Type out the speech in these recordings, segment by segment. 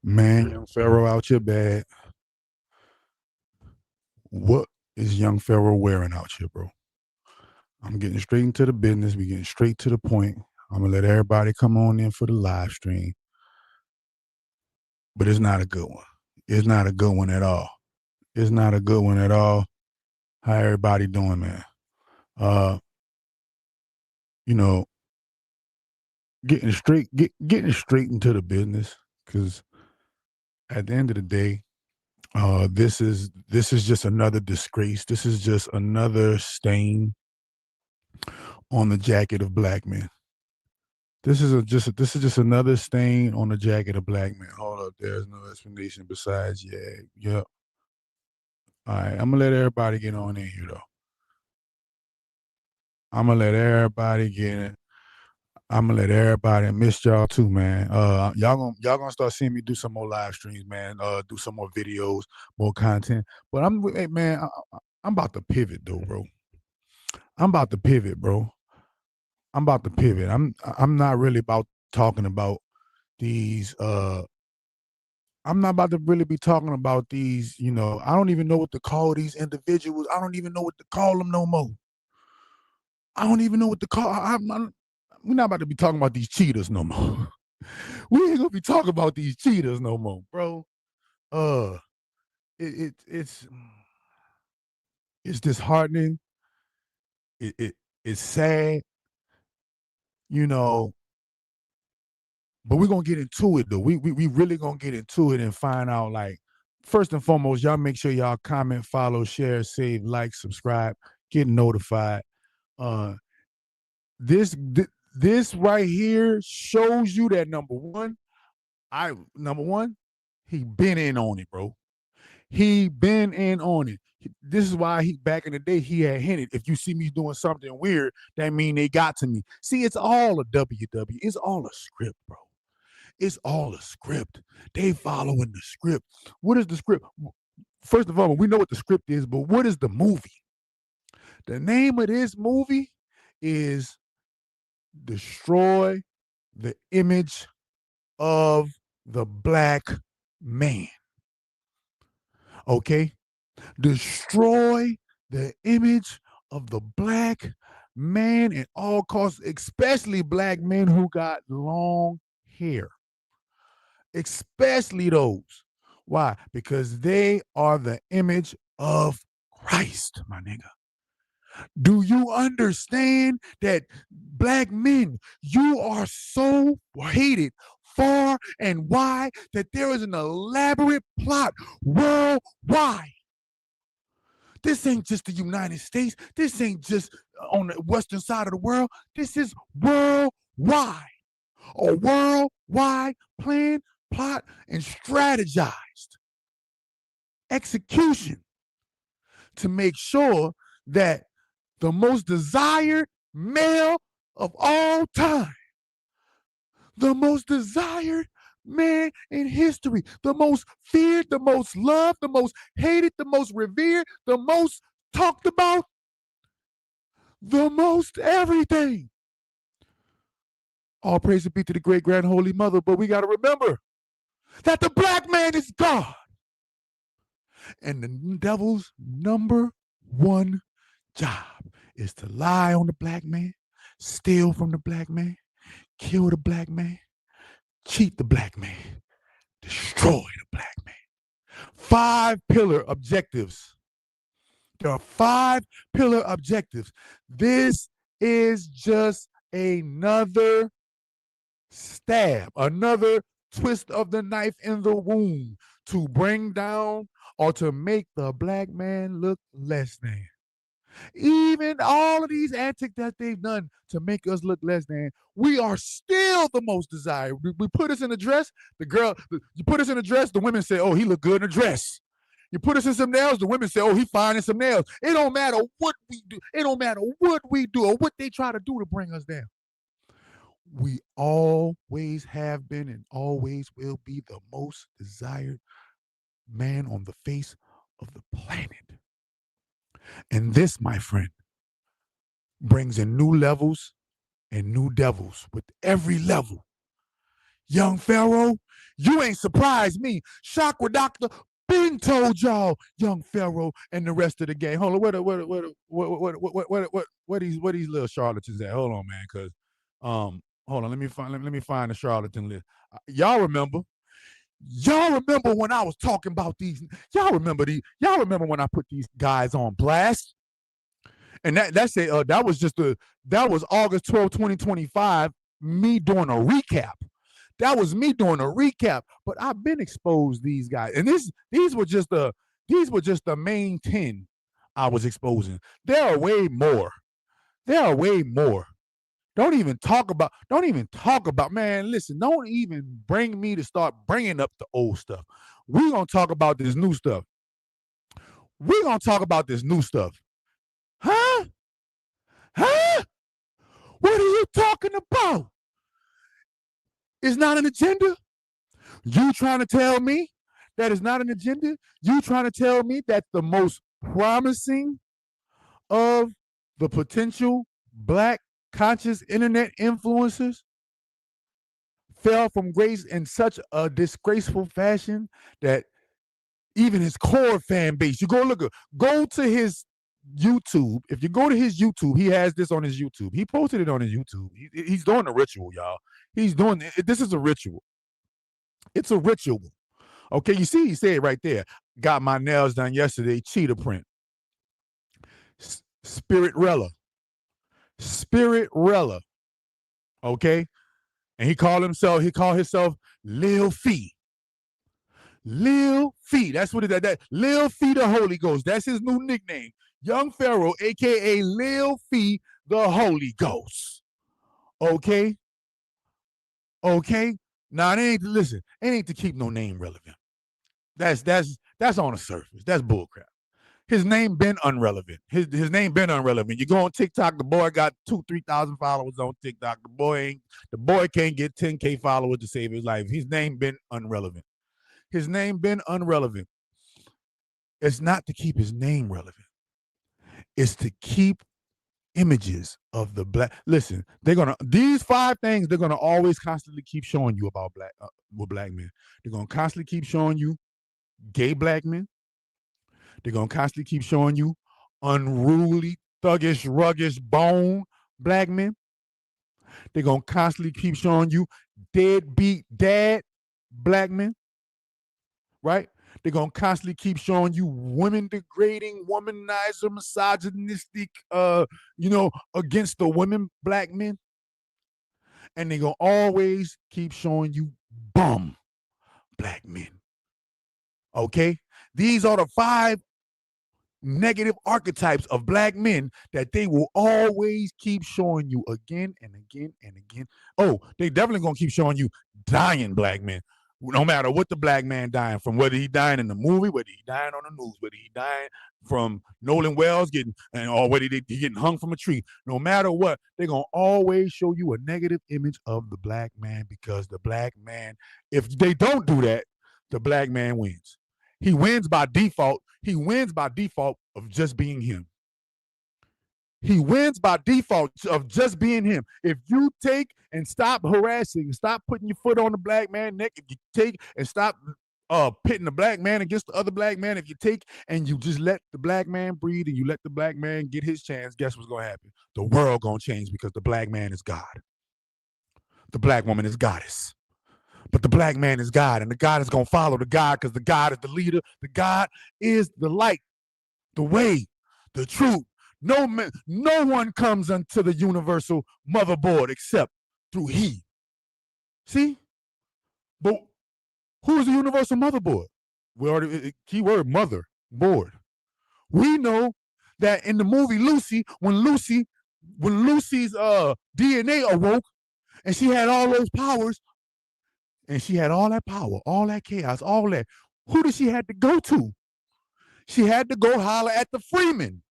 Man, young Pharaoh out here bad. What is young Pharaoh wearing out here, bro? I'm getting straight into the business. We getting straight to the point. I'm gonna let everybody come on in for the live stream. But it's not a good one. It's not a good one at all. It's not a good one at all. How everybody doing, man? Uh, you know, getting straight into the business, because at the end of the day, this is just another disgrace. This is just another stain on the jacket of black men. This is just another stain on the jacket of black men. Hold up, there's no explanation besides yeah. All right, I'm gonna let everybody get on in here though. I'm gonna let everybody get in. I'm gonna let everybody miss y'all too, man. Y'all gonna start seeing me do some more live streams, man. Do some more videos, more content. But hey, man, I'm about to pivot though, bro. I'm about to pivot, bro. I'm about to pivot. I'm not really about talking about these. I'm not about to really be talking about these. I don't even know what to call these individuals. I don't even know what to call them no more. I don't even know what to call. We're not about to be talking about these cheaters no more. We ain't gonna be talking about these cheaters no more, bro. It's disheartening. It's sad, but we're gonna get into it though. We really gonna get into it and find out, like, first and foremost, y'all make sure y'all comment, follow, share, save, like, subscribe, get notified. This right here shows you that number one, he been in on it, bro. He been in on it. This is why back in the day, he had hinted, if you see me doing something weird, that mean they got to me. See, it's all a WW. It's all a script, bro. It's all a script. They following the script. What is the script? First of all, we know what the script is, but what is the movie? The name of this movie is Destroy the Image of the Black Man. Okay? Destroy the image of the black man at all costs, especially black men who got long hair. Especially those. Why? Because they are the image of Christ, my nigga. Do you understand that, black men, you are so hated far and wide that there is an elaborate plot worldwide? This ain't just the United States. This ain't just on the western side of the world. This is worldwide. A worldwide plan, plot, and strategized execution to make sure that the most desired male of all time, the most desired man in history, the most feared, the most loved, the most hated, the most revered, the most talked about, the most everything. All praise be to the great grand holy mother, but we got to remember that the black man is God. And the devil's number one job is to lie on the black man, steal from the black man, kill the black man, cheat the black man, destroy the black man. 5 pillar objectives. There are 5 pillar objectives. This is just another stab, another twist of the knife in the wound to bring down or to make the black man look less than. Even all of these antics that they've done to make us look less than, we are still the most desired. We put us in a dress, you put us in a dress, the women say, oh, he look good in a dress. You put us in some nails, the women say, oh, he fine in some nails. It don't matter what we do. It don't matter what we do or what they try to do to bring us down. We always have been and always will be the most desired man on the face of the planet. And this, my friend, brings in new levels and new devils with every level. Young Pharaoh, You ain't surprised me. Chakra Doctor been told y'all, young Pharaoh and the rest of the gang. Hold on, what these little charlatans at? Hold on, man, because hold on, let me find the charlatan list. Y'all remember? Y'all remember when I was talking about these? Y'all remember when I put these guys on blast? And that was August 12th, 2025. Me doing a recap. That was me doing a recap. But I've been exposed these guys, and these were just the main 10 I was exposing. There are way more. Don't even talk about, man, listen, don't even bring me to start bringing up the old stuff. We're going to talk about this new stuff. Huh? What are you talking about? It's not an agenda? You trying to tell me that it's not an agenda? You trying to tell me that the most promising of the potential black conscious internet influencers fell from grace in such a disgraceful fashion that even his core fan base, you go to his YouTube. If you go to his YouTube, he has this on his YouTube. He posted it on his YouTube. He's doing a ritual, y'all. This is a ritual. It's a ritual. Okay, you see, he said right there, got my nails done yesterday, cheetah print. Spirit Rella. Okay? And he called himself Lil Fee. Lil Fee. That's what it is. That Lil Fee the Holy Ghost. That's his new nickname. Young Pharaoh, aka Lil Fee the Holy Ghost. Okay? Now it ain't to keep no name relevant. That's on the surface. That's bullcrap. His name been irrelevant. His name been irrelevant. You go on TikTok, the boy got 2,000-3,000 followers on TikTok. The boy can't get 10K followers to save his life. His name been irrelevant. It's not to keep his name relevant. It's to keep images of the black. Listen, these 5 things they're gonna always constantly keep showing you about black men. They're gonna constantly keep showing you gay black men. They're going to constantly keep showing you unruly, thuggish, ruggish, bone black men. They're going to constantly keep showing you deadbeat dad black men. Right? They're going to constantly keep showing you women degrading, womanizer, misogynistic, against the women black men. And they're going to always keep showing you bum black men. Okay? These are the 5 negative archetypes of black men that they will always keep showing you again and again and again. Oh, they definitely gonna keep showing you dying black men. No matter what the black man dying from, whether he dying in the movie, whether he dying on the news, whether he dying from Nolan Wells or whether he getting hung from a tree. No matter what, they're gonna always show you a negative image of the black man, because the black man, if they don't do that, the black man wins. He wins by default. He wins by default of just being him. He wins by default of just being him. If you take and stop harassing, stop putting your foot on the black man's neck, if you take and stop pitting the black man against the other black man, if you take and you just let the black man breathe and you let the black man get his chance, guess what's going to happen? The world going to change, because the black man is God. The black woman is goddess. But the black man is God, and the God is going to follow the God, because the God is the leader. The God is the light, the way, the truth. No one comes unto the universal motherboard except through he. See? But who is the universal motherboard? We already, keyword mother, board. We know that in the movie Lucy, when Lucy's DNA awoke and she had all those powers, and she had all that power, all that chaos, all that. Who did she have to go to? She had to go holler at the Freeman.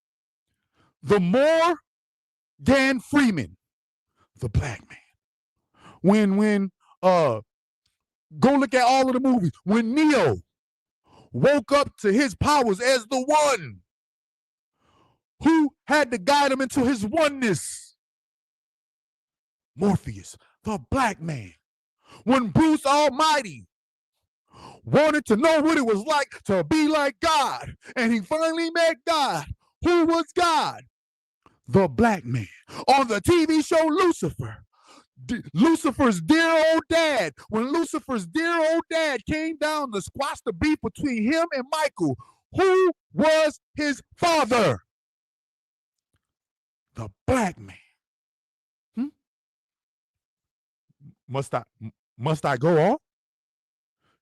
The Morgan Freeman, the black man. When go look at all of the movies. When Neo woke up to his powers as the one, who had to guide him into his oneness? Morpheus, the black man. When Bruce Almighty wanted to know what it was like to be like God. And he finally met God. Who was God? The black man. On the TV show Lucifer. Lucifer's dear old dad. When Lucifer's dear old dad came down to squash the beef between him and Michael, who was his father? The black man. Must I go on?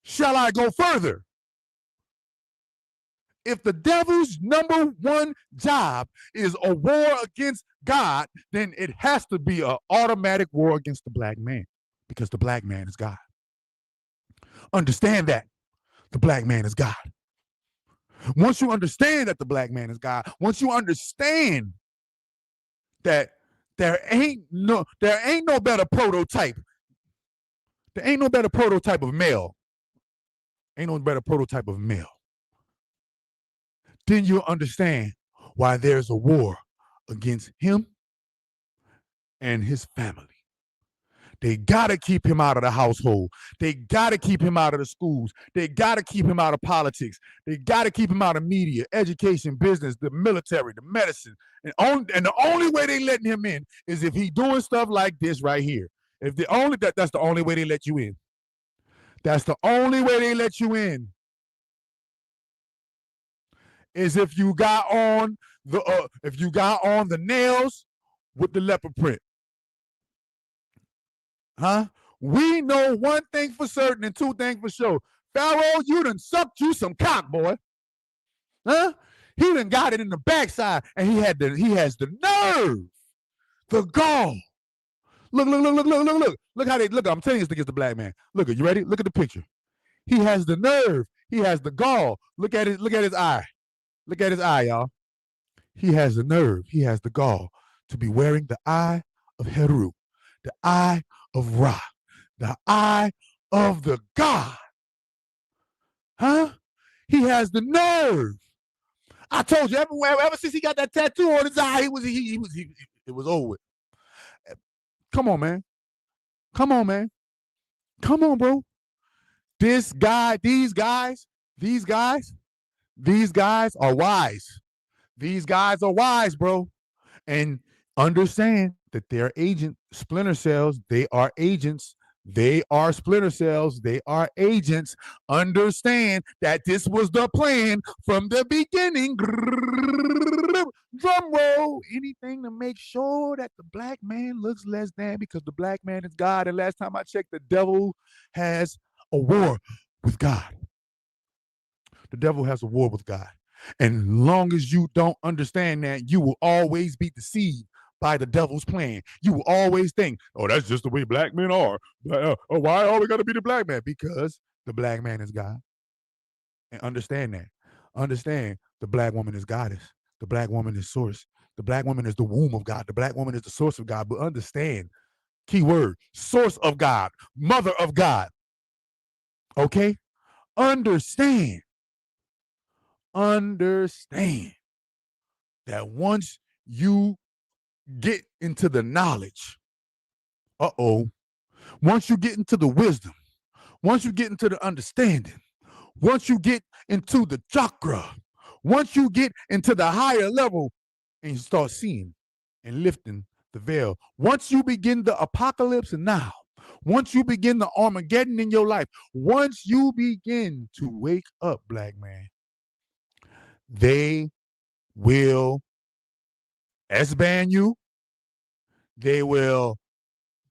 Shall I go further? If the devil's number one job is a war against God, then it has to be an automatic war against the black man, because the black man is God. Understand that the black man is God. Once you understand that the black man is God, once you understand that there ain't no better prototype. There ain't no better prototype of male. Ain't no better prototype of male. Then you'll understand why there's a war against him and his family. They gotta keep him out of the household. They gotta keep him out of the schools. They gotta keep him out of politics. They gotta keep him out of media, education, business, the military, the medicine. And the only way they letting him in is if he doing stuff like this right here. If that's the only way they let you in. That's the only way they let you in. Is if you got on the nails with the leopard print. Huh? We know one thing for certain and two things for sure. Pharaoh, you done sucked you some cock, boy. Huh? He done got it in the backside, and he has the nerve, the gall. Look. Look how they look. I'm telling you, this is the black man. Look, you ready? Look at the picture. He has the nerve. He has the gall. Look at his eye. Look at his eye, y'all. He has the nerve. He has the gall to be wearing the eye of Heru, the eye of Ra, the eye of the God. Huh? He has the nerve. I told you, ever since he got that tattoo on his eye, it was over with. Come on, man. Come on, man. Come on, bro. These guys are wise. These guys are wise, bro. And understand that they're splinter cells. They are agents. They are splinter cells. They are agents. Understand that this was the plan from the beginning. Drum roll. Anything to make sure that the black man looks less than, because the black man is God. And last time I checked, the devil has a war with God. The devil has a war with God. And long as you don't understand that, you will always be deceived by the devil's plan. You will always think, oh, that's just the way black men are. Why are we got to be the black man? Because the black man is God. And understand that. Understand the black woman is goddess. The black woman is source. The black woman is the womb of God. The black woman is the source of God. But understand, key word, source of God, mother of God. Okay? Understand that once you get into the knowledge, once you get into the wisdom, once you get into the understanding, once you get into the chakra, once you get into the higher level and you start seeing and lifting the veil, once you begin the apocalypse now, once you begin the Armageddon in your life, once you begin to wake up, black man, they will S-ban you. They will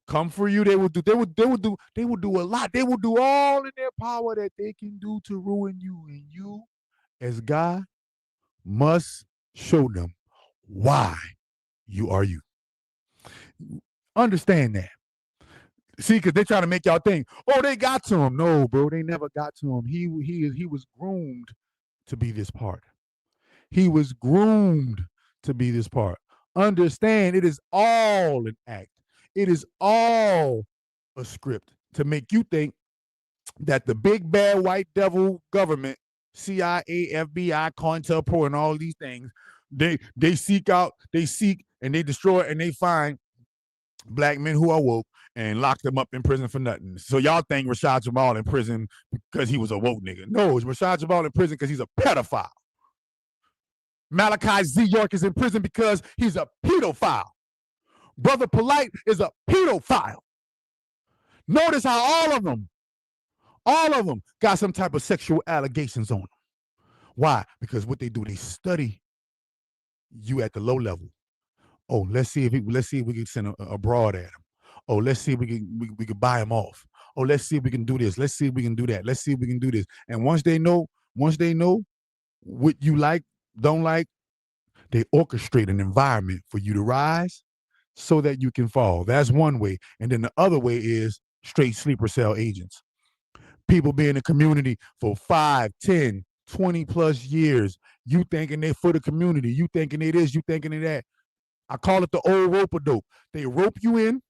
come for you. They will do a lot. They will do all in their power that they can do to ruin you. And you, as God, must show them why you are you. Understand that. See, because they're trying to make y'all think, oh, they got to him. No, bro, they never got to him. He was groomed to be this part. He was groomed to be this part. Understand, it is all an act. It is all a script to make you think that the big bad white devil government, CIA, FBI, COINTELPRO, and all these things, they seek and they destroy and they find black men who are woke, and locked him up in prison for nothing. So y'all think Rashad Jamal in prison because he was a woke nigga. No, it's Rashad Jamal in prison because he's a pedophile. Malachi Z. York is in prison because he's a pedophile. Brother Polite is a pedophile. Notice how all of them got some type of sexual allegations on them. Why? Because what they do, they study you at the low level. Oh, let's see if we can send a broad at him. Oh, let's see if we can buy him off. Oh, let's see if we can do this. Let's see if we can do that. Let's see if we can do this. And once they know what you like, don't like, they orchestrate an environment for you to rise so that you can fall. That's one way. And then the other way is straight sleeper cell agents. People be in the community for 5, 10, 20 plus years. You thinking they for the community. You thinking they this, you thinking they that. I call it the old rope-a-dope. They rope you in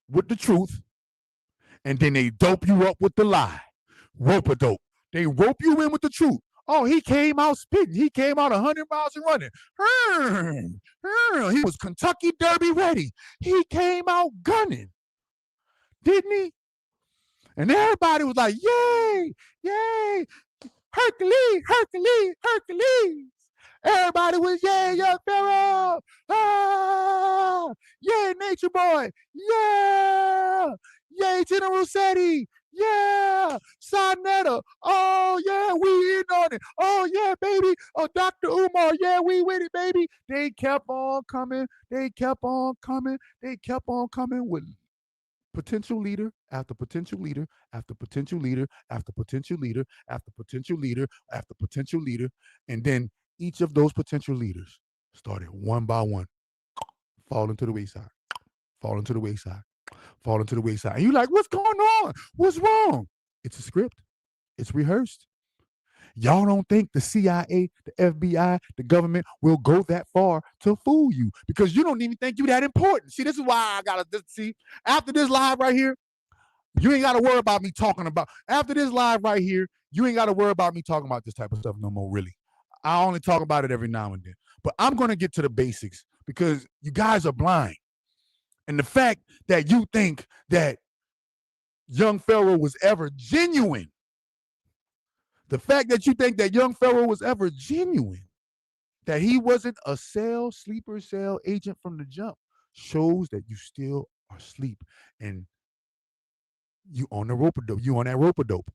with the truth, and then they dope you up with the lie. Rope-a-dope. They rope you in with the truth. Oh, he came out spitting. He came out 100 miles and running. He was Kentucky Derby ready. He came out gunning. Didn't he? And everybody was like, yay, yay, Hercules, Hercules, Hercules. Everybody was, yeah, young Pharaoh. Ah, yeah, Nature Boy. Yeah. Yay, General Seti. Yeah. Sonetta. Oh, yeah, we in on it. Oh, yeah, baby. Oh, Dr. Umar. Yeah, we with it, baby. They kept on coming. They kept on coming. They kept on coming with potential leader after potential leader after potential leader after potential leader after potential leader after potential leader. And then each of those potential leaders started one by one falling to the wayside, falling to the wayside, falling to the wayside. And you're like, what's going on? What's wrong? It's a script. It's rehearsed. Y'all don't think the CIA, the FBI, the government will go that far to fool you because you don't even think you're that important. See, this is why I got to see. After this live right here, you ain't got to worry about me talking about. After this live right here, you ain't got to worry about me talking about this type of stuff no more, really. I only talk about it every now and then. But I'm going to get to the basics because you guys are blind. And the fact that you think that young Pharaoh was ever genuine, the fact that you think that young Pharaoh was ever genuine, that he wasn't a sleeper cell agent from the jump, shows that you still are asleep and you on the rope-a-dope. You on that rope-a-dope.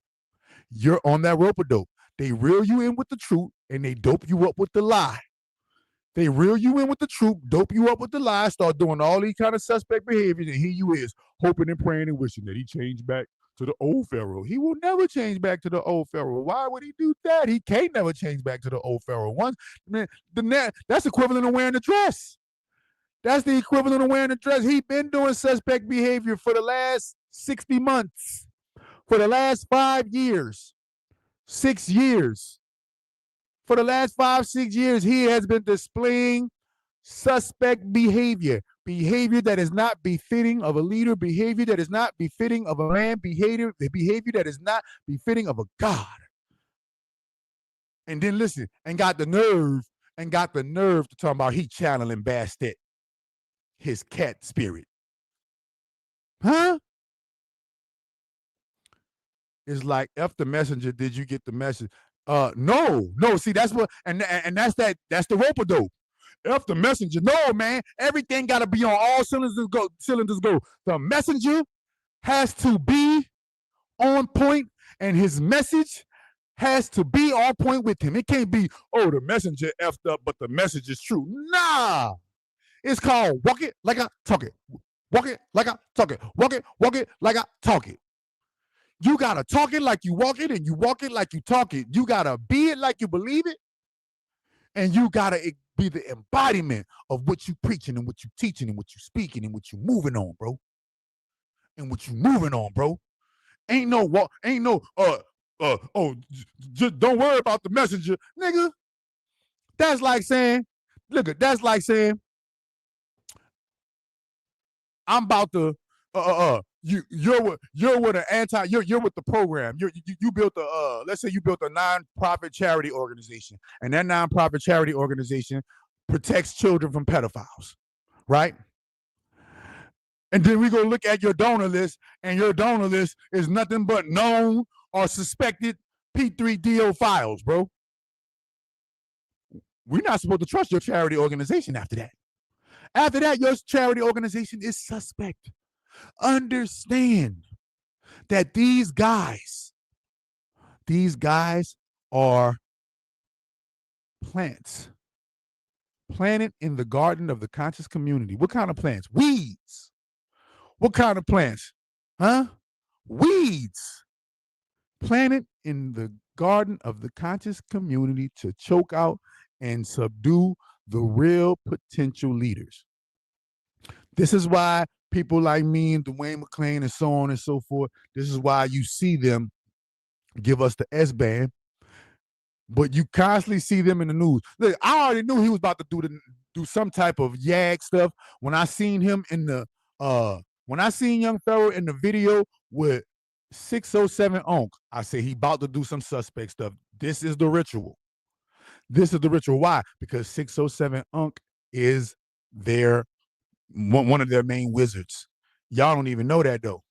You're on that rope-a-dope. They reel you in with the truth and they dope you up with the lie. They reel you in with the truth, dope you up with the lie, start doing all these kind of suspect behaviors, and here you is, hoping and praying and wishing that he changed back to the old Pharaoh. He will never change back to the old Pharaoh. Why would he do that? He can't never change back to the old Pharaoh. Once, man, that's equivalent of wearing a dress. That's the equivalent of wearing a dress. He's been doing suspect behavior for the last 60 months, for the last 5 years, 6 years. For the last 5, 6 years, he has been displaying suspect behavior that is not befitting of a leader, behavior that is not befitting of a man, behavior that is not befitting of a God. And then listen, and got the nerve to talk about he channeling Bastet, his cat spirit. Huh? It's like, F the messenger, did you get the message? No. See, that's what, and that's the rope-a-dope. F the messenger. No, man. Everything got to be on all cylinders go. The messenger has to be on point, and his message has to be on point with him. It can't be, oh, the messenger effed up, but the message is true. Nah. It's called walk it like I talk it. Walk it like I talk it. Walk it like I talk it. You got to talk it like you walk it, and you walk it like you talk it. You got to be it like you believe it, and you got to be the embodiment of what you preaching and what you teaching and what you speaking and what you moving on, bro. Ain't no, just don't worry about the messenger. Nigga, that's like saying, I'm about to, you're with an you're with the program. You built let's say you built a nonprofit charity organization, and that nonprofit charity organization protects children from pedophiles, right? And then we go look at your donor list, and your donor list is nothing but known or suspected P3DO files, bro. We're not supposed to trust your charity organization after that. After that, your charity organization is suspect. Understand that these guys are plants planted in the garden of the conscious community. What kind of plants? Weeds. What kind of plants? Huh? Weeds. Planted in the garden of the conscious community to choke out and subdue the real potential leaders. This is why people like me and Dwayne McClain and so on and so forth, this is why you see them give us the S-band, but you constantly see them in the news. Look, I already knew he was about to do some type of YAG stuff when I seen him in the when I seen young Pharaoh in the video with 607 Onk. I said he about to do some suspect stuff. This is the ritual. This is the ritual. Why? Because 607 Onk is their one of their main wizards. Y'all don't even know that though.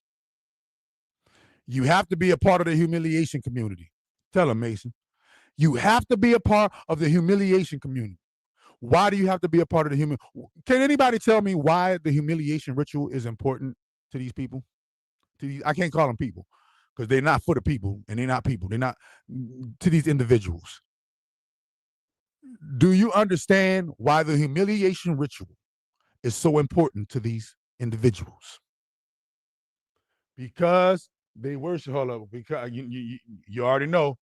You have to be a part of the humiliation community. Tell him, Mason. You have to be a part of the humiliation community. Why do you have to be a part of the human? Can anybody tell me why the humiliation ritual is important to these people? I can't call them people because they're not for the people and they're not people. They're not to these individuals. Do you understand why the humiliation ritual is so important to these individuals? Because they worship, hold up, because you already know,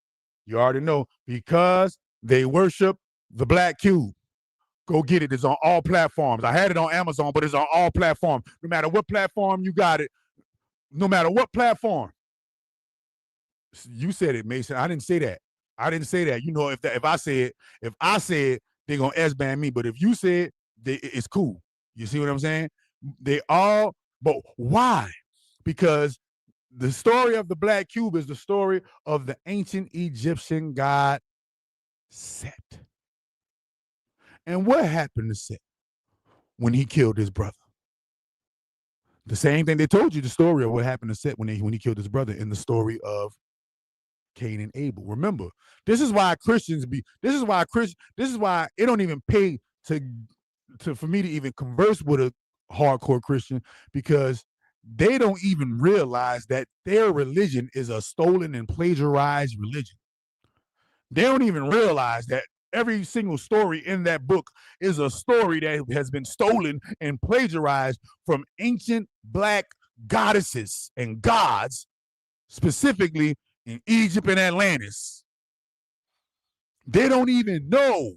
because they worship the black cube. Go get it. It's on all platforms. I had it on Amazon, but it's on all platforms. No matter what platform you got it, no matter what platform. You said it, Mason. I didn't say that. You know, if I said they're gonna S-band me, but if you said it's cool. You see what I'm saying? They all, but why? Because the story of the black cube is the story of the ancient Egyptian god Set. And what happened to Set when he killed his brother? The same thing they told you, the story of what happened to Set when he killed his brother in the story of Cain and Abel. Remember, this is why it don't even pay for me to even converse with a hardcore Christian, because they don't even realize that their religion is a stolen and plagiarized religion. They don't even realize that every single story in that book is a story that has been stolen and plagiarized from ancient black goddesses and gods, specifically in Egypt and Atlantis. They don't even know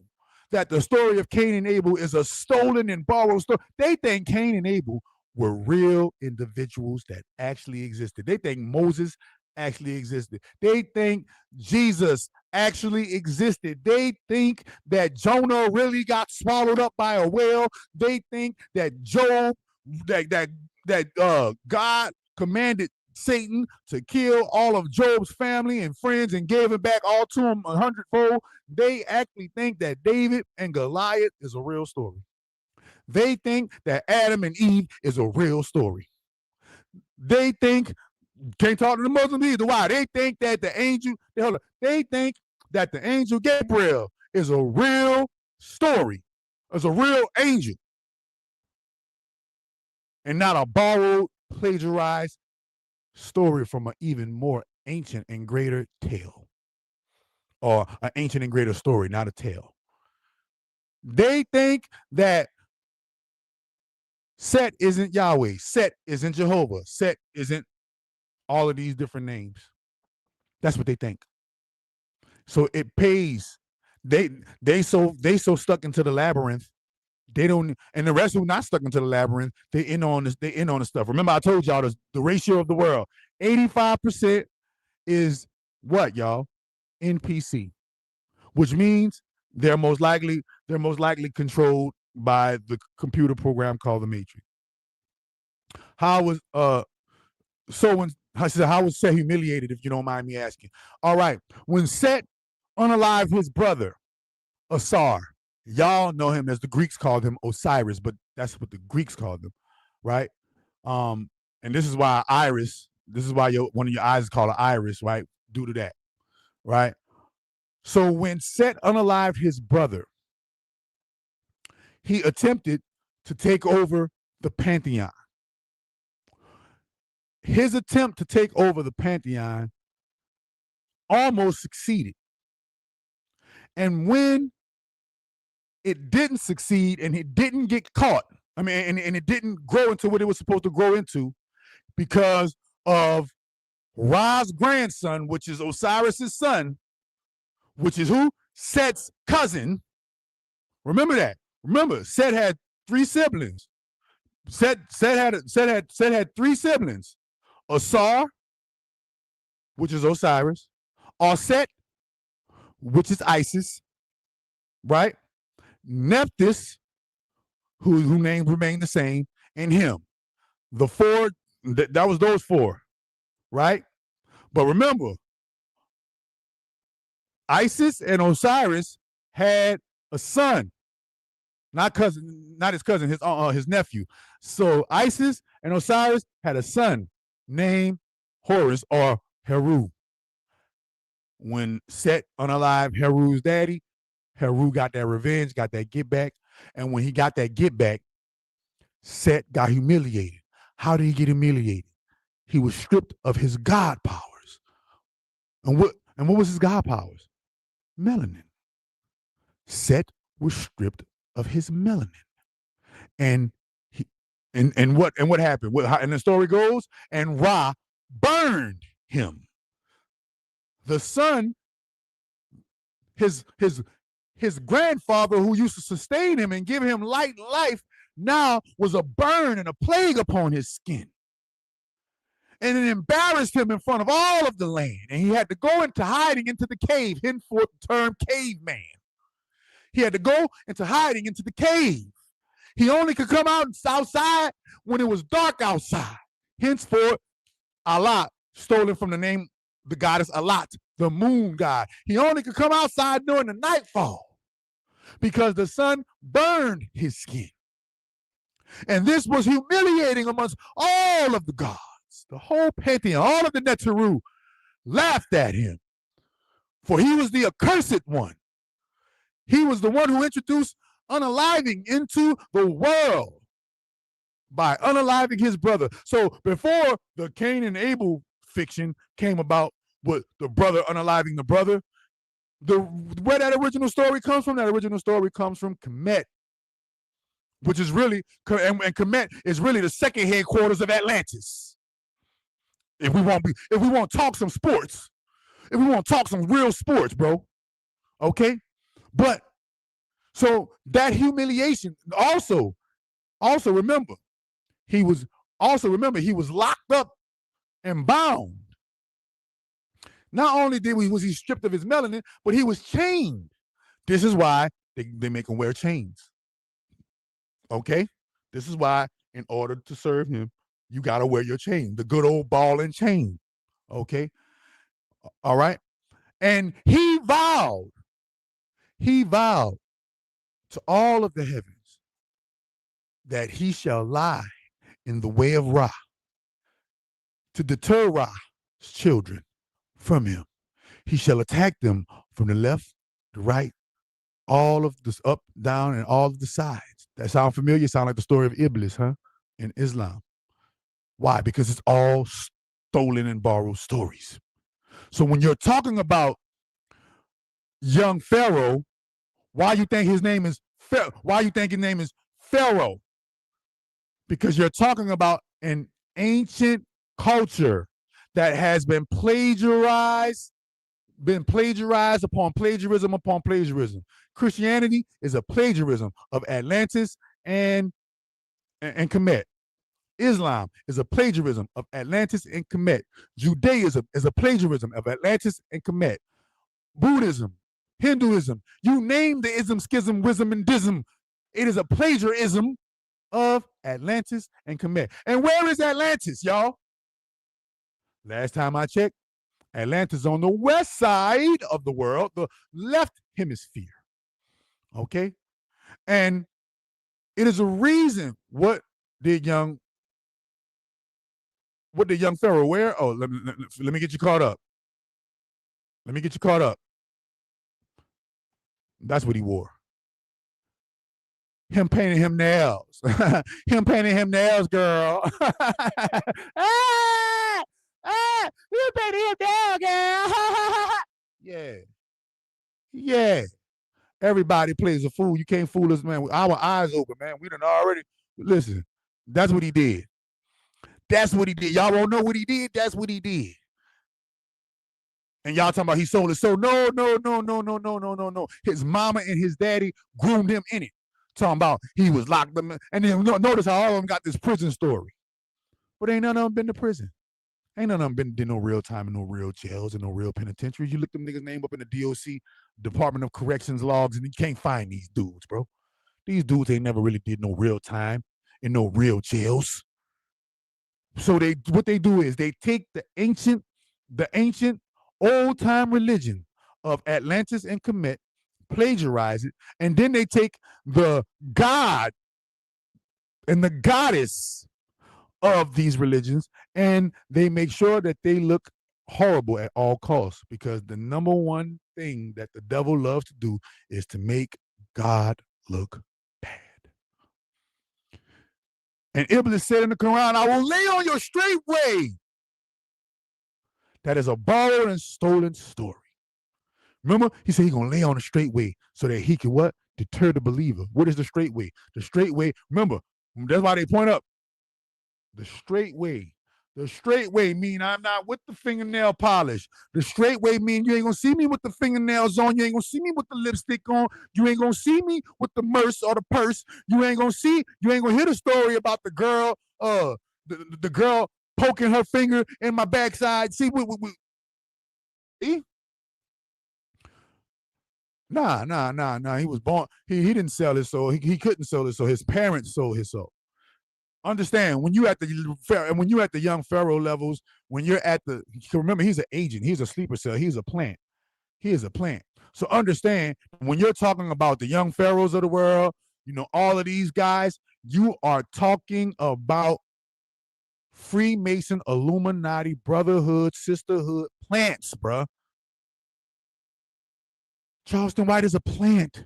that the story of Cain and Abel is a stolen and borrowed story. They think Cain and Abel were real individuals that actually existed. They think Moses actually existed. They think Jesus actually existed. They think that Jonah really got swallowed up by a whale. They think that Job, that God commanded Satan to kill all of Job's family and friends and gave it back all to him 100-fold. They actually think that David and Goliath is a real story. They think that Adam and Eve is a real story. They think, can't talk to the Muslims either. Why? They think that they think that the angel Gabriel is a real story, is a real angel, and not a borrowed, plagiarized story from an even more ancient and greater tale, or an ancient and greater story, not a tale. They think that Set isn't Yahweh, Set isn't Jehovah, Set isn't all of these different names. That's what they think. So it pays. They so stuck into the labyrinth. They don't, and the rest who not stuck into the labyrinth, they in on this, they in on the stuff. Remember, I told y'all the ratio of the world. 85% is what, y'all? NPC, which means they're most likely controlled by the computer program called the Matrix. How was Set humiliated, if you don't mind me asking? All right, when Set unalived his brother Asar, y'all know him as the Greeks called him Osiris, but that's what the Greeks called him, right? And this is why one of your eyes is called an iris, right? Due to that, right? So when Set unalived his brother, he attempted to take over the pantheon. His attempt to take over the pantheon almost succeeded. And when it didn't succeed and it didn't get caught, and it didn't grow into what it was supposed to grow into because of Ra's grandson, which is Osiris's son, which is who? Set's cousin. Remember that. Remember, Set had 3 siblings. Set had 3 siblings. Asar, which is Osiris. Aset, which is Isis, right? Nephthys, whose names remain the same, and him. The 4, that was those 4, right? But remember, Isis and Osiris had a son, not his cousin, his nephew. So Isis and Osiris had a son named Horus or Heru. When Set unalived Heru's daddy, Heru got that revenge, got that get back. And when he got that get back, Set got humiliated. How did he get humiliated? He was stripped of his god powers. And what was his god powers? Melanin. Set was stripped of his melanin. And what happened? And the story goes, and Ra burned him. The son, his grandfather who used to sustain him and give him light life, now was a burn and a plague upon his skin. And it embarrassed him in front of all of the land. And he had to go into hiding into the cave, henceforth the term caveman. He had to go into hiding into the cave. He only could come out outside when it was dark outside. Henceforth, Alat, stolen from the name, the goddess Alat, the moon god. He only could come outside during the nightfall because the sun burned his skin. And this was humiliating amongst all of the gods. The whole pantheon, all of the Neteru laughed at him, for he was the accursed one. He was the one who introduced unaliving into the world by unaliving his brother. So before the Cain and Abel fiction came about with the brother unaliving the brother, where that original story comes from Kemet, which is really, and Kemet is really the second headquarters of Atlantis. If we want to talk some sports, if we want to talk some real sports, bro, okay? But so that humiliation also remember, he was locked up and bound. Not only was he stripped of his melanin, but he was chained. This is why they make him wear chains. Okay? This is why, in order to serve him, you got to wear your chain, the good old ball and chain. Okay? All right? And he vowed to all of the heavens that he shall lie in the way of Ra to deter Ra's children from him. He shall attack them from the left, the right, all of this up, down, and all of the sides. That sound familiar? Sound like the story of Iblis, huh? In Islam. Why? Because it's all stolen and borrowed stories. So when you're talking about young Pharaoh, why you think his name is Pharaoh? Because you're talking about an ancient culture that has been plagiarized upon plagiarism. Christianity is a plagiarism of Atlantis and Kemet. Islam is a plagiarism of Atlantis and Kemet. Judaism is a plagiarism of Atlantis and Kemet. Buddhism, Hinduism, you name the ism, schism, wisdom, and dism, it is a plagiarism of Atlantis and Kemet. And where is Atlantis, y'all? Last time I checked, Atlantis is on the west side of the world, the left hemisphere. Okay? And it is a reason. What did young What did young Pharaoh wear? Oh, let me get you caught up. Let me get you caught up. That's what he wore. Him painting him nails. Him painting him nails, girl. You painting him nails, girl. Yeah. Yeah. Everybody plays a fool. You can't fool us, man. With our eyes open, man. We done already. Listen, that's what he did. That's what he did. Y'all won't know what he did. That's what he did. And y'all talking about he sold his soul. No. His mama and his daddy groomed him in it. Talking about he was locked up. And then notice how all of them got this prison story. But ain't none of them been to prison. Ain't none of them been did no real time in no real jails and no real penitentiaries. You look them niggas' name up in the DOC, Department of Corrections logs, and you can't find these dudes, bro. These dudes ain't never really did no real time in no real jails. So what they do is they take the ancient old time religion of Atlantis and Kemet, plagiarize it, and then they take the god and the goddess of these religions and they make sure that they look horrible at all costs, because the number one thing that the devil loves to do is to make God look bad. And Iblis said in the Quran, I will lay on your straight way. That is a borrowed and stolen story. Remember, he said he's going to lay on the straight way so that he can what? Deter the believer. What is the straight way? The straight way, remember, that's why they point up. The straight way. The straight way mean I'm not with the fingernail polish. The straight way mean you ain't going to see me with the fingernails on. You ain't going to see me with the lipstick on. You ain't going to see me with the merce or the purse. You ain't going to hear the story about the girl, the girl poking her finger in my backside. See, see? Nah. He was born. He didn't sell his soul. He couldn't sell his soul. His parents sold his soul. Understand, when you at the young Pharaoh levels, when you're at the, remember, he's an agent. He's a sleeper cell. He's a plant. He is a plant. So understand, when you're talking about the young Pharaohs of the world, all of these guys, you are talking about Freemason, Illuminati, brotherhood, sisterhood plants, bruh. Charleston White is a plant.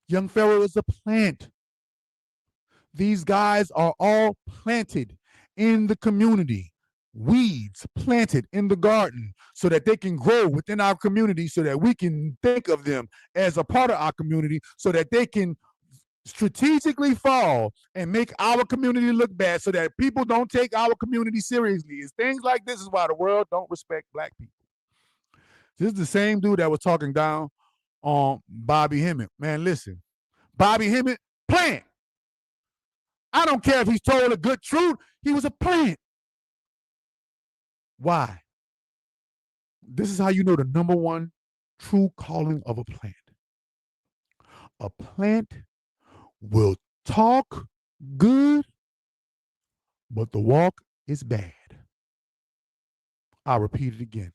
Young Pharaoh is a plant. These guys are all planted in the community, weeds planted in the garden so that they can grow within our community, so that we can think of them as a part of our community, so that they can strategically fall and make our community look bad, so that people don't take our community seriously. It's things like this is why the world don't respect black people. This is the same dude that was talking down on Bobby Hemmett. Man, listen, Bobby Hemmett, plant. I don't care if he's told a good truth. He was a plant. Why? This is how you know the number one true calling of a plant. A plant will talk good, but the walk is bad. I'll repeat it again.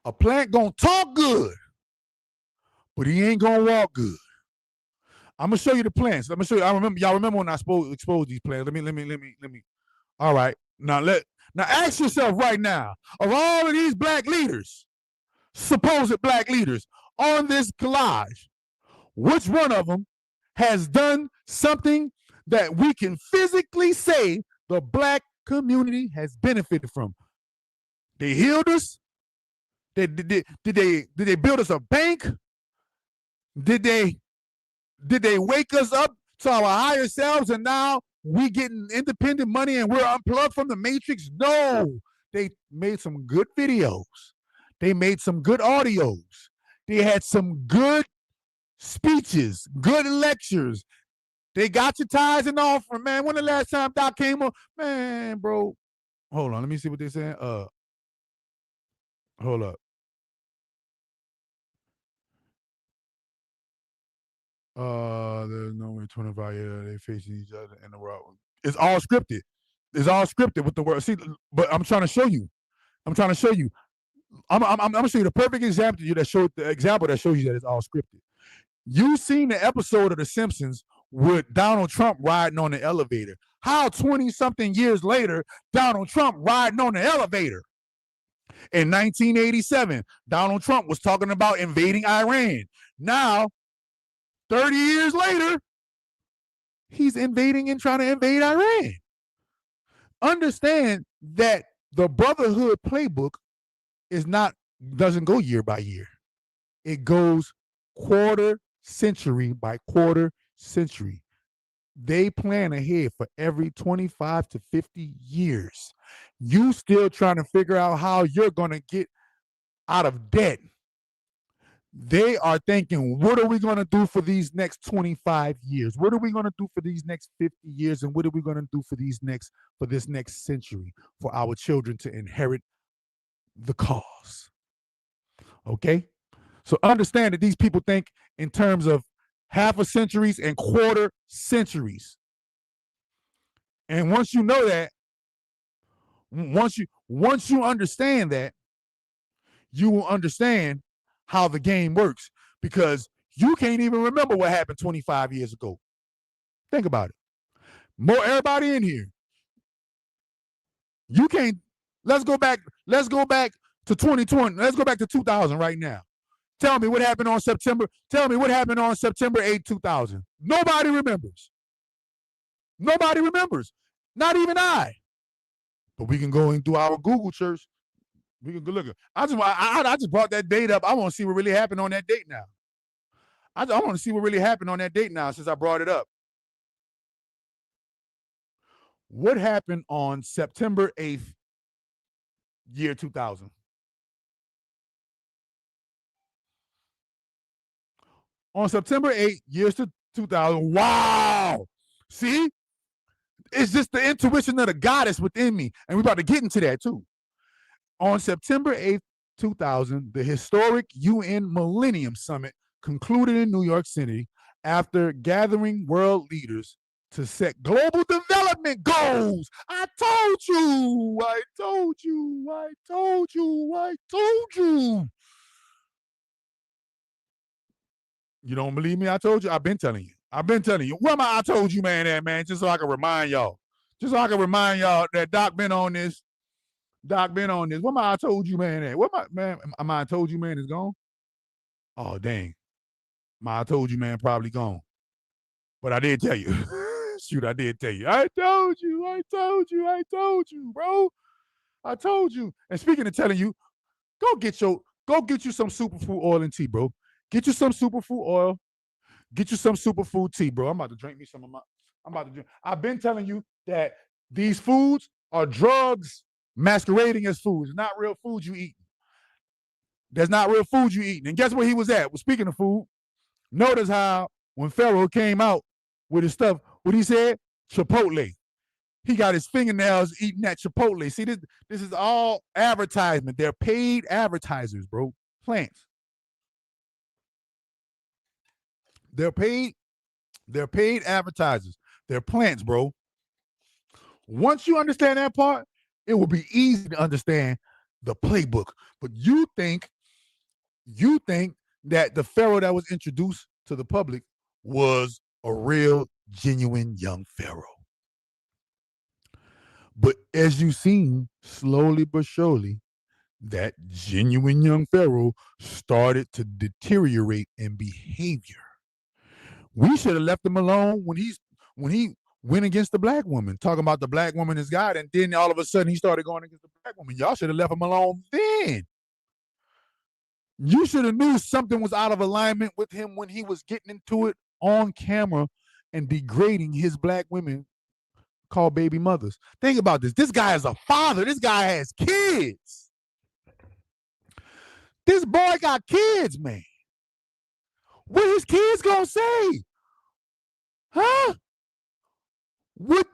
A plant gonna talk good, but he ain't gonna walk good. I'm gonna show you the plants. I'm gonna show you. Y'all remember when I exposed these plants? Let me. All right. Now ask yourself right now, of all of these black leaders, supposed black leaders on this collage, which one of them has done something that we can physically say the black community has benefited from? They healed us. Did they build us a bank? Did they wake us up to our higher selves and now we getting independent money and we're unplugged from the matrix? No. They made some good videos. They made some good audios. They had some good speeches, good lectures. They got your tithes and offering. Man, when the last time Doc came on? Man, bro. Hold on. Let me see what they're saying. Hold up. There's no way 25 years they facing each other in the world. It's all scripted. It's all scripted with the word. See, but I'm trying to show you. I'm gonna show you the perfect example that shows you that it's all scripted. You seen the episode of The Simpsons with Donald Trump riding on the elevator. How 20-something years later, Donald Trump riding on the elevator? In 1987, Donald Trump was talking about invading Iran. Now, 30 years later, he's invading and trying to invade Iran. Understand that the Brotherhood playbook doesn't go year by year. It goes quarter century by quarter century. They plan ahead for every 25 to 50 years. You still trying to figure out how you're going to get out of debt. They are thinking, what are we going to do for these next 25 years? What are we going to do for these next 50 years? And what are we going to do for this next century for our children to inherit the cause? Okay? So understand that these people think in terms of half a centuries and quarter centuries. And once you know that, once you understand that, you will understand how the game works, because you can't even remember what happened 25 years ago. Think about it. Everybody in here. You can't. Let's go back to 2020. Let's go back to 2000 right now. Tell me what happened on September 8, 2000. Nobody remembers. Nobody remembers. Not even I. But we can go and do our Google search. We can go look. I just brought that date up. I want to see what really happened on that date now. I want to see what really happened on that date now since I brought it up. What happened on September 8th, year 2000? On September 8th, years to 2000. Wow. See? It's just the intuition of the goddess within me. And we're about to get into that too. On September 8th, 2000, the historic UN Millennium Summit concluded in New York City after gathering world leaders to set global development goals. I told you. You don't believe me? I told you. I've been telling you. Where am I told you, man, at, man? Just so I can remind y'all. That Doc been on this. Where am I told you, man, at? Where my I told you, man, is gone? Oh, dang. My I told you, man, probably gone. But I did tell you. Shoot, I did tell you. I told you, bro. I told you. And speaking of telling you, go get you some superfood oil and tea, bro. Get you some superfood oil. Get you some superfood tea, bro. I'm about to drink me some of my. I've been telling you that these foods are drugs masquerading as foods. It's not real food you eat. There's not real food you eating. And guess where he was at? Well, speaking of food, notice how when Pharaoh came out with his stuff, what he said? Chipotle. He got his fingernails eating that Chipotle. See, this is all advertisement. They're paid advertisers, bro. Plants. They're paid advertisers. They're plants, bro. Once you understand that part, it will be easy to understand the playbook. But you think that the Pharaoh that was introduced to the public was a real, genuine young Pharaoh. But as you've seen, slowly but surely, that genuine young Pharaoh started to deteriorate in behavior. We should have left him alone when he went against the black woman, talking about the black woman is God, and then all of a sudden he started going against the black woman. Y'all should have left him alone then. You should have knew something was out of alignment with him when he was getting into it on camera and degrading his black women called baby mothers. Think about this. This guy is a father. This guy has kids. This boy got kids, man. What his kids gonna say? Huh? What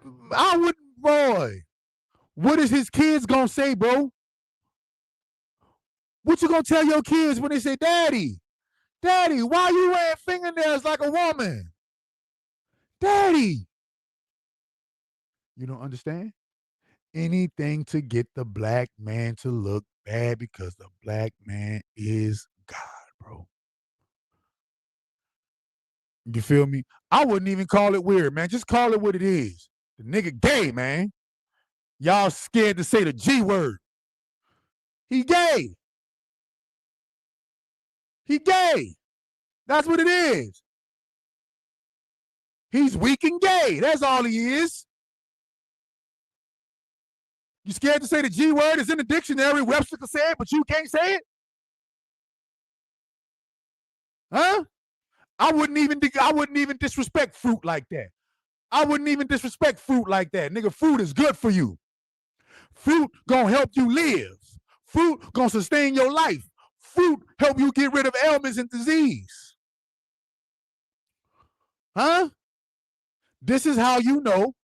is his kids gonna say, bro? What you gonna tell your kids when they say, Daddy, why you wearing fingernails like a woman? Daddy. You don't understand? Anything to get the black man to look bad because the black man is God, bro. You feel me? I wouldn't even call it weird, man. Just call it what it is. The nigga gay, man. Y'all scared to say the G word. He gay. He gay. That's what it is. He's weak and gay. That's all he is. You scared to say the G word? It's in the dictionary. Webster can say it, but you can't say it? Huh? I wouldn't even disrespect fruit like that. I wouldn't even disrespect fruit like that. Nigga, fruit is good for you. Fruit gonna help you live. Fruit gonna sustain your life. Fruit help you get rid of ailments and disease. Huh? This is how you know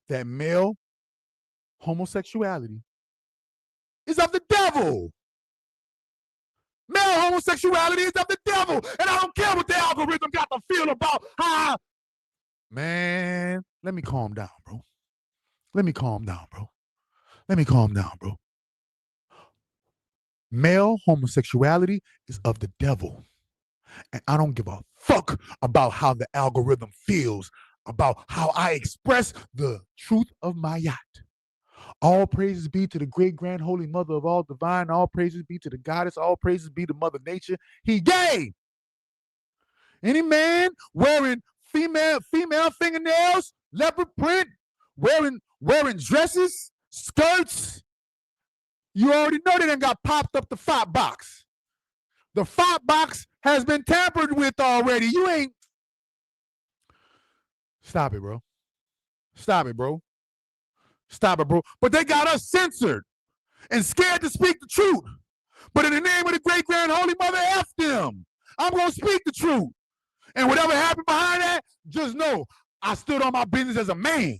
that male homosexuality is of the devil. Male homosexuality is of the devil. And I don't care what the algorithm got to feel about how. Man, let me calm down, bro. Let me calm down, bro. Male homosexuality is of the devil. And I don't give a fuck about how the algorithm feels about how I express the truth of my yacht. All praises be to the great grand holy mother of all divine. All praises be to the goddess. All praises be to Mother Nature. He gay. Any man wearing female fingernails, leopard print, wearing dresses, skirts, you already know they done got popped up the fop box. The fop box has been tampered with already. You ain't. Stop it, bro. Stop it, bro. But they got us censored and scared to speak the truth. But in the name of the great grand holy mother, F them. I'm going to speak the truth. And whatever happened behind that, just know I stood on my business as a man.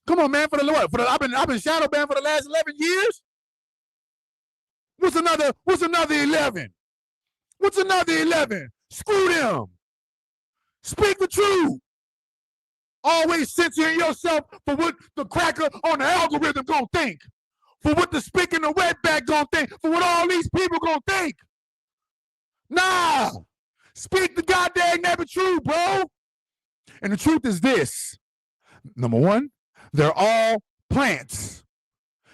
Come on, man, for the Lord. I've been shadow banned for the last 11 years. What's another 11? What's another 11? Screw them. Speak the truth. Always censoring yourself for what the cracker on the algorithm gonna think. For what the spick and the wetback gonna think. For what all these people gonna think. Nah. Speak the goddamn never truth, bro. And the truth is this. Number one, they're all plants.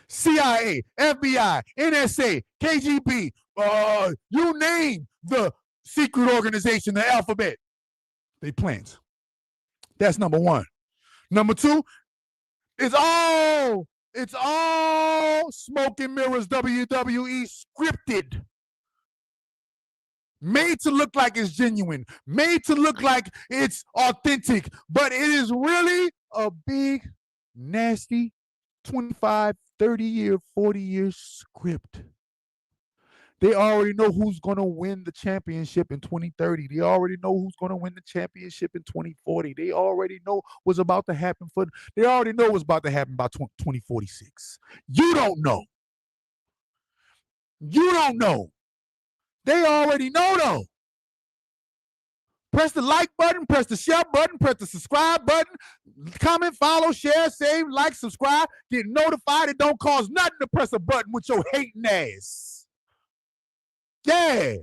CIA, FBI, NSA, KGB, you name the secret organization, the alphabet. They plants. That's number one. Number two, it's all smoke and mirrors WWE scripted. Made to look like it's genuine, made to look like it's authentic, but it is really a big, nasty 25, 30-year, 40-year script. They already know who's going to win the championship in 2030. They already know who's going to win the championship in 2040. They already know what's about to happen they already know what's about to happen by 2046. You don't know. You don't know. They already know, though. Press the like button, press the share button, press the subscribe button, comment, follow, share, save, like, subscribe, get notified. It don't cost nothing to press a button with your hating ass. Yeah.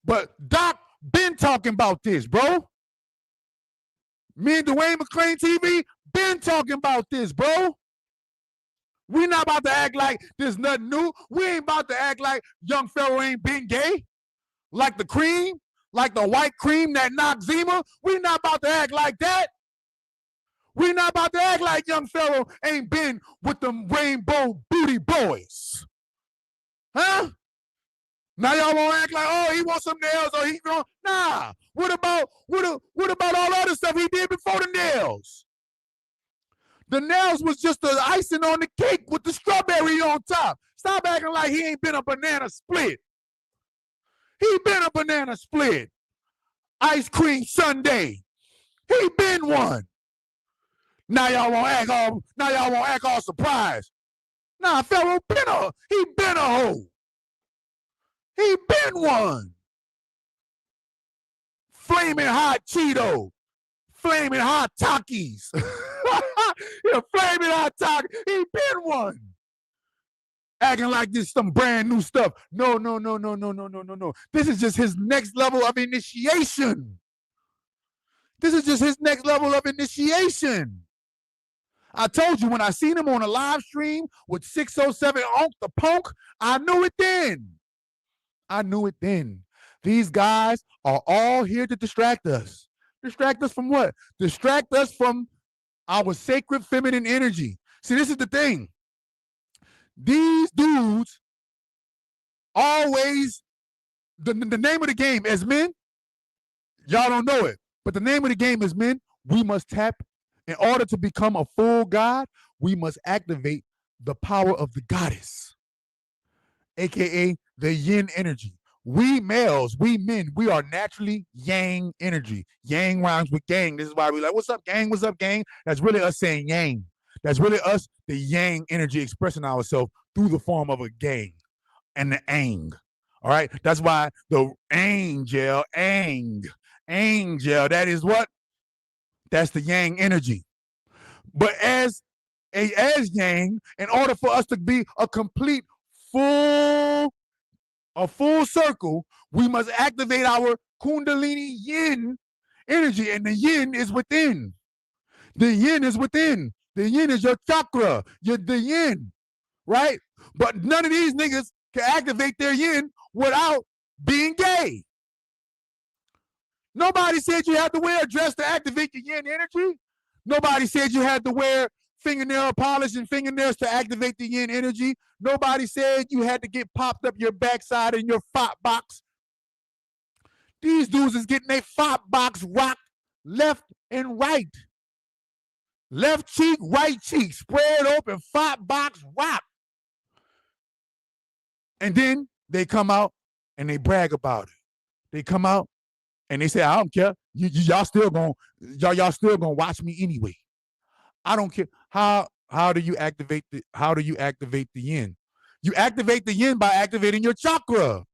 But Doc been talking about this, bro. Me and Dwayne McClain TV been talking about this, bro. We not about to act like there's nothing new. We ain't about to act like young Pharaoh ain't been gay. Like the cream, like the white cream that knocked Zima. We not about to act like that. We not about to act like young Pharaoh ain't been with them rainbow booty boys. Huh? Now y'all won't act like, oh, he wants some nails or he going, nah. What about all other stuff he did before the nails? The nails was just the icing on the cake with the strawberry on top. Stop acting like he ain't been a banana split. He been a banana split. Ice cream sundae. He been one. Now y'all won't act all surprised. Nah, Pharaoh been a hoe. He been one. Flaming hot Cheeto. Flaming hot Takis. Yeah, flaming hot Takis. He been one. Acting like this some brand new stuff. No. This is just his next level of initiation. This is just his next level of initiation. I told you when I seen him on a live stream with 607 Onk the Punk, I knew it then. I knew it then. These guys are all here to distract us. Distract us from what? Distract us from our sacred feminine energy. See, this is the thing. These dudes always, the name of the game as men, y'all don't know it, but the name of the game is men, we must tap. In order to become a full god, we must activate the power of the goddess, aka the yin energy. We males, we men, we are naturally yang energy. Yang rhymes with gang. This is why we like, what's up, gang? What's up, gang? That's really us saying yang. That's really us, the yang energy, expressing ourselves through the form of a gang and the ang. All right? That's why the angel, that is what? That's the yang energy. But as yang, in order for us to be a complete full circle, we must activate our Kundalini yin energy, and the yin is within. The yin is within. The yin is your chakra, the yin, right? But none of these niggas can activate their yin without being gay. Nobody said you had to wear a dress to activate your yin energy. Nobody said you had to wear fingernail polish and fingernails to activate the yin energy. Nobody said you had to get popped up your backside in your fop box. These dudes is getting their fop box rocked left and right. Left cheek, right cheek, spread open, fop box rock. And then they come out and they brag about it. They come out and they say, I don't care. Y'all still gonna watch me anyway. I don't care. How do you activate the yin? You activate the yin by activating your chakra.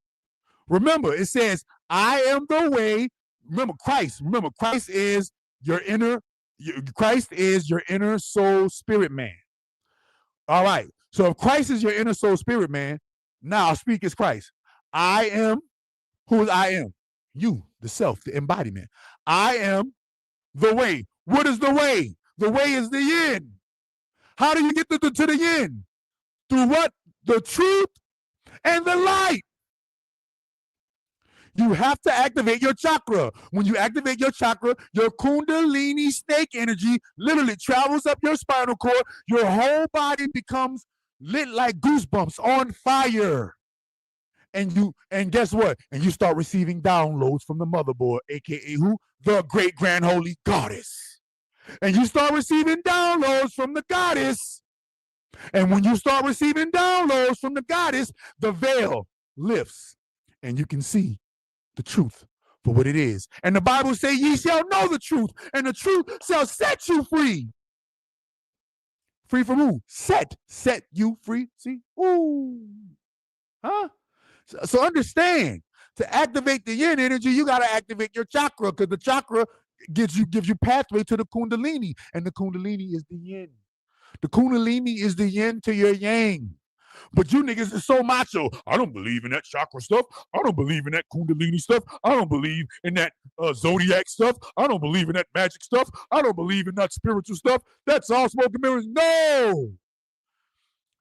Remember, it says, I am the way. Remember, Christ is your inner soul spirit man. All right. So if Christ is your inner soul spirit man, now I'll speak as Christ. I am who is I am. You, the self, the embodiment. I am the way. What is the way? The way is the yin. How do you get to the yin? Through what? The truth and the light. You have to activate your chakra. When you activate your chakra, your Kundalini snake energy literally travels up your spinal cord. Your whole body becomes lit like goosebumps, on fire. And guess what? And you start receiving downloads from the motherboard, aka who? The great grand holy goddess. And you start receiving downloads from the goddess. And when you start receiving downloads from the goddess, the veil lifts and you can see the truth for what it is. And the Bible says, ye shall know the truth, and the truth shall set you free. Free from who? Set you free. See? Ooh. Huh? So understand, to activate the yin energy, you got to activate your chakra, because the chakra gives you pathway to the Kundalini, and the Kundalini is the yin. The Kundalini is the yin to your yang. But you niggas is so macho. I don't believe in that chakra stuff. I don't believe in that Kundalini stuff. I don't believe in that zodiac stuff. I don't believe in that magic stuff. I don't believe in that spiritual stuff. That's all smoke and mirrors. No!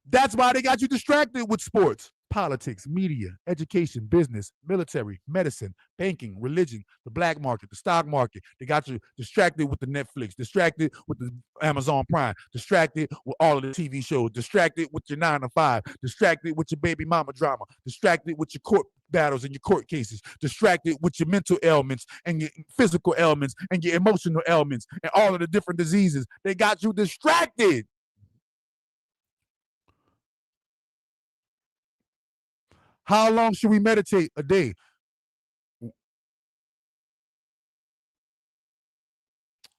That's why they got you distracted with sports, politics, media, education, business, military, medicine, banking, religion, the black market, the stock market. They got you distracted with the Netflix, distracted with the Amazon Prime, distracted with all of the TV shows, distracted with your 9 to 5, distracted with your baby mama drama, distracted with your court battles and your court cases, distracted with your mental ailments and your physical ailments and your emotional ailments and all of the different diseases. They got you distracted. How long should we meditate a day?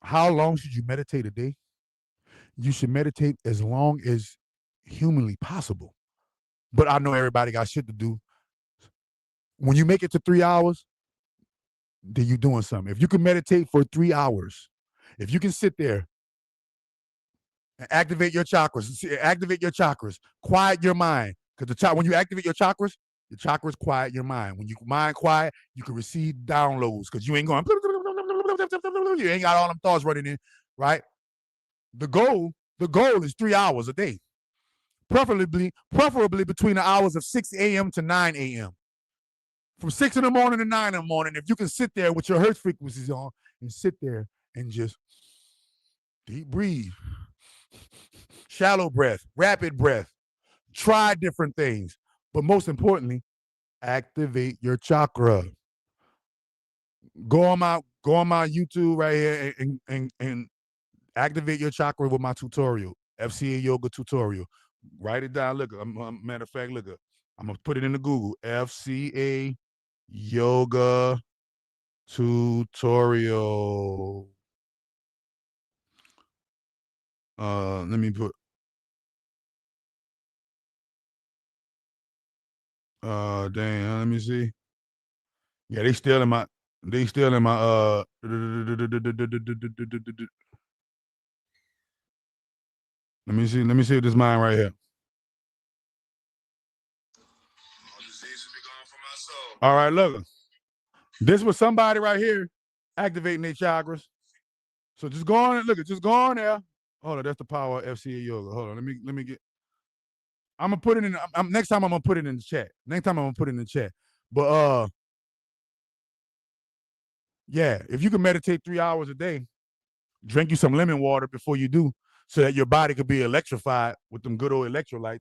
How long should you meditate a day? You should meditate as long as humanly possible. But I know everybody got shit to do. When you make it to 3 hours, then you're doing something. If you can meditate for 3 hours, if you can sit there and activate your chakras, quiet your mind. Because when you activate your chakras quiet your mind. When you mind quiet, you can receive downloads because you ain't going You ain't got all them thoughts running in, right? The goal is 3 hours a day, preferably between the hours of 6 a.m. to 9 a.m. From 6 in the morning to 9 in the morning, if you can sit there with your Hertz frequencies on and sit there and just deep breathe, shallow breath, rapid breath, try different things, but most importantly, activate your chakra. Go on my YouTube right here and activate your chakra with my tutorial, FCA yoga tutorial. Write it down. Look, matter of fact, look, I'm gonna put it into Google. FCA yoga tutorial. Let me put. Dang. Let me see. Yeah, they still in my. Let me see. Let me see this mine right here. All right, look. This was somebody right here activating their chakras. So just go on and look at. Just go on there. Hold on, that's the power of FCA yoga. Hold on, let me get. I'm gonna put it in. Next time I'm gonna put it in the chat. But yeah, if you can meditate 3 hours a day, drink you some lemon water before you do, so that your body could be electrified with them good old electrolytes.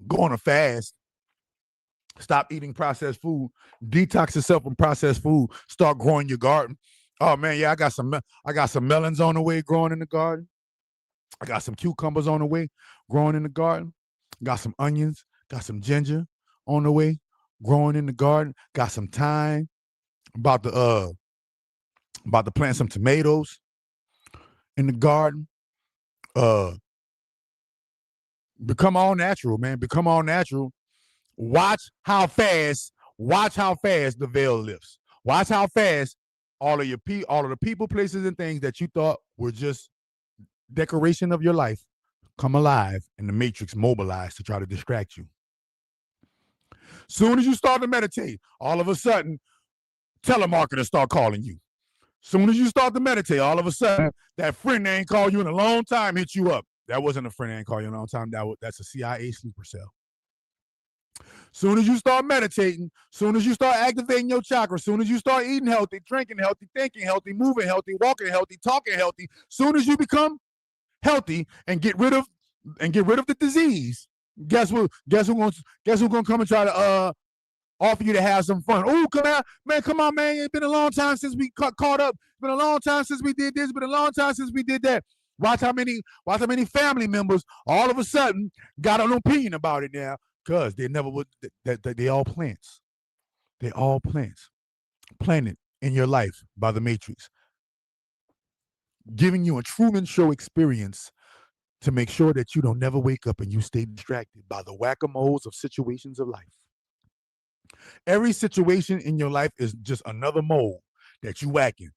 Go on a fast. Stop eating processed food. Detox yourself from processed food. Start growing your garden. Oh man, yeah, I got some melons on the way growing in the garden. I got some cucumbers on the way growing in the garden. Got some onions. Got some ginger on the way growing in the garden. Got some thyme. About to plant some tomatoes in the garden. Become all natural, man. Become all natural. Watch how fast the veil lifts. Watch how fast all of the people, places, and things that you thought were just decoration of your life come alive, and the matrix mobilized to try to distract you. Soon as you start to meditate, all of a sudden, telemarketers start calling you. Soon as you start to meditate, all of a sudden, that friend that ain't called you in a long time hits you up. That wasn't a friend that ain't called you in a long time. That's a CIA sleeper cell. Soon as you start meditating, soon as you start activating your chakra, soon as you start eating healthy, drinking healthy, thinking healthy, moving healthy, walking healthy, talking healthy, soon as you become healthy and get rid of the disease, guess who's gonna come and try to offer you to have some fun? Oh, come out, man! Come on, man! It's been a long time since we caught up. It's been a long time since we did this. It's been a long time since we did that. Watch how many family members all of a sudden got an opinion about it now, because they never would. They all plants. They all plants. Planted in your life by the Matrix, giving you a Truman Show experience to make sure that you don't never wake up and you stay distracted by the whack-a-moles of situations of life. Every situation in your life is just another mole that you whacking.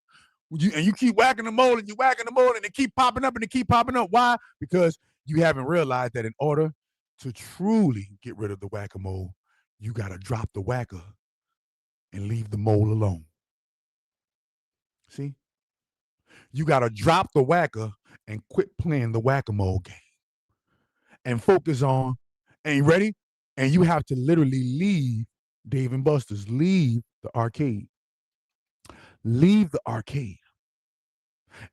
And you keep whacking the mole and you whacking the mole and they keep popping up and they keep popping up. Why? Because you haven't realized that in order to truly get rid of the whack-a-mole, you got to drop the whacker and leave the mole alone. See? You got to drop the whacker and quit playing the whack-a-mole game and focus on, and you ready? And you have to literally leave Dave and Buster's, leave the arcade. Leave the arcade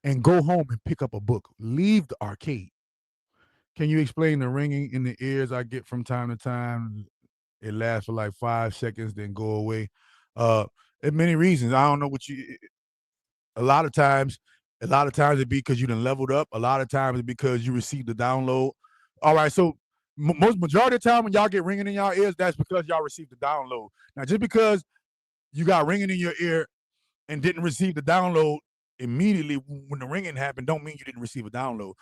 and go home and pick up a book. Leave the arcade. Can you explain the ringing in the ears I get from time to time? It lasts for like 5 seconds, then go away. There's many reasons. I don't know what you. A lot of times it be because you done leveled up. A lot of times it's because you received the download. All right, so majority of the time when y'all get ringing in y'all ears, that's because y'all received the download. Now, just because you got ringing in your ear and didn't receive the download immediately when the ringing happened, don't mean you didn't receive a download.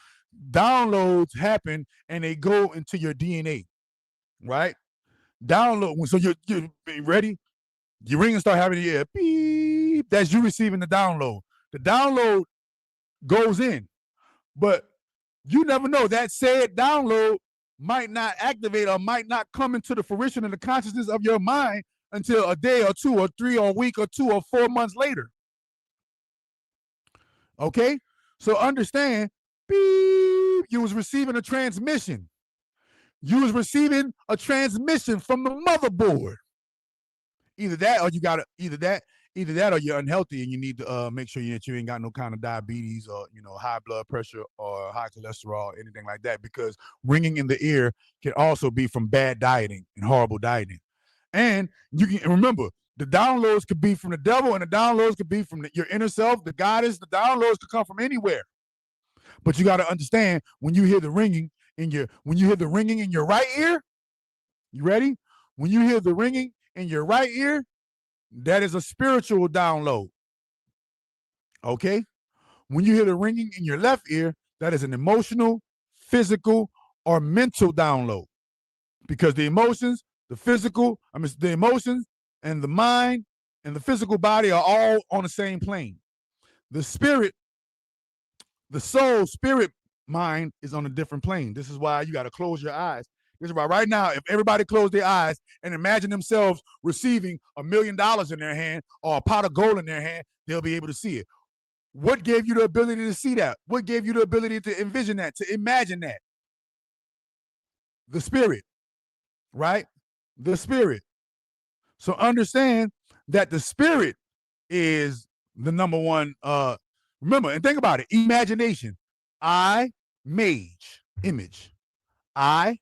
Downloads happen and they go into your DNA, right? Download. So you're ready. Your ring and start having the ear beep. That's you receiving the download. The download goes in, but you never know. That said download might not activate or might not come into the fruition of the consciousness of your mind until a day or 2 or 3 or a week or 2 or 4 months later. Okay? So understand, beep, you was receiving a transmission. You was receiving a transmission from the motherboard. Either that or you got to, either that or you're unhealthy and you need to make sure that you ain't got no kind of diabetes or, high blood pressure or high cholesterol or anything like that, because ringing in the ear can also be from bad dieting and horrible dieting. And you can remember, the downloads could be from the devil and the downloads could be from your inner self, the goddess. The downloads could come from anywhere. But you got to understand, when you hear the ringing in your right ear, you ready? When you hear the ringing in your right ear, that is a spiritual download. Okay? When you hear the ringing in your left ear, that is an emotional, physical, or mental download. Because the emotions, the emotions and the mind and the physical body are all on the same plane. The spirit, the soul, spirit, mind is on a different plane. This is why you got to close your eyes. This is why right now, if everybody closed their eyes and imagine themselves receiving $1 million in their hand or a pot of gold in their hand, they'll be able to see it. What gave you the ability to see that? What gave you the ability to envision that, to imagine that? The spirit, right? The spirit. So understand that the spirit is the number one. Remember, and think about it. Imagination. I, mage, image. I,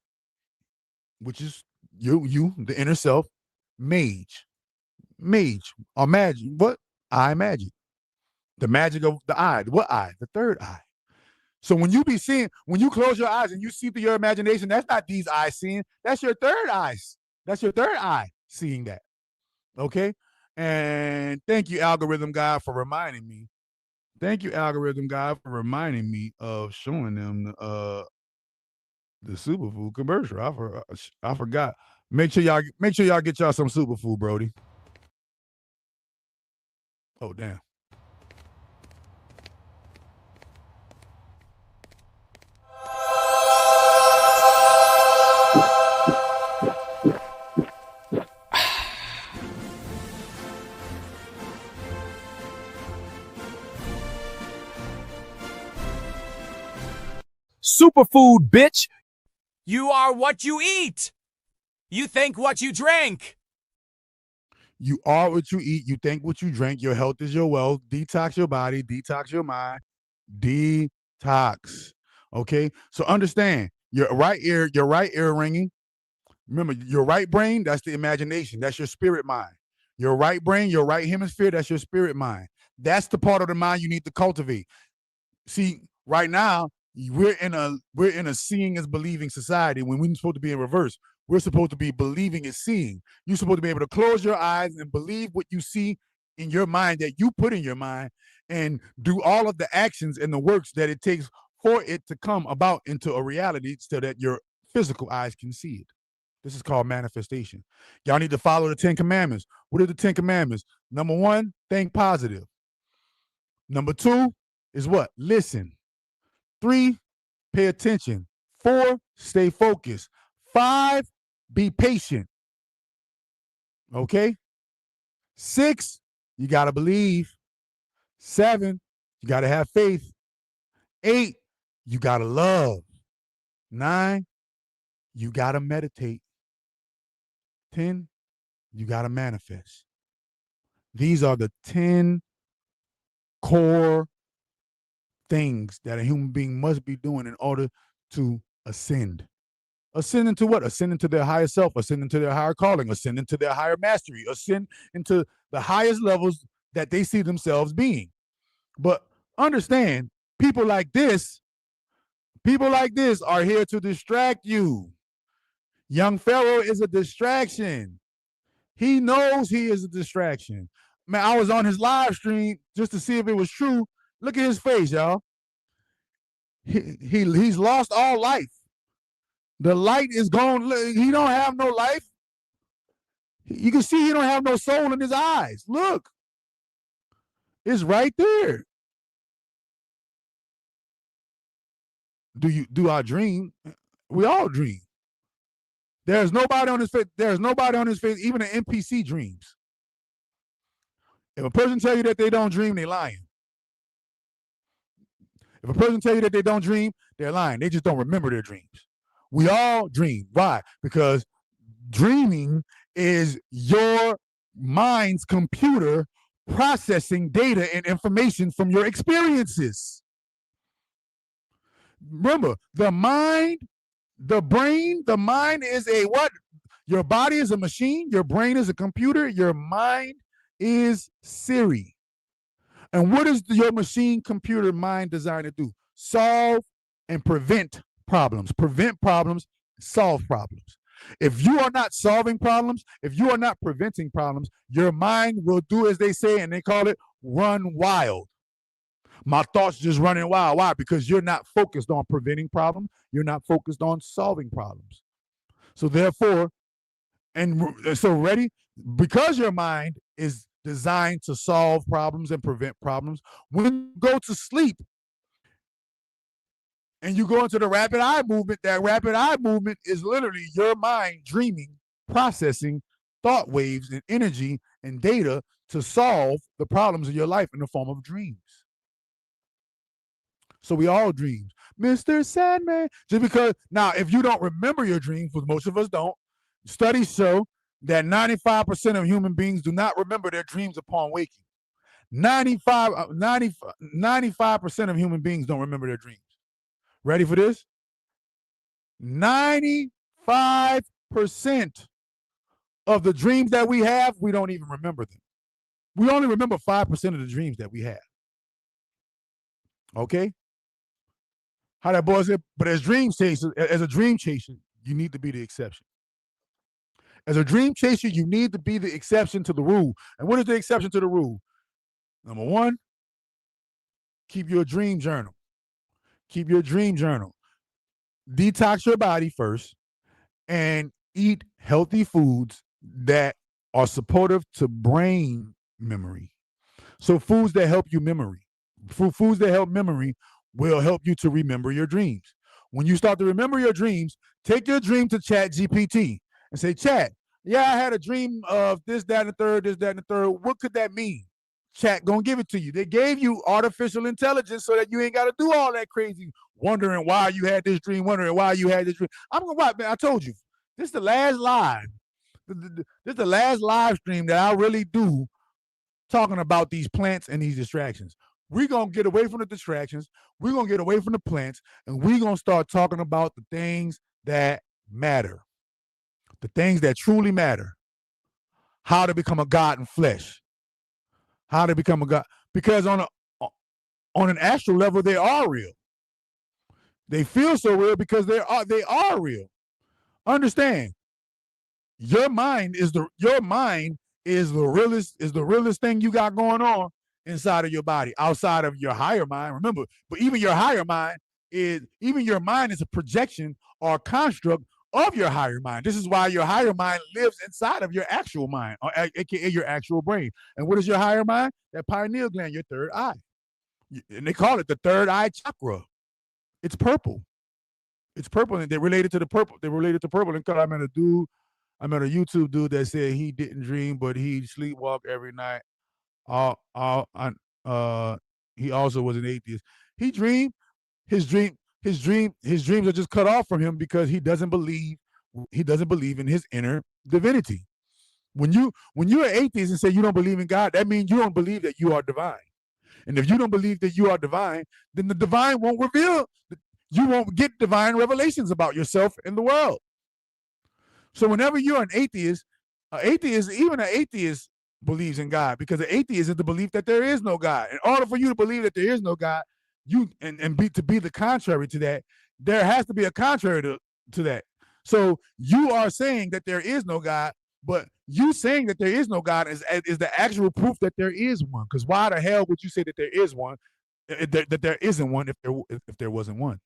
which is you, the inner self. Mage, or magic. What? I imagine. The magic of the eye. What eye? The third eye. So when you close your eyes and you see through your imagination, that's not these eyes seeing. That's your third eyes. That's your third eye seeing that. Okay? And thank you, Algorithm Guy, for reminding me. Thank you, Algorithm Guy, for reminding me of showing them the superfood commercial. I forgot. Make sure y'all get y'all some superfood, Brody. Oh, damn. Superfood, bitch! You are what you eat! You think what you drink! You are what you eat. You think what you drink. Your health is your wealth. Detox your body. Detox your mind. Detox. Okay? So understand, your right ear ringing. Remember, your right brain, that's the imagination. That's your spirit mind. Your right brain, your right hemisphere, that's your spirit mind. That's the part of the mind you need to cultivate. See, right now, we're in a seeing is believing society when we're supposed to be in reverse. We're supposed to be believing is seeing. You're supposed to be able to close your eyes and believe what you see in your mind, that you put in your mind, and do all of the actions and the works that it takes for it to come about into a reality so that your physical eyes can see it. This is called manifestation. Y'all need to follow the 10 commandments. What are the 10 commandments? Number 1, think positive. Number 2 is what? Listen. 3, pay attention. 4, stay focused. 5, be patient. Okay? 6, you got to believe. 7, you got to have faith. 8, you got to love. 9, you got to meditate. 10, you got to manifest. These are the 10 core things that a human being must be doing in order to ascend. Ascend into what? Ascend into their higher self, ascend into their higher calling, ascend into their higher mastery, ascend into the highest levels that they see themselves being. But understand, people like this are here to distract you. Young Pharaoh is a distraction. He knows he is a distraction. Man, I was on his live stream just to see if it was true. Look at his face, y'all. He's lost all life. The light is gone. He don't have no life. You can see he don't have no soul in his eyes. Look. It's right there. Do I dream? We all dream. There's nobody on his face. There's nobody on his face. Even an NPC dreams. If a person tell you that they don't dream, they lying. If a person tell you that they don't dream, they're lying. They just don't remember their dreams. We all dream. Why? Because dreaming is your mind's computer processing data and information from your experiences. Remember, the mind, the brain, the mind is a what? Your body is a machine, your brain is a computer, your mind is Siri. And what is your machine, computer, mind designed to do? Solve and prevent problems. Prevent problems, solve problems. If you are not solving problems, if you are not preventing problems, your mind will do as they say, and they call it run wild. My thoughts just running wild. Why? Because you're not focused on preventing problems. You're not focused on solving problems. So therefore, and so ready, because your mind is designed to solve problems and prevent problems, when you go to sleep and you go into the rapid eye movement, that rapid eye movement is literally your mind dreaming, processing thought waves and energy and data to solve the problems of your life in the form of dreams. So we all dream. Mr. Sandman. Just because, now, if you don't remember your dreams, which most of us don't, studies show that 95% of human beings do not remember their dreams upon waking. 95% of human beings don't remember their dreams. Ready for this? 95% of the dreams that we have, we don't even remember them. We only remember 5% of the dreams that we have. Okay? How that boy said, but as a dream chaser, you need to be the exception. As a dream chaser, you need to be the exception to the rule. And what is the exception to the rule? Number one, keep your dream journal. Keep your dream journal. Detox your body first and eat healthy foods that are supportive to brain memory. So foods that help you memory. Foods that help memory will help you to remember your dreams. When you start to remember your dreams, take your dream to Chat GPT and say, Chat, yeah, I had a dream of this, that, and the third, this, that, and the third. What could that mean? Chat gonna give it to you. They gave you artificial intelligence so that you ain't got to do all that crazy wondering why you had this dream, wondering why you had this dream. I'm gonna watch, man. I told you, this is the last live. This is the last live stream that I really do talking about these plants and these distractions. We're gonna get away from the distractions. We're gonna get away from the plants, and we're gonna start talking about the things that matter, the things that truly matter. How to become a God in flesh. How to become a God, because on an astral level, they are real. They feel so real because they are real. Understand, your mind is the realest thing you got going on inside of your body, outside of your higher mind. Remember, but even your mind is a projection or a construct of your higher mind. This is why your higher mind lives inside of your actual mind, or aka your actual brain. And what is your higher mind? That pineal gland, your third eye. And they call it the third eye chakra. It's purple. It's purple, and they're related to the purple. They're related to purple. And because I met a YouTube dude that said he didn't dream, but he sleepwalk every night. He also was an atheist. He dreamed. His dreams are just cut off from him because he doesn't believe in his inner divinity. When you're an atheist and say you don't believe in God, that means you don't believe that you are divine. And if you don't believe that you are divine, then the divine won't reveal. You won't get divine revelations about yourself in the world. So whenever you're an atheist, even an atheist believes in God, because an atheist is the belief that there is no God. In order for you to believe that there is no God, to be the contrary to that, there has to be a contrary to that. So you are saying that there is no God, but you saying that there is no God is the actual proof that there is one. Because why the hell would you say that there is one, that there isn't one if there wasn't one?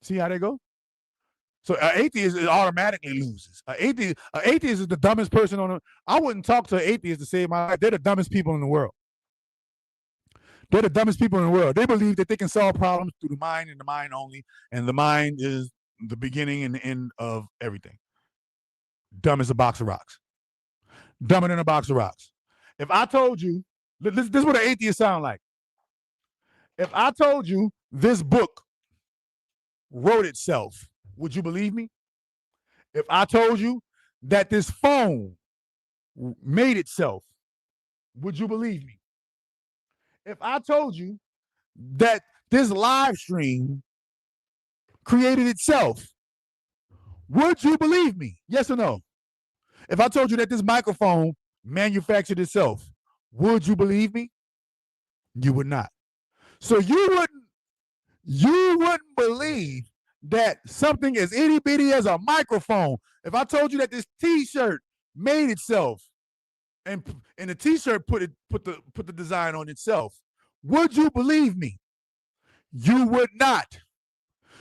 See how they go? So an atheist automatically loses. An atheist is the dumbest person on the. I wouldn't talk to an atheist to save my life. They're the dumbest people in the world. They're the dumbest people in the world. They believe that they can solve problems through the mind and the mind only, and the mind is the beginning and the end of everything. Dumb as a box of rocks. Dumber than a box of rocks. If I told you, this is what an atheist sound like. If I told you this book wrote itself, would you believe me? If I told you that this phone made itself, would you believe me? If I told you that this live stream created itself, would you believe me? Yes or no? If I told you that this microphone manufactured itself, would you believe me? You would not. So you wouldn't believe that something as itty bitty as a microphone, if I told you that this t-shirt made itself and the t-shirt put the design on itself, would you believe me? You would not.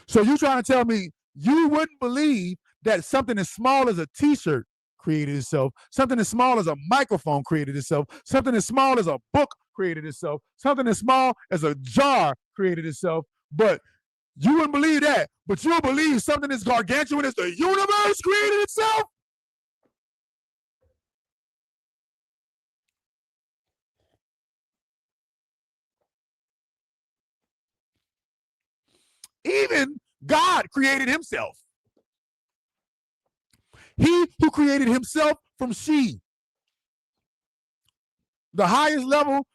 So you trying to tell me you wouldn't believe that something as small as a t-shirt created itself, something as small as a microphone created itself, something as small as a book created itself, something as small as a jar created itself, but you wouldn't believe that, but you'll believe something as gargantuan as the universe created itself? Even God created himself. He who created himself from she. The highest level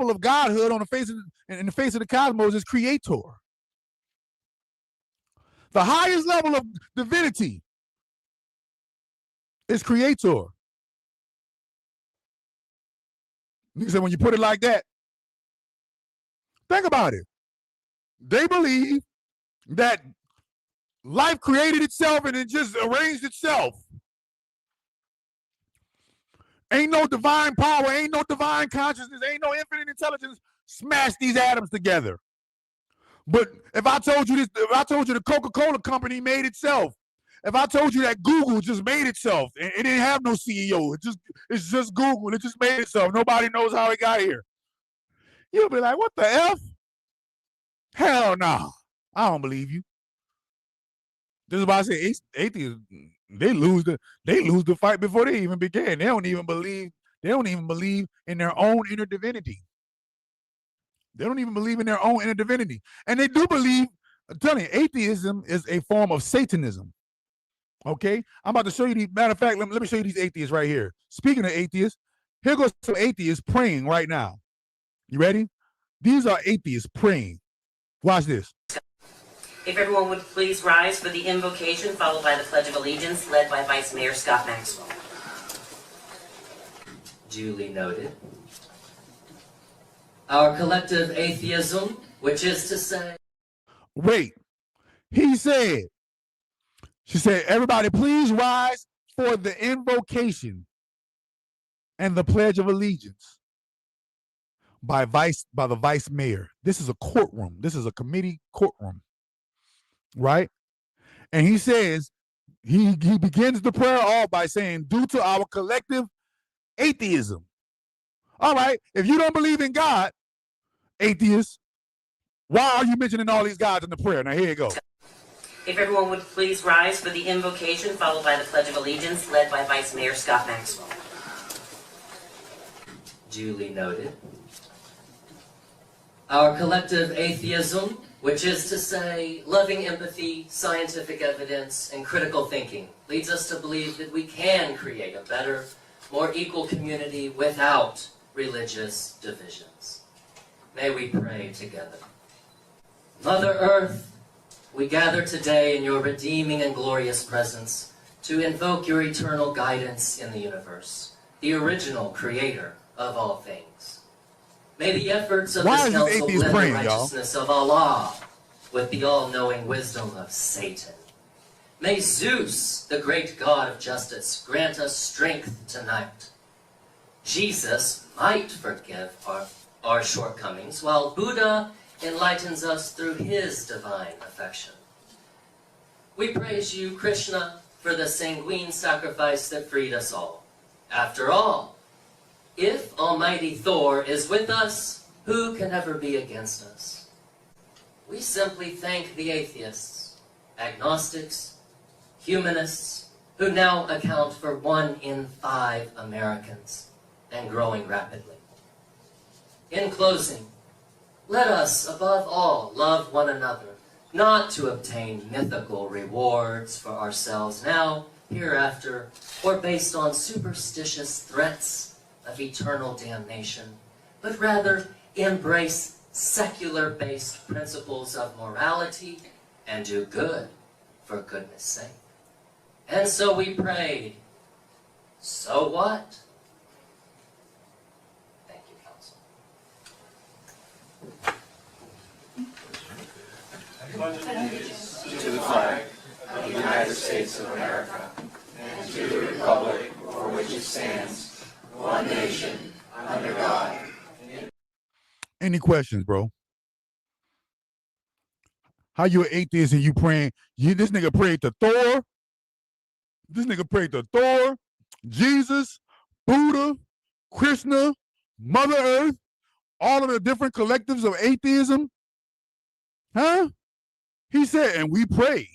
of godhood on the face of in the face of the cosmos is creator. The highest level of divinity is creator. You said when you put it like that, think about it. They believe that life created itself and it just arranged itself. Ain't no divine power, ain't no divine consciousness, ain't no infinite intelligence. Smash these atoms together. But if I told you this, if I told you the Coca-Cola company made itself, if I told you that Google just made itself, it didn't have no CEO, it's just Google, it just made itself. Nobody knows how it got here. You'll be like, what the F? Hell no. I don't believe you. This is why I say atheists, they lose the fight before they even begin. They don't even believe in their own inner divinity. They don't even believe in their own inner divinity. And they do believe, I'm telling you, atheism is a form of Satanism. Okay? I'm about to show you these. Matter of fact, let me show you these atheists right here. Speaking of atheists, here goes some atheists praying right now. You ready? These are atheists praying. Watch this. If everyone would please rise for the invocation, followed by the Pledge of Allegiance, led by Vice Mayor Scott Maxwell. Duly noted. Our collective atheism, which is to say... Wait. She said, everybody please rise for the invocation and the Pledge of Allegiance by the Vice Mayor. This is a courtroom. This is a committee courtroom. Right? And he says, he begins the prayer all by saying, due to our collective atheism. All right, if you don't believe in God, atheist, why are you mentioning all these gods in the prayer? Now here you go. If everyone would please rise for the invocation, followed by the Pledge of Allegiance, led by Vice Mayor Scott Maxwell. Duly noted. Our collective atheism, which is to say loving empathy, scientific evidence, and critical thinking, leads us to believe that we can create a better, more equal community without religious divisions. May we pray together. Mother Earth, we gather today in your redeeming and glorious presence to invoke your eternal guidance in the universe, the original creator of all things. May the efforts of this council blend the righteousness of Allah with the all-knowing wisdom of Satan. May Zeus, the great god of justice, grant us strength tonight. Jesus might forgive our shortcomings, while Buddha enlightens us through his divine affection. We praise you, Krishna, for the sanguine sacrifice that freed us all. After all, if Almighty Thor is with us, who can ever be against us? We simply thank the atheists, agnostics, humanists, who now account for 1 in 5 Americans, and growing rapidly. In closing, let us, above all, love one another, not to obtain mythical rewards for ourselves now, hereafter, or based on superstitious threats of eternal damnation, but rather embrace secular-based principles of morality and do good for goodness sake. And so we prayed, so what? Thank you, Council. To the flag of the United States of America and to the republic for which it stands, one nation, under God. Any questions, bro? How you an atheist and you praying? This nigga prayed to Thor. This nigga prayed to Thor, Jesus, Buddha, Krishna, Mother Earth, all of the different collectives of atheism. Huh? He said, and we pray.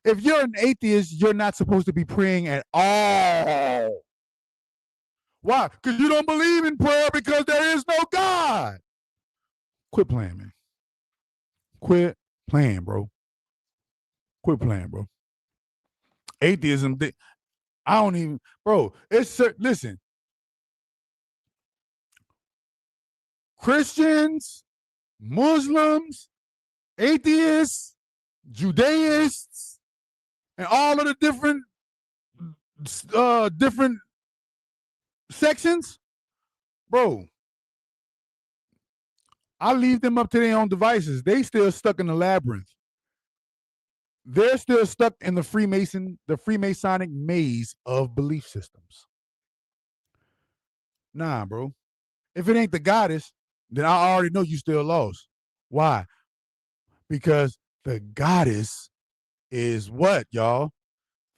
If you're an atheist, you're not supposed to be praying at all. Why? Because you don't believe in prayer because there is no God. Quit playing, man. Quit playing, bro. Quit playing, bro. Atheism, I don't even, bro, listen. Christians, Muslims, atheists, Judaists, and all of the different sections, bro, I leave them up to their own devices. They still stuck in the labyrinth. They're still stuck in the Freemasonic maze of belief systems. Nah, bro. If it ain't the goddess, then I already know you still lost. Why? Because the goddess is what, y'all?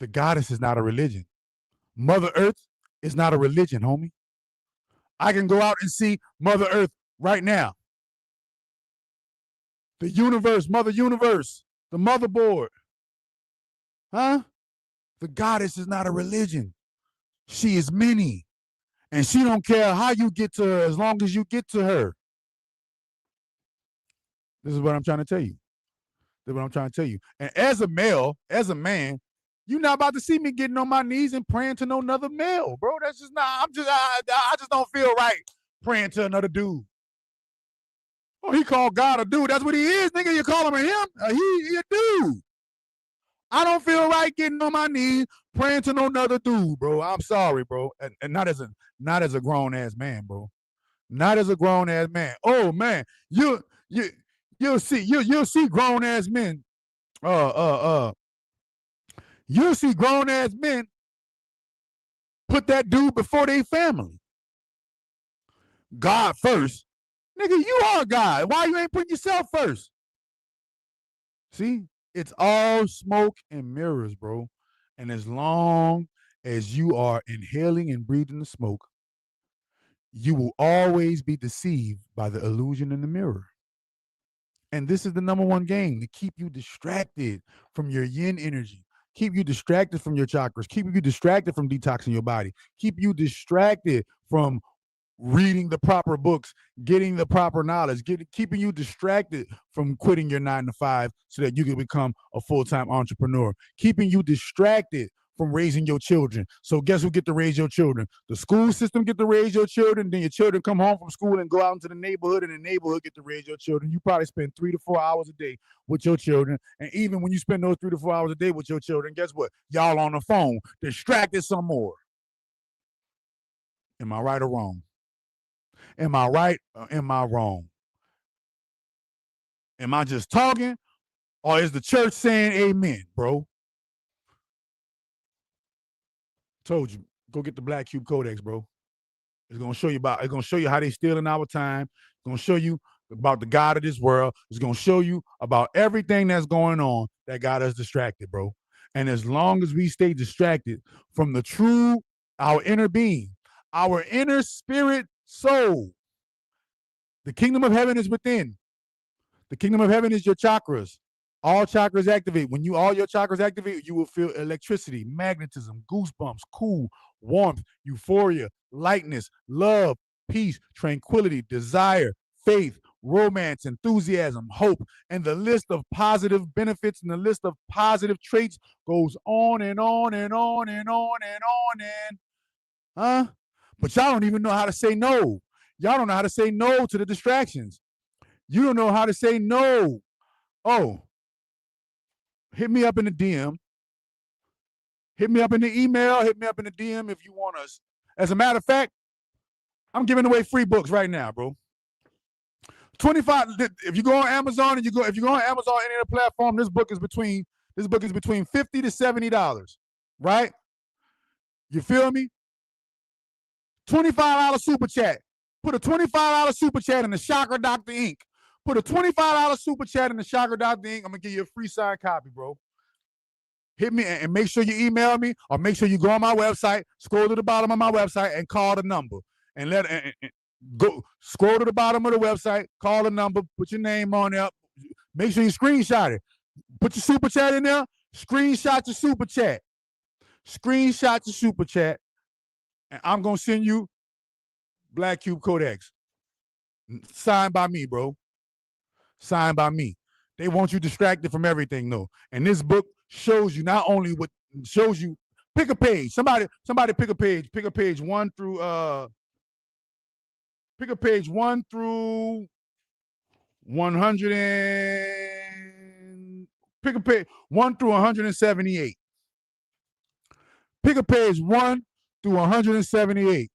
The goddess is not a religion. Mother Earth is not a religion, homie. I can go out and see Mother Earth right now. The universe, Mother Universe, the motherboard. Huh? The goddess is not a religion. She is many. And she don't care how you get to her as long as you get to her. This is what I'm trying to tell you. This is what I'm trying to tell you. And as a male, as a man, you're not about to see me getting on my knees and praying to no another male, bro. That's just not, I just don't feel right praying to another dude. Oh, he called God a dude. That's what he is, nigga. You call him a him? He a dude. I don't feel right getting on my knees praying to no another dude, bro. I'm sorry, bro. And not as a grown ass man, bro. Not as a grown ass man. Oh man, you'll see grown ass men. You'll see grown ass men put that dude before their family. God first. Nigga, you are God. Why you ain't putting yourself first? See? It's all smoke and mirrors, bro. And as long as you are inhaling and breathing the smoke, you will always be deceived by the illusion in the mirror. And this is the number one game, to keep you distracted from your yin energy, keep you distracted from your chakras, keep you distracted from detoxing your body, keep you distracted from reading the proper books, getting the proper knowledge, keeping you distracted from quitting your 9-to-5 so that you can become a full-time entrepreneur, keeping you distracted from raising your children. So guess who get to raise your children? The school system get to raise your children, then your children come home from school and go out into the neighborhood, and the neighborhood get to raise your children. You probably spend 3 to 4 hours a day with your children, and even when you spend those 3 to 4 hours a day with your children, guess what? Y'all on the phone, distracted some more. Am I right or wrong? Am I right or am I wrong? Am I just talking, or is the church saying amen, bro? Told you, go get the Black Cube Codex, bro. It's gonna show you how they stealing our time. It's gonna show you about the God of this world. It's gonna show you about everything that's going on that got us distracted, bro. And as long as we stay distracted from the true, our inner being, our inner spirit soul, the kingdom of heaven is within. The kingdom of heaven is your chakras. All chakras activate. When all your chakras activate, you will feel electricity, magnetism, goosebumps, cool, warmth, euphoria, lightness, love, peace, tranquility, desire, faith, romance, enthusiasm, hope, and the list of positive benefits and the list of positive traits goes on and on and on and on and on and but y'all don't even know how to say no. Y'all don't know how to say no to the distractions. You don't know how to say no. Oh, hit me up in the DM. Hit me up in the email. Hit me up in the DM if you want us. As a matter of fact, I'm giving away free books right now, bro. 25. If you go on Amazon if you go on Amazon any other platform, this book is between $50 to $70, right? You feel me? $25 super chat. Put a $25 super chat in the Chakra Dr. Inc. Put a $25 super chat in the Chakra Dr. Inc. I'm gonna give you a free signed copy, bro. Hit me and make sure you email me or make sure you go on my website, scroll to the bottom of my website and call the number. And go scroll to the bottom of the website, call the number, put your name on there. Make sure you screenshot it. Put your super chat in there, screenshot your super chat. Screenshot your super chat. And I'm gonna send you Black Cube Codex. Signed by me, bro. Signed by me. They want you distracted from everything, though. And this book shows you not only what shows you. Pick a page. Somebody pick a page. Pick a page 1 through pick a page 1 through 100 and pick a page 1 through 178. Pick a page 1 through 178.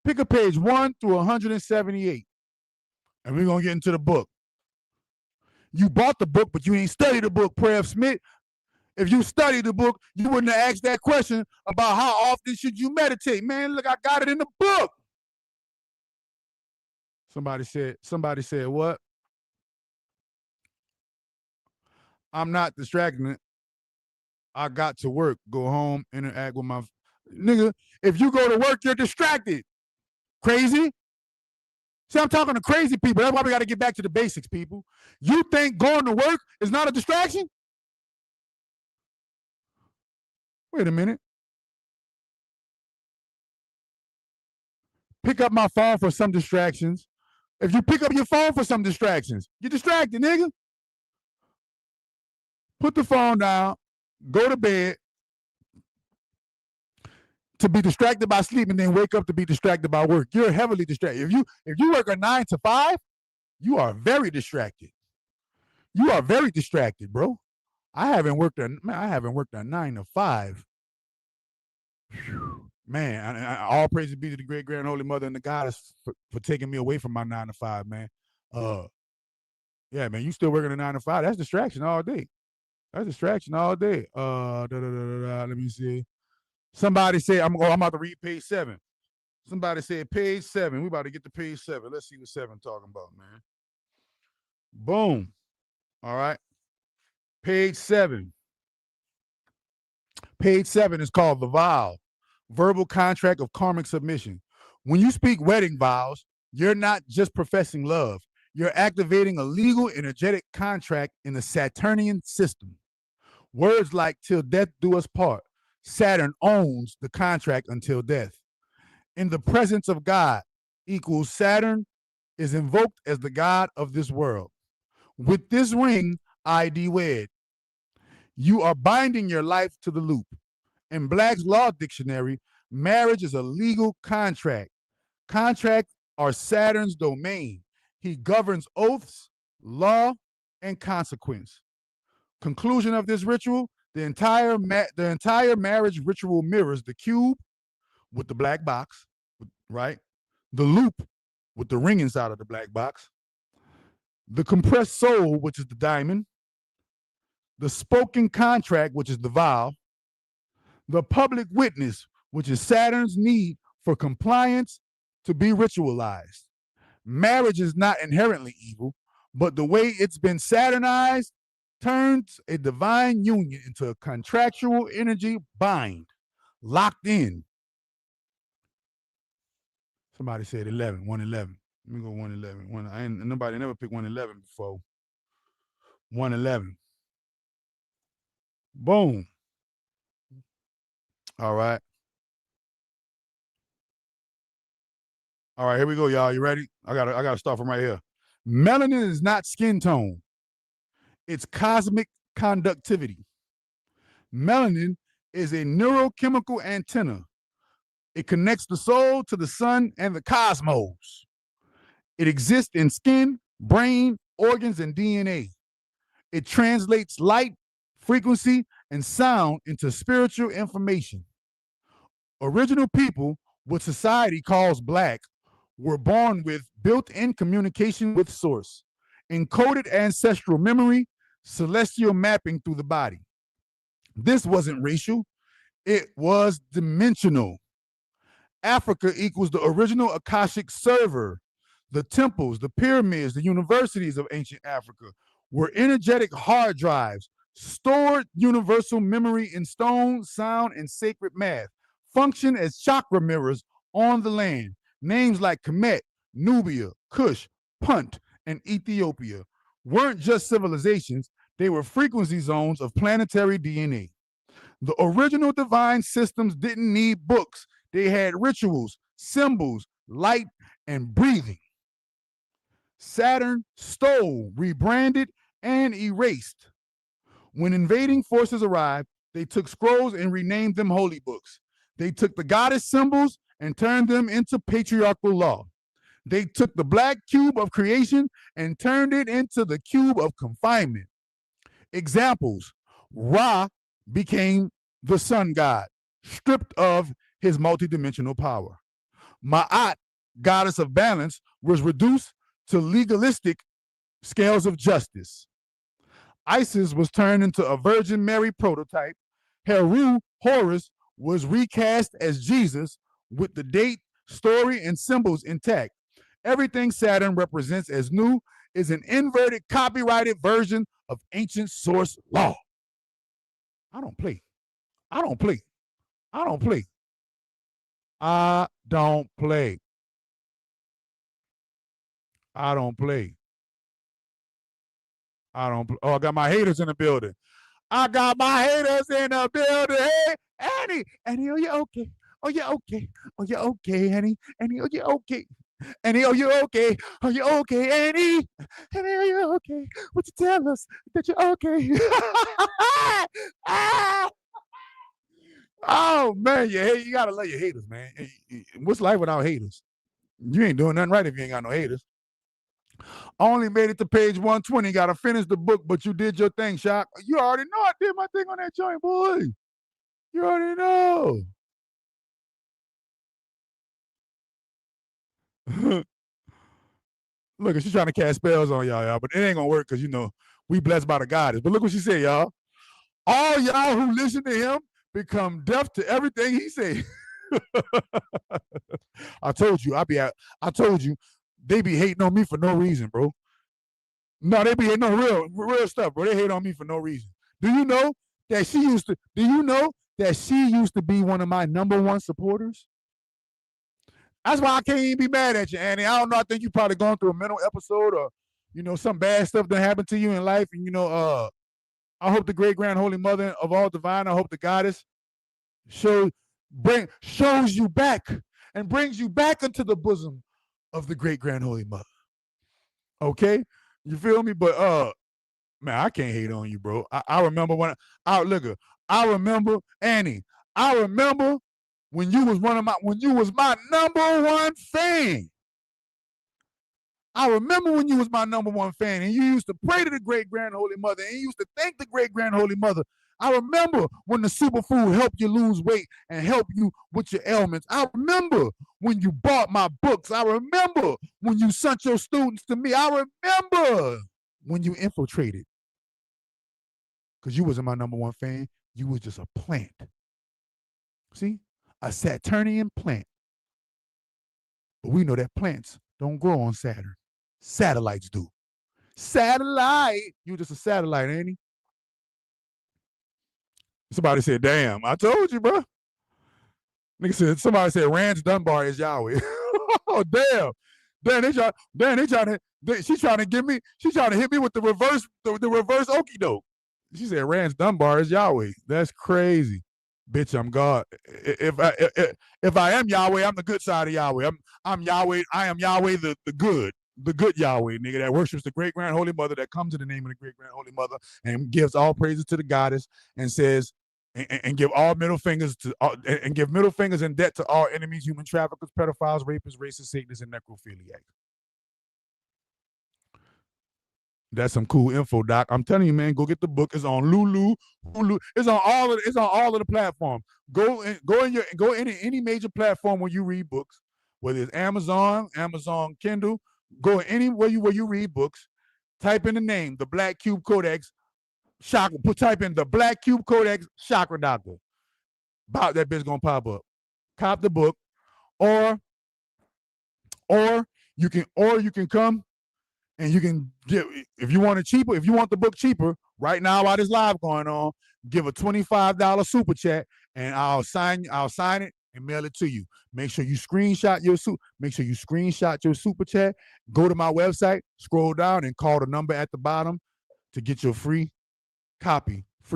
Pick a page 1 through 178. And we're going to get into the book. You bought the book, but you ain't studied the book, Prev Smith. If you studied the book, you wouldn't have asked that question about how often should you meditate. Man, look, I got it in the book. Somebody said what? I'm not distracting it. I got to work, go home, interact with my nigga. If you go to work, you're distracted. Crazy? See, I'm talking to crazy people. That's why we got to get back to the basics, people. You think going to work is not a distraction? Wait a minute. Pick up my phone for some distractions. If you pick up your phone for some distractions, you're distracted, nigga. Put the phone down, go to bed to be distracted by sleep, and then wake up to be distracted by work. You're heavily distracted. If you work a 9 to 5, you are very distracted. You are very distracted, bro. I haven't worked a 9 to 5. Whew. Man, all praise be to the great grand holy mother and the goddess for taking me away from my 9 to 5, man. Yeah, man, you still working a 9 to 5? That's distraction all day. That's distraction all day. Let me see. Somebody said I'm about to read page 7. Somebody said page 7. We about to get to page 7. Let's see what 7 talking about, man. Boom. All right. Page 7. Page 7 is called the vow, verbal contract of karmic submission. When you speak wedding vows, you're not just professing love. You're activating a legal, energetic contract in the Saturnian system. Words like "till death do us part." Saturn owns the contract until death. In the presence of God equals Saturn is invoked as the God of this world. With this ring, I thee wed. You are binding your life to the loop. In Black's Law Dictionary, marriage is a legal contract. Contracts are Saturn's domain. He governs oaths, law, and consequence. Conclusion of this ritual, the entire marriage ritual mirrors the cube with the black box, right? The loop with the ring inside of the black box, the compressed soul, which is the diamond, the spoken contract, which is the vow, the public witness, which is Saturn's need for compliance to be ritualized. Marriage is not inherently evil, but the way it's been Saturnized turns a divine union into a contractual energy bind, locked in. Somebody said 11, 111. Let me go 111. I ain't nobody never picked 111 before. 111. Boom. All right. All right, here we go, y'all. You ready? I gotta start from right here. Melanin is not skin tone. It's cosmic conductivity. Melanin is a neurochemical antenna. It connects the soul to the sun and the cosmos. It exists in skin, brain, organs, and DNA. It translates light, frequency, and sound into spiritual information. Original people, what society calls black, were born with built-in communication with source, encoded ancestral memory, celestial mapping through the body. This wasn't racial, it was dimensional. Africa equals the original Akashic server. The temples, the pyramids, the universities of ancient Africa were energetic hard drives, stored universal memory in stone, sound, and sacred math, function as chakra mirrors on the land. Names like Kemet, Nubia, Kush, Punt, and Ethiopia weren't just civilizations, they were frequency zones of planetary DNA. The original divine systems didn't need books. They had rituals, symbols, light, and breathing. Saturn stole, rebranded, and erased. When invading forces arrived, they took scrolls and renamed them holy books. They took the goddess symbols and turned them into patriarchal law. They took the black cube of creation and turned it into the cube of confinement. Examples: Ra became the sun god, stripped of his multidimensional power. Ma'at, goddess of balance, was reduced to legalistic scales of justice. Isis was turned into a Virgin Mary prototype. Heru, Horus, was recast as Jesus with the date, story, and symbols intact. Everything Saturn represents as new is an inverted, copyrighted version of ancient source law. I don't play. I don't play. I don't play. I don't play. I don't play. I don't play. Oh, I got my haters in the building. I got my haters in the building. Hey, Annie. Annie, are you okay? Oh, you okay? Oh, you okay, Annie? Annie, are you okay? Annie, are you okay? Are you okay, Annie? Annie, are you okay? Would you tell us that you're okay? Oh, man, you got to love your haters, man. What's life without haters? You ain't doing nothing right if you ain't got no haters. Only made it to page 120. Got to finish the book, but you did your thing, Shock. You already know I did my thing on that joint, boy. You already know. Look, she's trying to cast spells on y'all, but it ain't going to work because, we blessed by the goddess. But look what she said, y'all. All y'all who listen to him become deaf to everything he said. I told you, they be hating on me for no reason, bro. No, they be hating on real stuff, bro. They hate on me for no reason. Do you know that she used to be one of my number one supporters? That's why I can't even be mad at you, Annie. I don't know. I think you probably going through a mental episode or, some bad stuff that happened to you in life. And, I hope the great grand holy mother of all divine, I hope the goddess shows you back and brings you back into the bosom of the great grand holy mother. Okay? You feel me? But man, I can't hate on you, bro. I remember I remember, Annie, I remember when you was my number one fan. I remember when you was my number one fan and you used to pray to the great grand holy mother and you used to thank the great grand holy mother. I remember when the superfood helped you lose weight and help you with your ailments. I remember when you bought my books. I remember when you sent your students to me. I remember when you infiltrated. Because you wasn't my number one fan. You was just a plant. See? A Saturnian plant. But we know that plants don't grow on Saturn. Satellites do. Satellite. You just a satellite, ain't he? Somebody said, damn, I told you, bro. Somebody said Rance Dunbar is Yahweh. Oh, damn. she's trying to hit me with the reverse okie doke. She said Rance Dunbar is Yahweh. That's crazy. Bitch, I'm God. If I am Yahweh, I'm the good side of Yahweh. I'm Yahweh. I am Yahweh, the good Yahweh, nigga, that worships the great grand holy mother, that comes in the name of the great grand holy mother and gives all praises to the goddess and says and give all middle fingers to and give middle fingers in debt to all enemies, human traffickers, pedophiles, rapists, racists, Satanists, and necrophiliacs. That's some cool info, Doc. I'm telling you, man, go get the book. It's on Lulu, Hulu. It's on all of the platforms. Go any major platform where you read books, whether it's Amazon Kindle. Go anywhere where you read books. Type in the name, the Black Cube Codex Chakra. Type in the Black Cube Codex Chakra Doctor. About that bitch gonna pop up. Cop the book, or you can come. And you can get, if you want the book cheaper, right now while this live going on, give a $25 super chat and I'll sign it and mail it to you. Make sure you screenshot your super chat, go to my website, scroll down and call the number at the bottom to get your free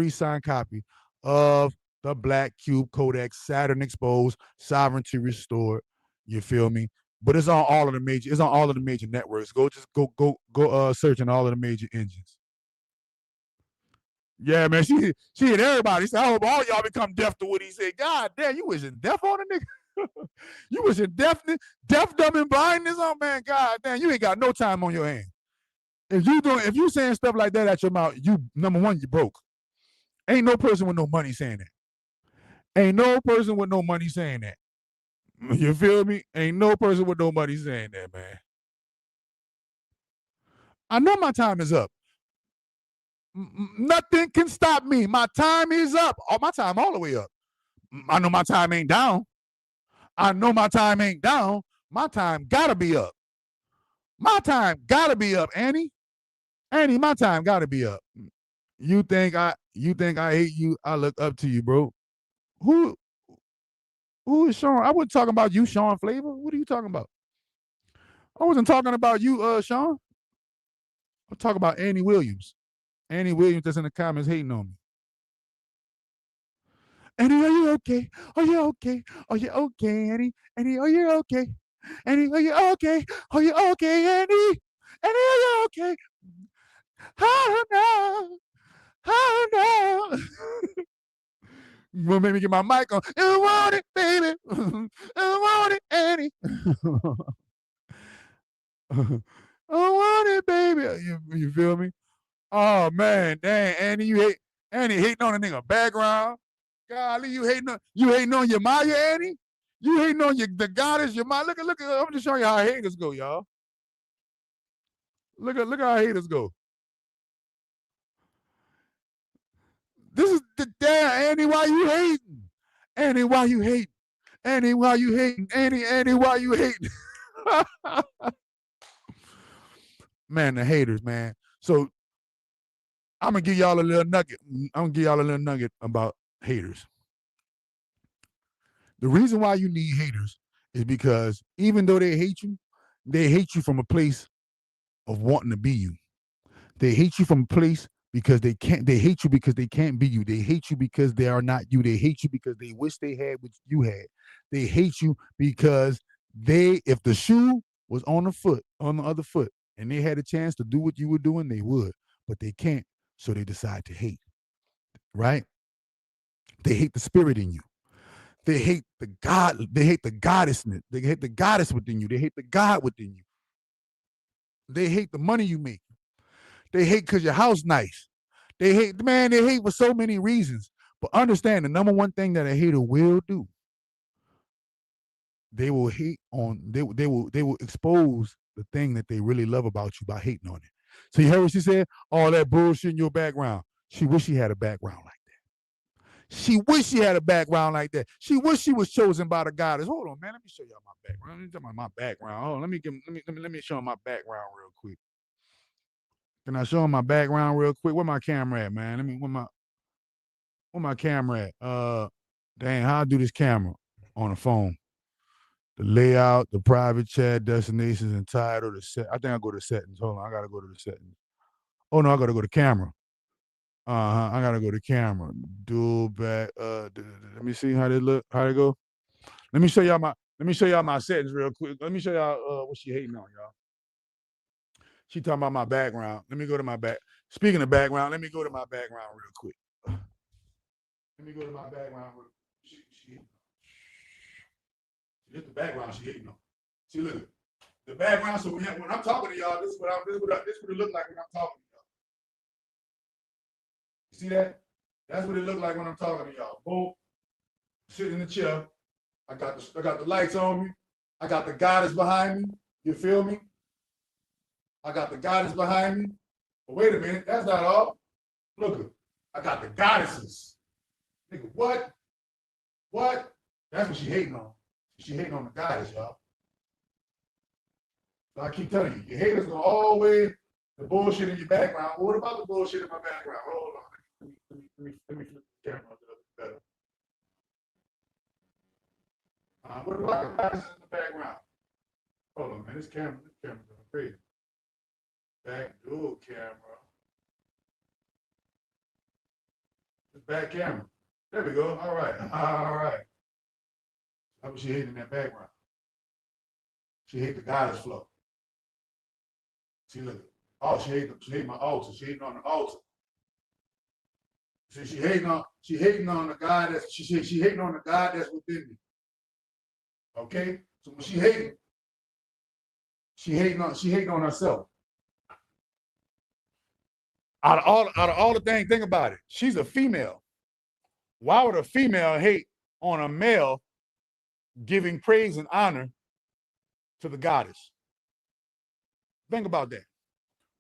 signed copy of the Black Cube Codex, Saturn Exposed, Sovereignty Restored. You feel me? But it's on all of the major networks. Go search on all of the major engines. Yeah, man, she hit everybody. She said, I hope all y'all become deaf to what he said. God damn, you wishing deaf on a nigga. You wishing deaf, dumb, and blindness on, man. God damn, you ain't got no time on your hand. If you saying stuff like that at your mouth, number one, you broke. Ain't no person with no money saying that. Ain't no person with no money saying that. You feel me? Ain't no person with no money saying that, man. I know my time is up. Nothing can stop me. My time is up. My time all the way up. I know my time ain't down. My time gotta be up. My time gotta be up, Annie. Annie, my time gotta be up. You think I hate you? I look up to you, bro. Who is Sean? I wasn't talking about you, Sean Flavor. What are you talking about? I wasn't talking about you, Sean. I'm talking about Annie Williams. Annie Williams that's in the comments hating on me. Annie, are you okay? Are you okay? Are you okay, Annie? Annie, are you okay? Annie, are you okay? Are you okay, Annie? Annie, are you okay? Oh no. Oh no. Well, maybe get my mic on. I want it, baby. I want it, Annie. I want it, baby. You feel me? Oh man, dang, Annie, hating on a nigga background. Golly, you hating on your Maya, Annie? You hating on the goddess, your Maya? Look, I'm just showing you how haters go, y'all. Look how haters go. This is the damn Annie, why you hating? Annie, why you hating? Annie, why you hating? Annie, why you hating? Man, the haters, man. So I'm gonna give y'all a little nugget about haters. The reason why you need haters is because even though they hate you from a place of wanting to be you. They hate you from a place because they hate you because they can't be you. They hate you because they are not you. They hate you because they wish they had what you had. They hate you because if the shoe was on the other foot, and they had a chance to do what you were doing, they would, but they can't, so they decide to hate, right? They hate the spirit in you. They hate the God. They hate the goddess. They hate the goddess within you. They hate the God within you. They hate the money you make. They hate because your house nice. They hate for so many reasons. But understand the number one thing that a hater will do. They will expose the thing that they really love about you by hating on it. So you heard what she said? All that bullshit in your background. She wish she had a background like that. She wish she had a background like that. She wish she was chosen by the goddess. Hold on, man. Let me show y'all my background. Let me tell you my background. Hold on, let me show them my background real quick. Can I show them my background real quick? Where my camera at, man? Where my camera at? Dang, how I do this camera on the phone? the layout, the private chat, destinations, and title, the set. I think I go to settings. Hold on, I gotta go to the settings. Oh no, I gotta go to camera. I gotta go to camera. Dual back. Let me see how they look. How they go. Let me show y'all my settings real quick. Let me show y'all what she hating on, y'all. She talking about my background. Let me go to my back. Speaking of background, let me go to my background real quick. Let me go to my background. It's the background she hating on. See, look, the background. So when I'm talking to y'all, this is what it look like when I'm talking to y'all. You see that? That's what it look like when I'm talking to y'all. Boom, sitting in the chair. I got the lights on me. I got the goddess behind me. You feel me? I got the goddess behind me. But wait a minute, that's not all. Look, I got the goddesses. Nigga, what? What? That's what she hating on. She hating on the goddess, y'all. So I keep telling you, your haters gonna always the bullshit in your background. What about the bullshit in my background? Hold on. Let me flip the camera a little bit better. What about the goddess in the background? Hold on, man. This camera's going crazy. Back dual camera. This back camera. There we go. All right. All right. How was she hating that background? She hate the goddess flow. See, look. Oh, she hate my altar. She hating on the altar. See, she hating on the God that's she hating on the God that's within me. Okay? So when she hating on herself. Out of all the things, think about it. She's a female. Why would a female hate on a male giving praise and honor to the goddess? Think about that.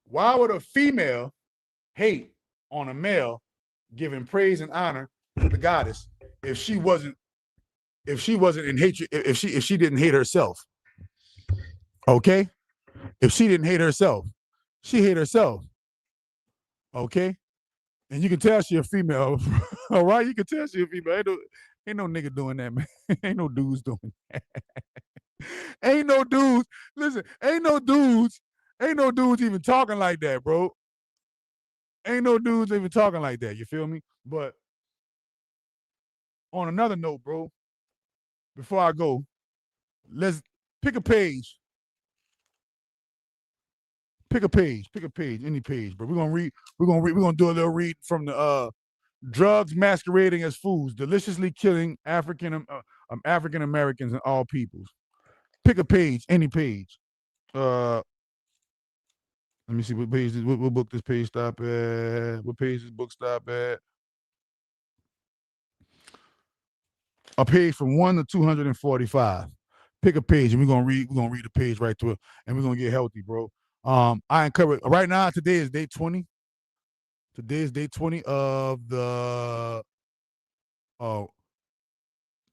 Why would a female hate on a male giving praise and honor to the goddess if she wasn't in hatred, if she didn't hate herself? Okay? If she didn't hate herself, she hate herself. Okay? And you can tell she a female. All right? You can tell she a female. Ain't no nigga doing that, man. Ain't no dudes doing that. Ain't no dudes. Listen, ain't no dudes even talking like that, bro. Ain't no dudes even talking like that. You feel me? But on another note, bro, before I go, let's pick a page. Pick a page, any page, bro. We're gonna do a little read from the Drugs Masquerading as Foods, Deliciously Killing African Americans and All Peoples. Pick a page, any page. Let me see what page what book this page stop at. What page this book stop at? A page from 1 to 245. Pick a page and we're gonna read the page right through it, and we're gonna get healthy, bro. I encourage right now. Today is day 20. Today is day 20 of the.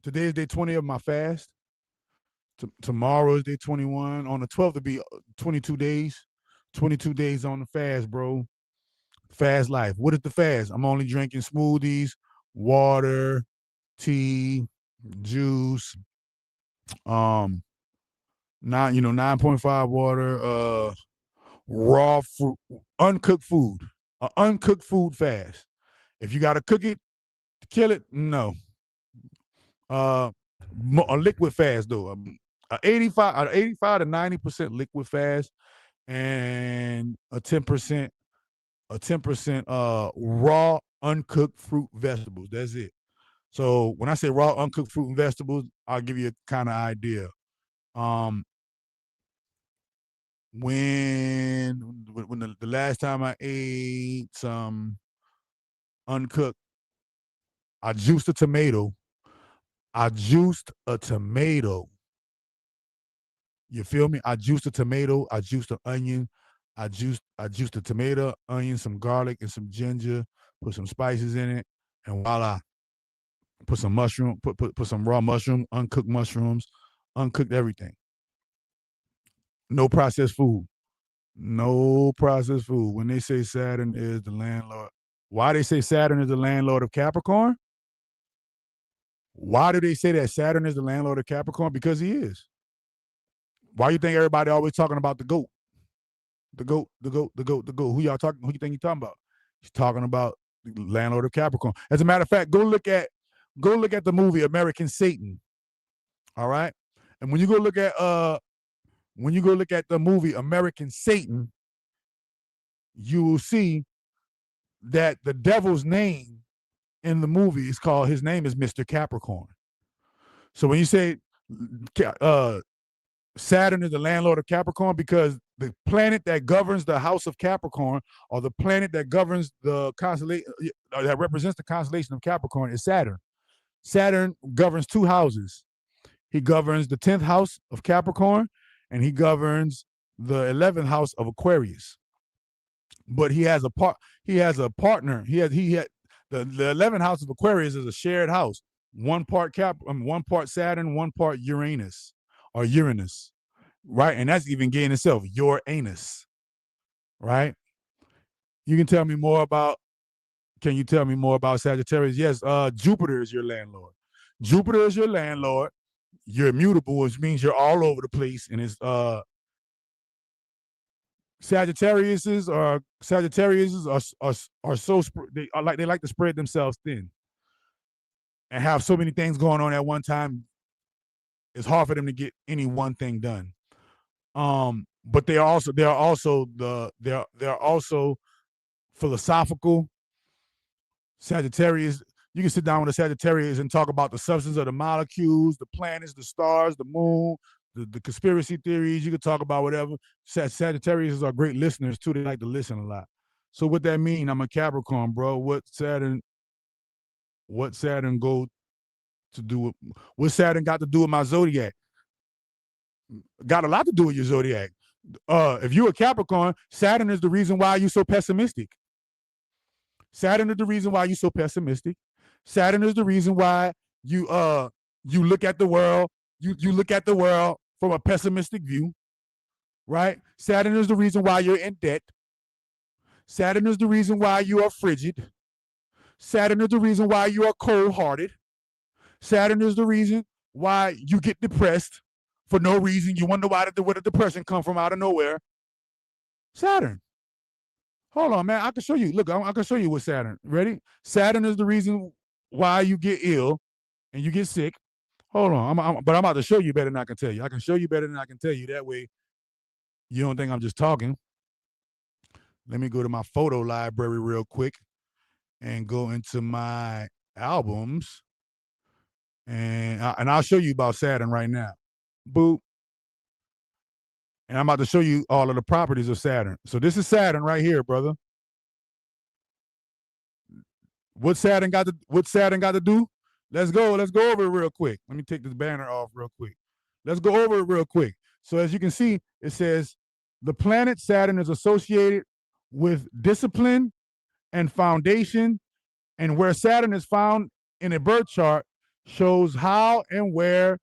Today is day 20 of my fast. Tomorrow is day 21. On the 12th, it'll be 22 days. 22 days on the fast, bro. Fast life. What is the fast? I'm only drinking smoothies, water, tea, juice. 9.5 water. Raw fruit, uncooked food. An uncooked food fast. If you gotta cook it to kill it, no. A liquid fast though. 85 to 90% liquid fast, and a 10% raw uncooked fruit vegetables. That's it. So when I say raw uncooked fruit and vegetables, I'll give you a kind of idea. When the last time I ate some uncooked, I juiced a tomato. You feel me? I juiced a tomato. I juiced an onion. I juiced a tomato, onion, some garlic, and some ginger. Put some spices in it, and voila. Put some mushroom. Put some raw mushroom, uncooked mushrooms, uncooked everything. No processed food. No processed food. When they say Saturn is the landlord, why they say Saturn is the landlord of Capricorn? Why do they say that Saturn is the landlord of Capricorn? Because he is. Why you think everybody always talking about the goat? The goat, the goat, the goat, the goat. Who y'all talking? Who you think he's talking about? He's talking about the landlord of Capricorn. As a matter of fact, go look at the movie American Satan. All right, and when you go look at the movie American Satan, you will see that the devil's name in the movie is called. His name is Mr. Capricorn. So when you say Saturn is the landlord of Capricorn, because the planet that governs the house of Capricorn, or the planet that governs the constellation that represents the constellation of Capricorn, is Saturn. Saturn governs 2 houses. He governs the 10th house of Capricorn, and he governs the 11th house of Aquarius. But he has a partner. He had the 11th house of Aquarius is a shared house. One part Saturn, one part Uranus, right? And that's even gay in itself, your anus, right? Can you tell me more about Sagittarius? Yes, Jupiter is your landlord. Jupiter is your landlord. You're immutable, which means you're all over the place. And it's Sagittarius are so they like to spread themselves thin and have so many things going on at one time. It's hard for them to get any one thing done. But they are also philosophical. Sagittarius, you can sit down with a Sagittarius and talk about the substance of the molecules, the planets, the stars, the moon, the conspiracy theories. You can talk about whatever. Sagittarius are great listeners too. They like to listen a lot. So what that mean? I'm a Capricorn, bro. What Saturn go to do with, what Saturn got to do with my zodiac? Got a lot to do with your zodiac. If you're a Capricorn, Saturn is the reason why you're so pessimistic. Saturn is the reason why you're so pessimistic. Saturn is the reason why you look at the world, you look at the world from a pessimistic view, right? Saturn is the reason why you're in debt. Saturn is the reason why you are frigid. Saturn is the reason why you are cold-hearted. Saturn is the reason why you get depressed for no reason. You wonder where the depression come from out of nowhere. Saturn. Hold on, man. I can show you. Look, I can show you with Saturn. Ready? Saturn is the reason why you get ill and you get sick. Hold on. But I'm about to show you better than I can tell you. I can show you better than I can tell you. That way, you don't think I'm just talking. Let me go to my photo library real quick and go into my albums. And I'll show you about Saturn right now. Boop. And I'm about to show you all of the properties of Saturn. So this is Saturn right here, brother. What Saturn got to do? Let's go over it real quick. Let me take this banner off real quick. Let's go over it real quick. So as you can see, it says the planet Saturn is associated with discipline and foundation, and where Saturn is found in a birth chart shows how and where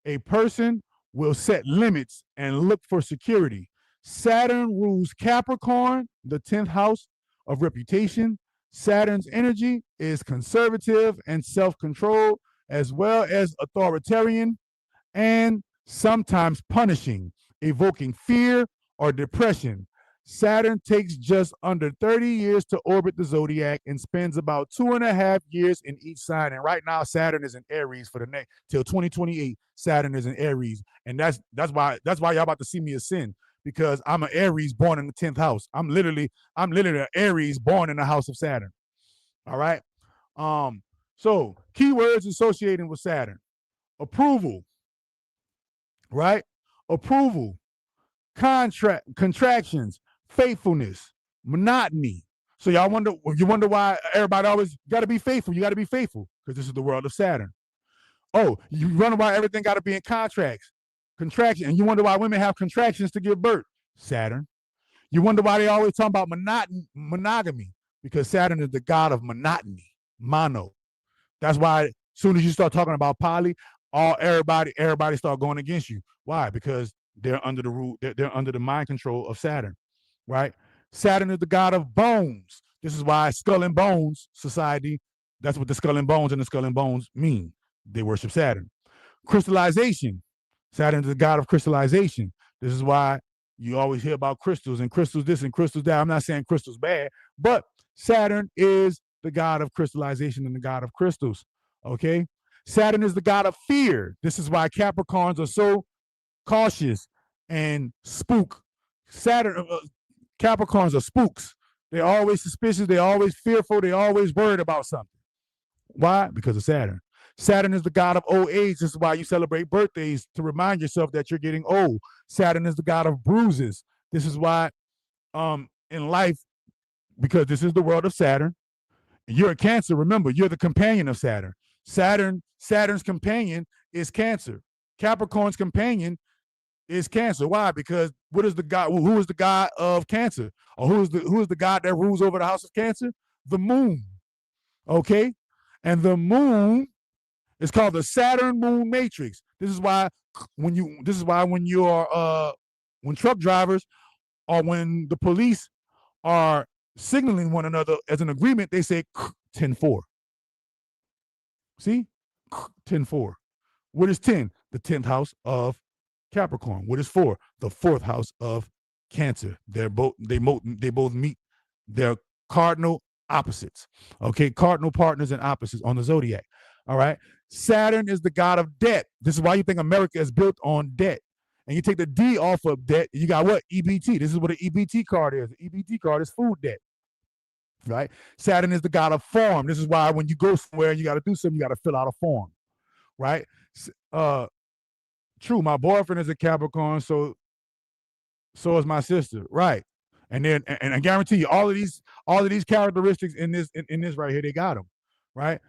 a person will set limits and look for security. Saturn rules Capricorn, the 10th house of reputation. Saturn's energy is conservative and self-controlled, as well as authoritarian and sometimes punishing, evoking fear or depression. Saturn takes just under 30 years to orbit the zodiac and spends about 2.5 years in each sign. And right now, Saturn is in Aries for the next till 2028. Saturn is in Aries, and that's why y'all about to see me ascend, because I'm an Aries born in the 10th house. I'm literally an Aries born in the house of Saturn. All right. So keywords associated with Saturn: approval, right? Approval, contractions, faithfulness, monotony. So you wonder why everybody always got to be faithful. You got to be faithful because this is the world of Saturn. Oh, you wonder why everything got to be in contraction, and you wonder why women have contractions to give birth. Saturn. You wonder why they always talk about monogamy, because Saturn is the god of monotony, mono. That's why as soon as you start talking about poly, everybody start going against you. Why? Because they're under the rule, they're under the mind control of Saturn, right? Saturn is the god of bones. This is why Skull and Bones Society, that's what the Skull and Bones and the Skull and Bones mean. They worship Saturn. Crystallization. Saturn is the god of crystallization. This is why you always hear about crystals and crystals this and crystals that. I'm not saying crystals bad, but Saturn is the god of crystallization and the god of crystals. Okay. Saturn is the god of fear. This is why Capricorns are so cautious and spook. Capricorns are spooks. They're always suspicious. They're always fearful. They're always worried about something. Why? Because of Saturn. Saturn is the god of old age. This is why you celebrate birthdays, to remind yourself that you're getting old. Saturn is the god of bruises. This is why in life, because this is the world of Saturn, you're a Cancer. Remember, you're the companion of Saturn. Saturn's companion is Cancer. Capricorn's companion is Cancer. Why? Because what is the god? Who is the god of Cancer? Or who is the god that rules over the house of Cancer? The moon. Okay? And the moon is called the Saturn Moon Matrix. This is why when truck drivers or when the police are signaling one another as an agreement, they say 10-4. See? 10-4. What is 10? The 10th house of Capricorn. What is 4? The 4th house of Cancer. They both meet their cardinal opposites. Okay, cardinal partners and opposites on the zodiac. All right. Saturn is the god of debt. This is why you think America is built on debt. And you take the D off of debt, you got what? EBT. This is what an EBT card is. The EBT card is food debt. Right? Saturn is the god of form. This is why when you go somewhere and you got to do something, you got to fill out a form. Right? True, my boyfriend is a Capricorn, so is my sister. Right. And I guarantee you all of these characteristics in this right here, they got them. Right?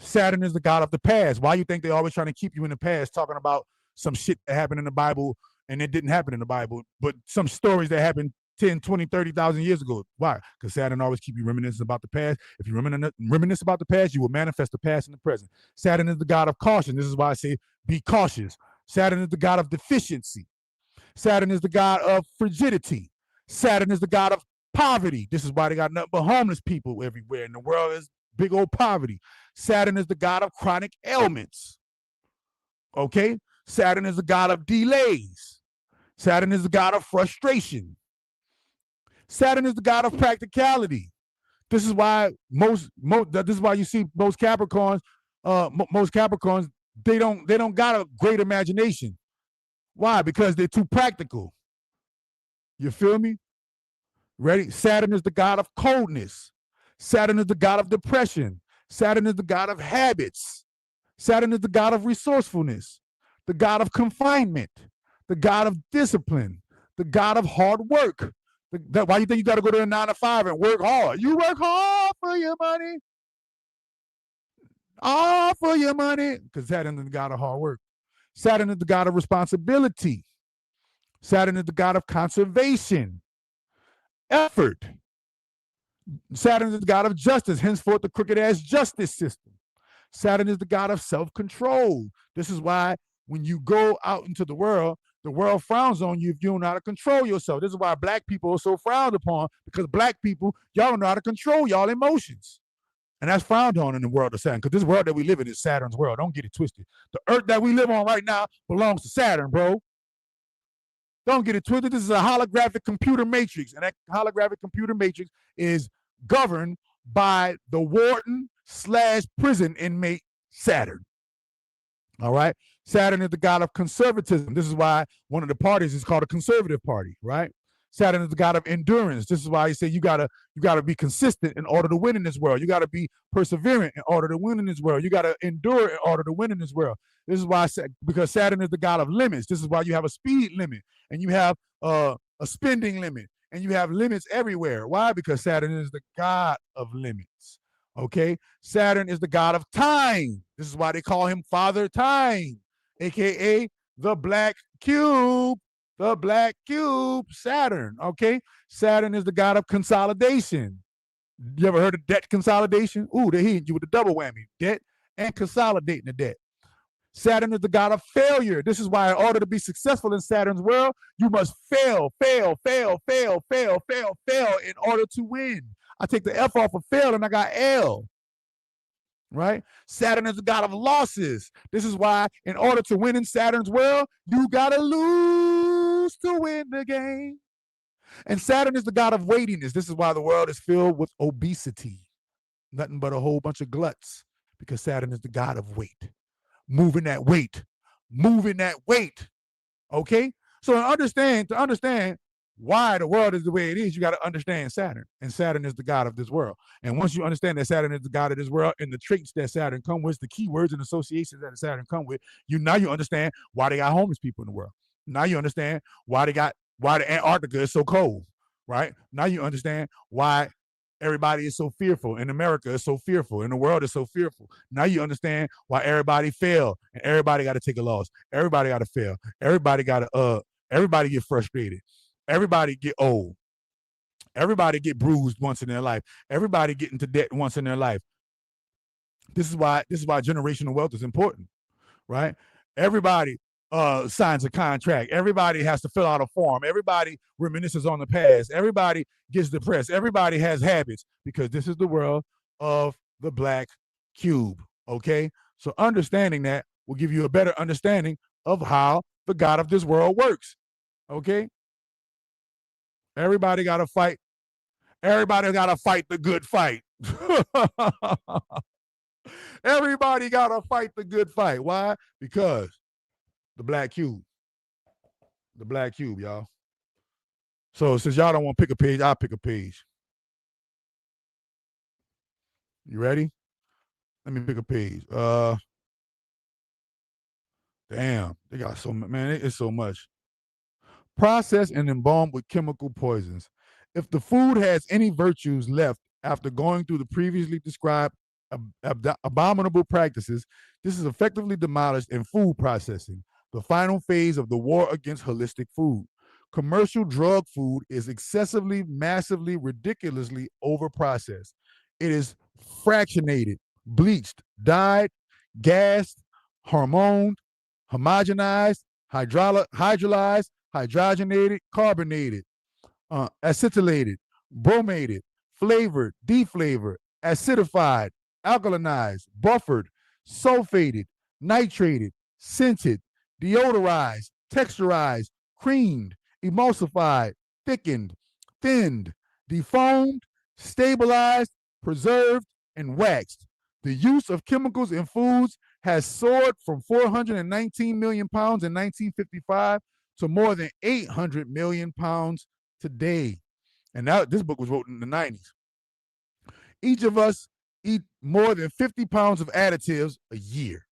Saturn is the god of the past. Why you think they're always trying to keep you in the past, talking about some shit that happened in the Bible and it didn't happen in the Bible, but some stories that happened 10, 20, 30,000 years ago. Why? Because Saturn always keep you reminiscing about the past. If you reminisce about the past, you will manifest the past in the present. Saturn is the god of caution. This is why I say be cautious. Saturn is the god of deficiency. Saturn is the god of frigidity. Saturn is the god of poverty. This is why they got nothing but homeless people everywhere in the world. Is big old poverty. Saturn is the god of chronic ailments. Okay? Saturn is the god of delays. Saturn is the god of frustration. Saturn is the god of practicality. This is why this is why you see most Capricorns, they don't got a great imagination. Why? Because they're too practical. You feel me? Ready? Saturn is the god of coldness. Saturn is the god of depression. Saturn is the god of habits. Saturn is the god of resourcefulness, the god of confinement, the god of discipline, the god of hard work. Why do you think you got to go to a 9 to 5 and work hard? You work hard for your money. All for your money. Because Saturn is the god of hard work. Saturn is the god of responsibility. Saturn is the god of conservation, effort. Saturn is the god of justice, henceforth the crooked-ass justice system. Saturn is the god of self-control. This is why when you go out into the world frowns on you if you don't know how to control yourself. This is why black people are so frowned upon, because black people, y'all don't know how to control y'all emotions. And that's frowned on in the world of Saturn, because this world that we live in is Saturn's world. Don't get it twisted. The earth that we live on right now belongs to Saturn, bro. Don't get it twisted. This is a holographic computer matrix, and that holographic computer matrix is governed by the warden/prison inmate Saturn. All right? Saturn is the god of conservatism. This is why one of the parties is called a conservative party, right? Saturn is the god of endurance. This is why he said you gotta be consistent in order to win in this world. You gotta be perseverant in order to win in this world. You gotta endure in order to win in this world. This is why because Saturn is the god of limits. This is why you have a speed limit and you have a spending limit and you have limits everywhere. Why? Because Saturn is the god of limits. Okay? Saturn is the god of time. This is why they call him Father Time, aka the Black Cube. The Black Cube, Saturn, okay? Saturn is the god of consolidation. You ever heard of debt consolidation? Ooh, they hit you with the double whammy, debt and consolidating the debt. Saturn is the god of failure. This is why in order to be successful in Saturn's world, you must fail in order to win. I take the F off of fail and I got L. right? Saturn is the god of losses. This is why, in order to win in Saturn's world, you gotta lose to win the game. And Saturn is the god of weightiness. This is why the world is filled with obesity. Nothing but a whole bunch of gluts, because Saturn is the god of weight. Moving that weight. Moving that weight. Okay? So to understand why the world is the way it is, you got to understand Saturn. And Saturn is the god of this world. And once you understand that Saturn is the god of this world and the traits that Saturn come with, the keywords and associations that Saturn come with, now you understand why they got homeless people in the world. Now you understand why the Antarctica is so cold, right? Now you understand why everybody is so fearful, and America is so fearful, and the world is so fearful. Now you understand why everybody fail, and everybody got to take a loss. Everybody got to fail. Everybody get frustrated. Everybody get old. Everybody get bruised once in their life. Everybody get into debt once in their life. This is why generational wealth is important, right? Everybody signs a contract. Everybody has to fill out a form. Everybody reminisces on the past. Everybody gets depressed. Everybody has habits, because this is the world of the black cube, okay? So understanding that will give you a better understanding of how the God of this world works, okay? Everybody got to fight. Everybody got to fight the good fight. Everybody got to fight the good fight. Why? Because the black cube. The black cube, y'all. So since y'all don't want to pick a page, I'll pick a page. You ready? Let me pick a page. Damn, they got so much, man. It's so much. Processed and embalmed with chemical poisons. If the food has any virtues left after going through the previously described abominable practices, this is effectively demolished in food processing, the final phase of the war against holistic food. Commercial drug food is excessively, massively, ridiculously overprocessed. It is fractionated, bleached, dyed, gassed, hormoned, homogenized, hydrolyzed, hydrogenated, carbonated, acetylated, bromated, flavored, deflavored, acidified, alkalinized, buffered, sulfated, nitrated, scented, deodorized, texturized, creamed, emulsified, thickened, thinned, defoamed, stabilized, preserved, and waxed. The use of chemicals in foods has soared from 419 million pounds in 1955 to more than 800 million pounds today. And now this book was wrote in the 90s. Each of us eat more than 50 pounds of additives a year.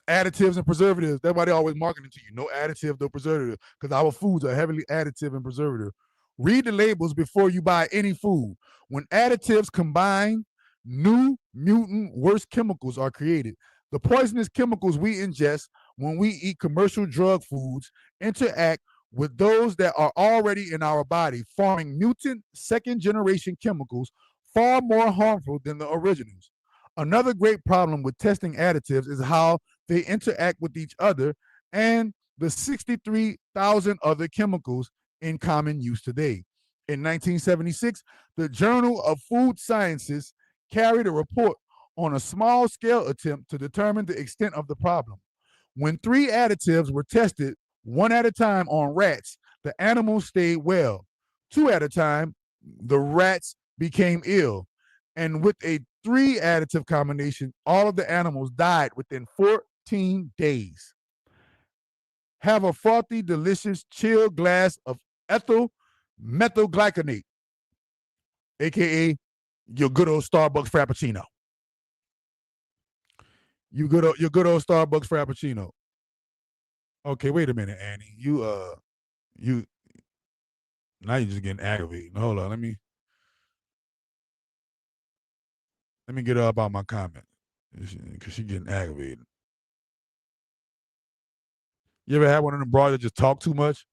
Additives and preservatives. That's why they always marketing to you. No additive, no preservative, because our foods are heavily additive and preservative. Read the labels before you buy any food. When additives combine, new mutant worse chemicals are created. The poisonous chemicals we ingest when we eat commercial drug foods interact with those that are already in our body, forming mutant second-generation chemicals far more harmful than the originals. Another great problem with testing additives is how they interact with each other and the 63,000 other chemicals in common use today. In 1976, the Journal of Food Sciences carried a report on a small-scale attempt to determine the extent of the problem. When 3 additives were tested, one at a time on rats, the animals stayed well. 2 at a time, the rats became ill. And with a 3 additive combination, all of the animals died within 14 days. Have a frothy, delicious, chilled glass of ethyl methylglycinate, aka your good old Starbucks Frappuccino. Your good old Starbucks Frappuccino. Okay, wait a minute, Annie. You now you're just getting aggravated. Hold on, let me get her about my comment, because she's getting aggravated. You ever had one of them broads that just talk too much?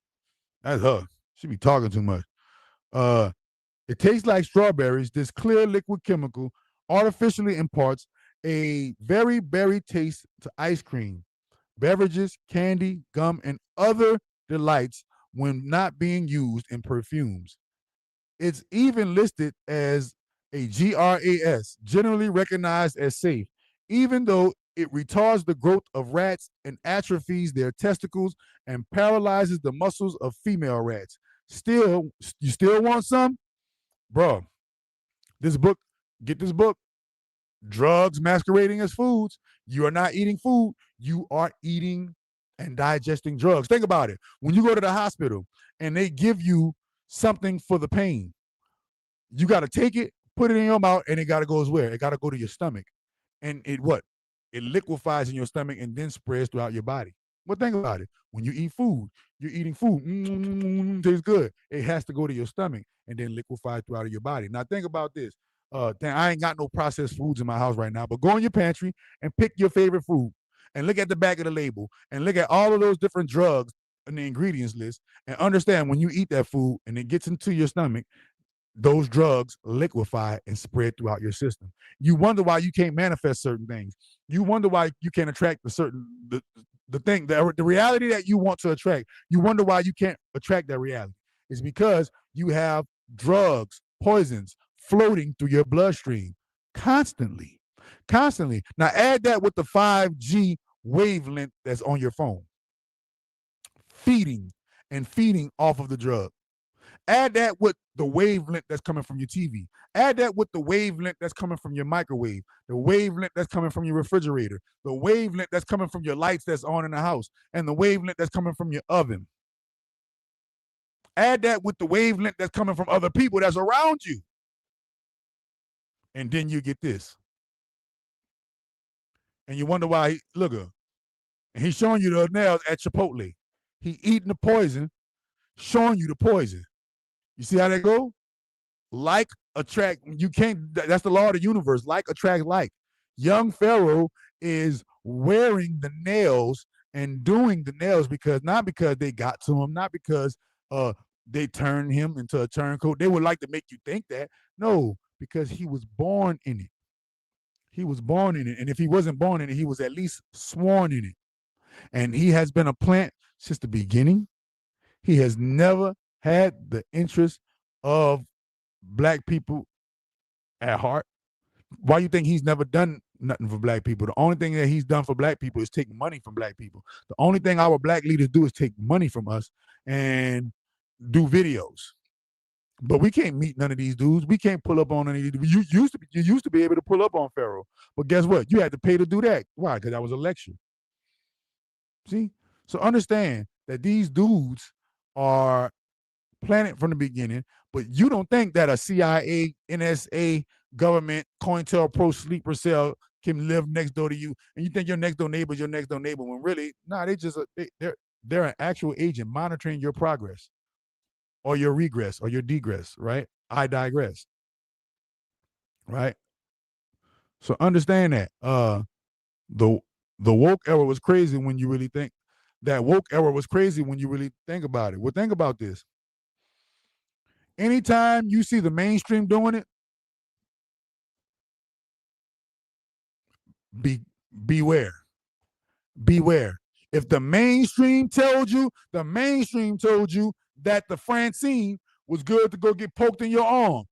That's her. She be talking too much. It tastes like strawberries. This clear liquid chemical artificially imparts a very berry taste to ice cream, beverages, candy, gum, and other delights when not being used in perfumes. It's even listed as a GRAS, generally recognized as safe, even though it retards the growth of rats and atrophies their testicles and paralyzes the muscles of female rats. Still, you still want some? Bro, this book, get this book. Drugs masquerading as foods. You are not eating food. You are eating and digesting drugs. Think about it. When you go to the hospital and they give you something for the pain, you got to take it, put it in your mouth, and it got to go where? It got to go to your stomach. And it what? It liquefies in your stomach and then spreads throughout your body. Well, think about it. When you eat food, you're eating food. Tastes good. It has to go to your stomach and then liquefy throughout your body. Now, think about this. I ain't got no processed foods in my house right now, but go in your pantry and pick your favorite food and look at the back of the label and look at all of those different drugs in the ingredients list and understand when you eat that food and it gets into your stomach, those drugs liquefy and spread throughout your system. You wonder why you can't manifest certain things. You wonder why you can't attract the reality that you want to attract. You wonder why you can't attract that reality. It's because you have drugs, poisons floating through your bloodstream constantly. Now add that with the 5G wavelength that's on your phone, feeding off of the drug. Add that with the wavelength that's coming from your TV. Add that with the wavelength that's coming from your microwave, the wavelength that's coming from your refrigerator, the wavelength that's coming from your lights that's on in the house, and the wavelength that's coming from your oven. Add that with the wavelength that's coming from other people that's around you. And then you get this. And you wonder why, look, and he's showing you the nails at Chipotle. He eating the poison, showing you the poison. You see how that go? Like attract, you can't, that's the law of the universe. Like attract like. Young Pharaoh is wearing the nails and doing the nails not because they got to him, not because they turned him into a turncoat. They would like to make you think that. No, because he was born in it. He was born in it. And if he wasn't born in it, he was at least sworn in it. And he has been a plant since the beginning. He has never had the interest of black people at heart. Why do you think he's never done nothing for black people? The only thing that he's done for black people is take money from black people. The only thing our black leaders do is take money from us and do videos. But we can't meet none of these dudes. We can't pull up on any of these. You used to be able to pull up on Pharaoh. But guess what? You had to pay to do that. Why? Because that was a lecture. See? So understand that these dudes are planted from the beginning, but you don't think that a CIA, NSA, government, COINTELPRO, sleeper cell can live next door to you, and you think your next door neighbor is your next door neighbor, when really, they're an actual agent monitoring your progress or your regress or your degress, right? I digress, right? So understand that the woke era was crazy when you really think that woke era was crazy when you really think about it. Well, think about this. Anytime you see the mainstream doing it, beware. If the mainstream told you that the Francine was good to go get poked in your arm.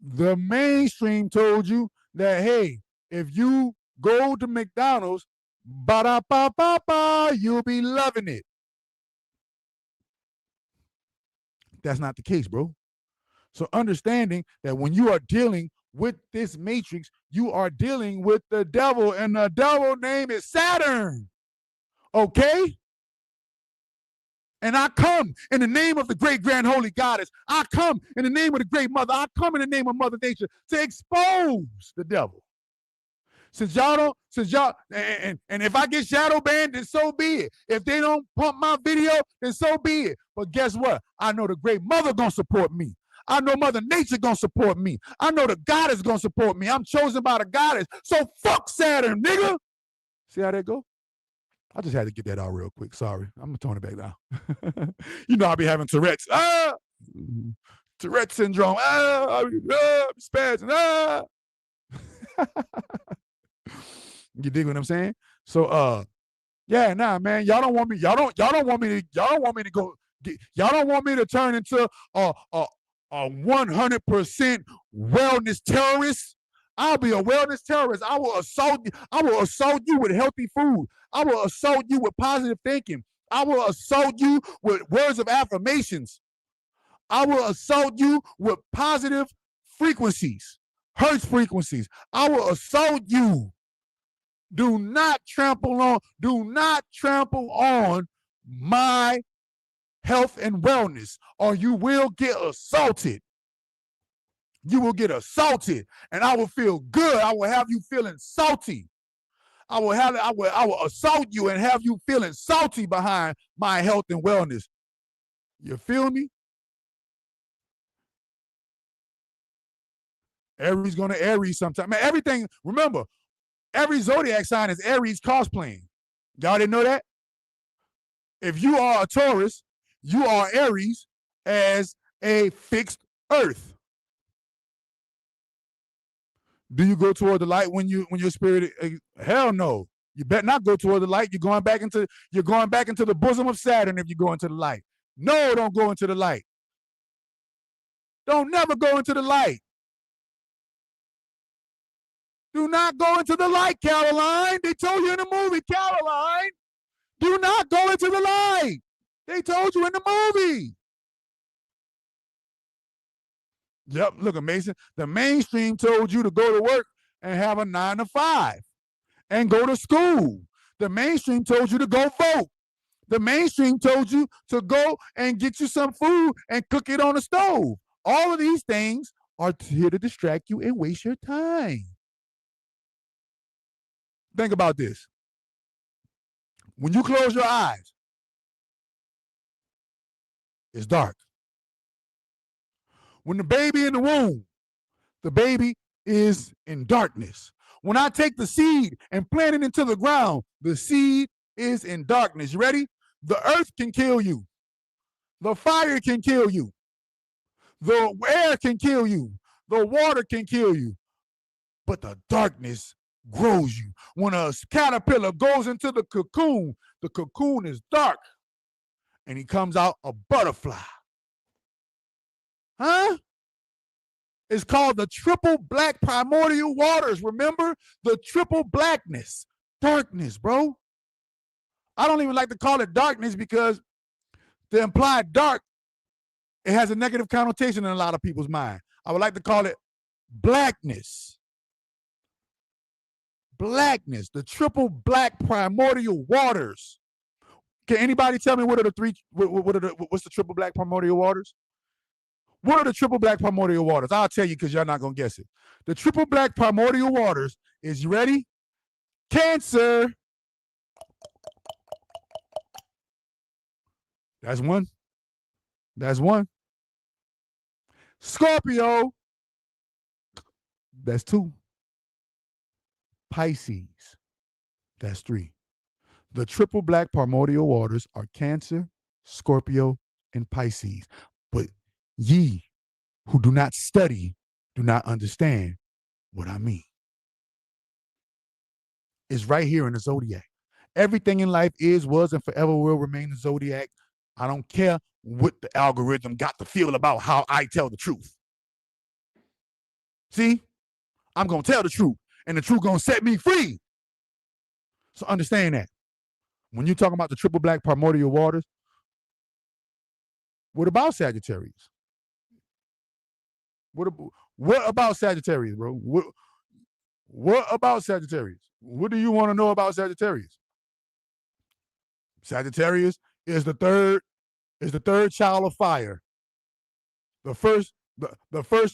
The mainstream told you that, hey, if you go to McDonald's, ba-da-ba-ba-ba, you'll be loving it. That's not the case, bro. So understanding that when you are dealing with this matrix, you are dealing with the devil, and the devil name is Saturn. Okay? And I come in the name of the great grand holy goddess. I come in the name of the great mother. I come in the name of Mother Nature to expose the devil. And if I get shadow banned, then so be it. If they don't pump my video, then so be it. But guess what? I know the great mother gonna support me. I know Mother Nature gonna support me. I know the goddess gonna support me. I'm chosen by the goddess. So fuck Saturn, nigga. See how that go? I just had to get that out real quick. Sorry. I'm gonna tone it back down. You know I be having Tourette's. Tourette syndrome. Spazzing. You dig what I'm saying? So yeah, nah, man. Y'all don't want me to turn into a 100% wellness terrorist. I'll be a wellness terrorist. I will assault you. I will assault you with healthy food. I will assault you with positive thinking. I will assault you with words of affirmations. I will assault you with positive frequencies, hertz frequencies. I will assault you. Do not trample on my health and wellness, or you will get assaulted. You will get assaulted, and I will feel good. I will have you feeling salty. I will assault you and have you feeling salty behind my health and wellness. You feel me? Aries gonna Aries sometime. Man, everything, remember, every zodiac sign is Aries cosplaying. Y'all didn't know that? If you are a Taurus, you are Aries as a fixed earth. Do you go toward the light when your spirit? Hell no. You better not go toward the light. You're going back into the bosom of Saturn if you go into the light. No, don't go into the light. Don't never go into the light. Do not go into the light, Caroline. They told you in the movie, Caroline. Do not go into the light. They told you in the movie. Yep, look, amazing. The mainstream told you to go to work and have a 9 to 5 and go to school. The mainstream told you to go vote. The mainstream told you to go and get you some food and cook it on the stove. All of these things are here to distract you and waste your time. Think about this. When you close your eyes, it's dark. When the baby in the womb, the baby is in darkness. When I take the seed and plant it into the ground, the seed is in darkness. You ready? The earth can kill you. The fire can kill you. The air can kill you. The water can kill you. But the darkness grows you. When a caterpillar goes into the cocoon is dark, and he comes out a butterfly. Huh? It's called the triple black primordial waters. Remember? The triple blackness. Darkness, bro. I don't even like to call it darkness because the implied dark, it has a negative connotation in a lot of people's mind. I would like to call it blackness. Blackness, the triple black primordial waters. Can anybody tell me what's the triple black primordial waters? What are the triple black primordial waters? I'll tell you because y'all not going to guess it. The triple black primordial waters is, you ready? Cancer. That's one. That's one. Scorpio. That's two. Pisces. That's three. The triple black primordial waters are Cancer, Scorpio, and Pisces. But ye who do not study do not understand what I mean. It's right here in the zodiac. Everything in life is, was, and forever will remain the zodiac. I don't care what the algorithm got to feel about how I tell the truth. See? I'm going to tell the truth, and the truth going to set me free. So understand that. When you're talking about the triple black primordial waters, what about Sagittarius? What about Sagittarius, bro? What about Sagittarius? What do you want to know about Sagittarius? Sagittarius is the third child of fire. The first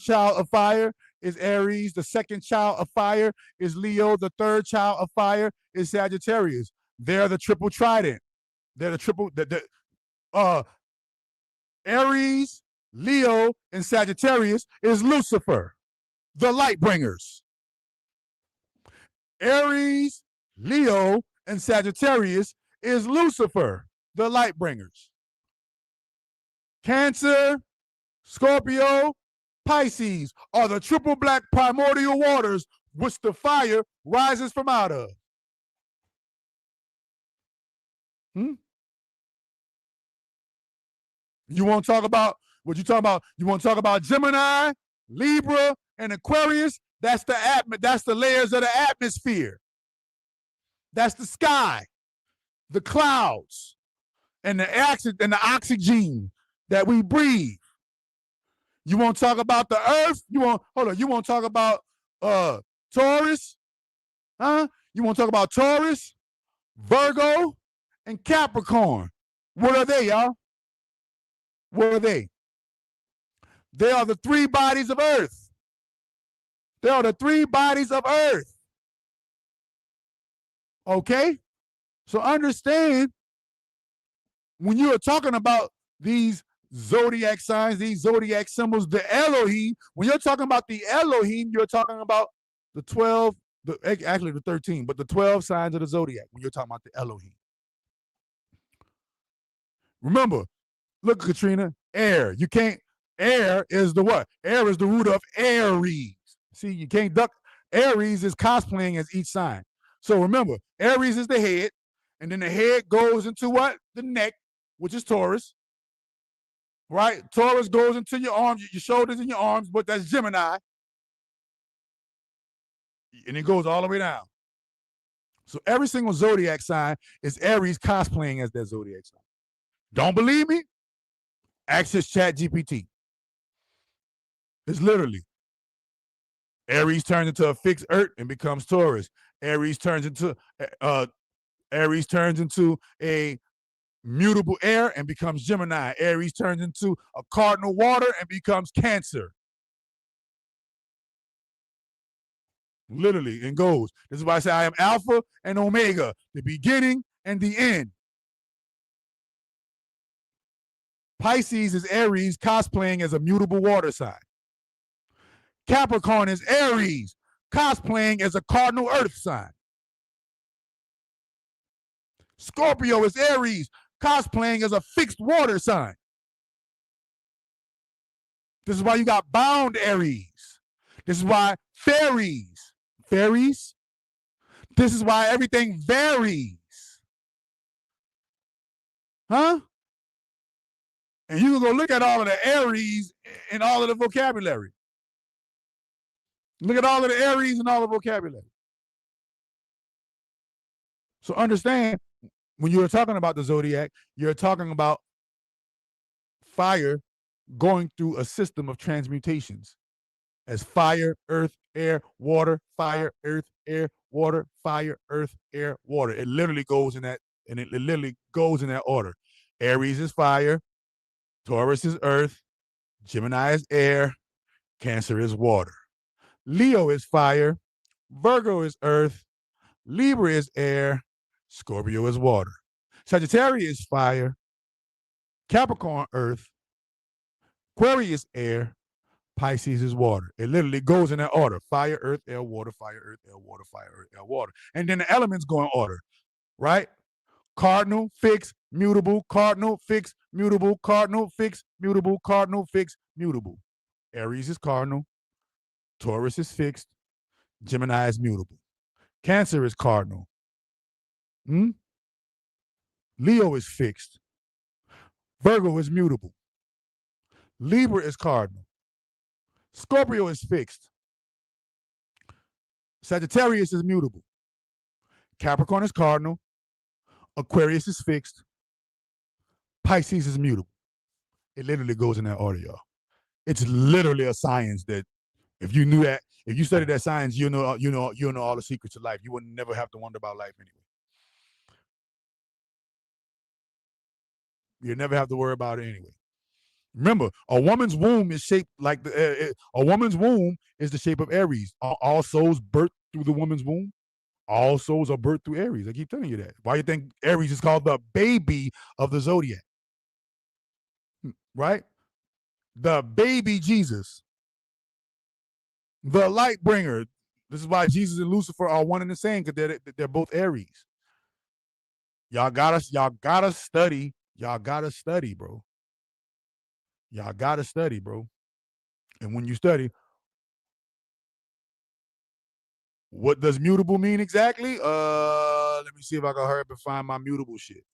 child of fire is Aries. The second child of fire is Leo. The third child of fire is Sagittarius. They're the triple trident. They're the triple Aries, Leo, and Sagittarius is Lucifer, the light bringers. Aries, Leo, and Sagittarius is Lucifer, the light bringers. Cancer, Scorpio, Pisces are the triple black primordial waters which the fire rises from out of. You want to talk about What you talking about? You want to talk about Gemini, Libra, and Aquarius? That's the layers of the atmosphere. That's the sky, the clouds, and the oxygen that we breathe. You want to talk about the earth? You want to talk about Taurus? Huh? You want to talk about Taurus, Virgo, and Capricorn? What are they, y'all? What are they? They are the three bodies of earth. They are the three bodies of earth. Okay? So understand, when you are talking about these zodiac signs, these zodiac symbols, the Elohim, when you're talking about the Elohim, you're talking about the 12, actually the 13, but the 12 signs of the zodiac when you're talking about the Elohim. Remember, look, Katrina, air. Air is the what? Air is the root of Aries. See, you can't duck. Aries is cosplaying as each sign. So remember, Aries is the head, and then the head goes into what? The neck, which is Taurus. Right? Taurus goes into your arms, your shoulders and your arms, but that's Gemini. And it goes all the way down. So every single zodiac sign is Aries cosplaying as their zodiac sign. Don't believe me? Access ChatGPT. It's literally Aries turns into a fixed earth and becomes Taurus. Aries turns into a mutable air and becomes Gemini. Aries turns into a cardinal water and becomes Cancer. Literally, and goes. This is why I say I am Alpha and Omega, the beginning and the end. Pisces is Aries cosplaying as a mutable water sign. Capricorn is Aries cosplaying as a cardinal earth sign. Scorpio is Aries cosplaying as a fixed water sign. This is why you got bound Aries. This is why fairies. This is why everything varies. Huh? And you can go look at all of the Aries and all of the vocabulary. Look at all of the Aries and all the vocabulary. So understand, when you're talking about the zodiac, you're talking about fire going through a system of transmutations as fire, earth, air, water, fire, earth, air, water, fire, earth, air, water. It literally goes in that, and it literally goes in that order. Aries is fire, Taurus is earth, Gemini is air, Cancer is water. Leo is fire, Virgo is earth, Libra is air, Scorpio is water. Sagittarius is fire, Capricorn earth, Aquarius air, Pisces is water. It literally goes in that order. Fire, earth, air, water, fire, earth, air, water, fire, earth, air, water. And then the elements go in order, right? Cardinal, fixed, mutable, cardinal, fixed, mutable, cardinal, fixed, mutable, cardinal, fixed, mutable. Aries is cardinal, Taurus is fixed, Gemini is mutable. Cancer is cardinal. Leo is fixed. Virgo is mutable. Libra is cardinal. Scorpio is fixed. Sagittarius is mutable. Capricorn is cardinal. Aquarius is fixed. Pisces is mutable. It literally goes in that order, y'all. It's literally a science that if you knew that, if you studied that science, you know all the secrets of life. You would never have to wonder about life anyway. You never have to worry about it anyway. Remember, a woman's womb is shaped like a woman's womb is the shape of Aries. All souls birthed through the woman's womb. All souls are birthed through Aries. I keep telling you that. Why you think Aries is called the baby of the zodiac? Right? The baby Jesus. The light bringer. This is why Jesus and Lucifer are one and the same, because they're both Aries. Y'all gotta study. Y'all gotta study, bro. Y'all gotta study, bro. And when you study, what does mutable mean exactly? Let me see if I can hurry up and find my mutable shit.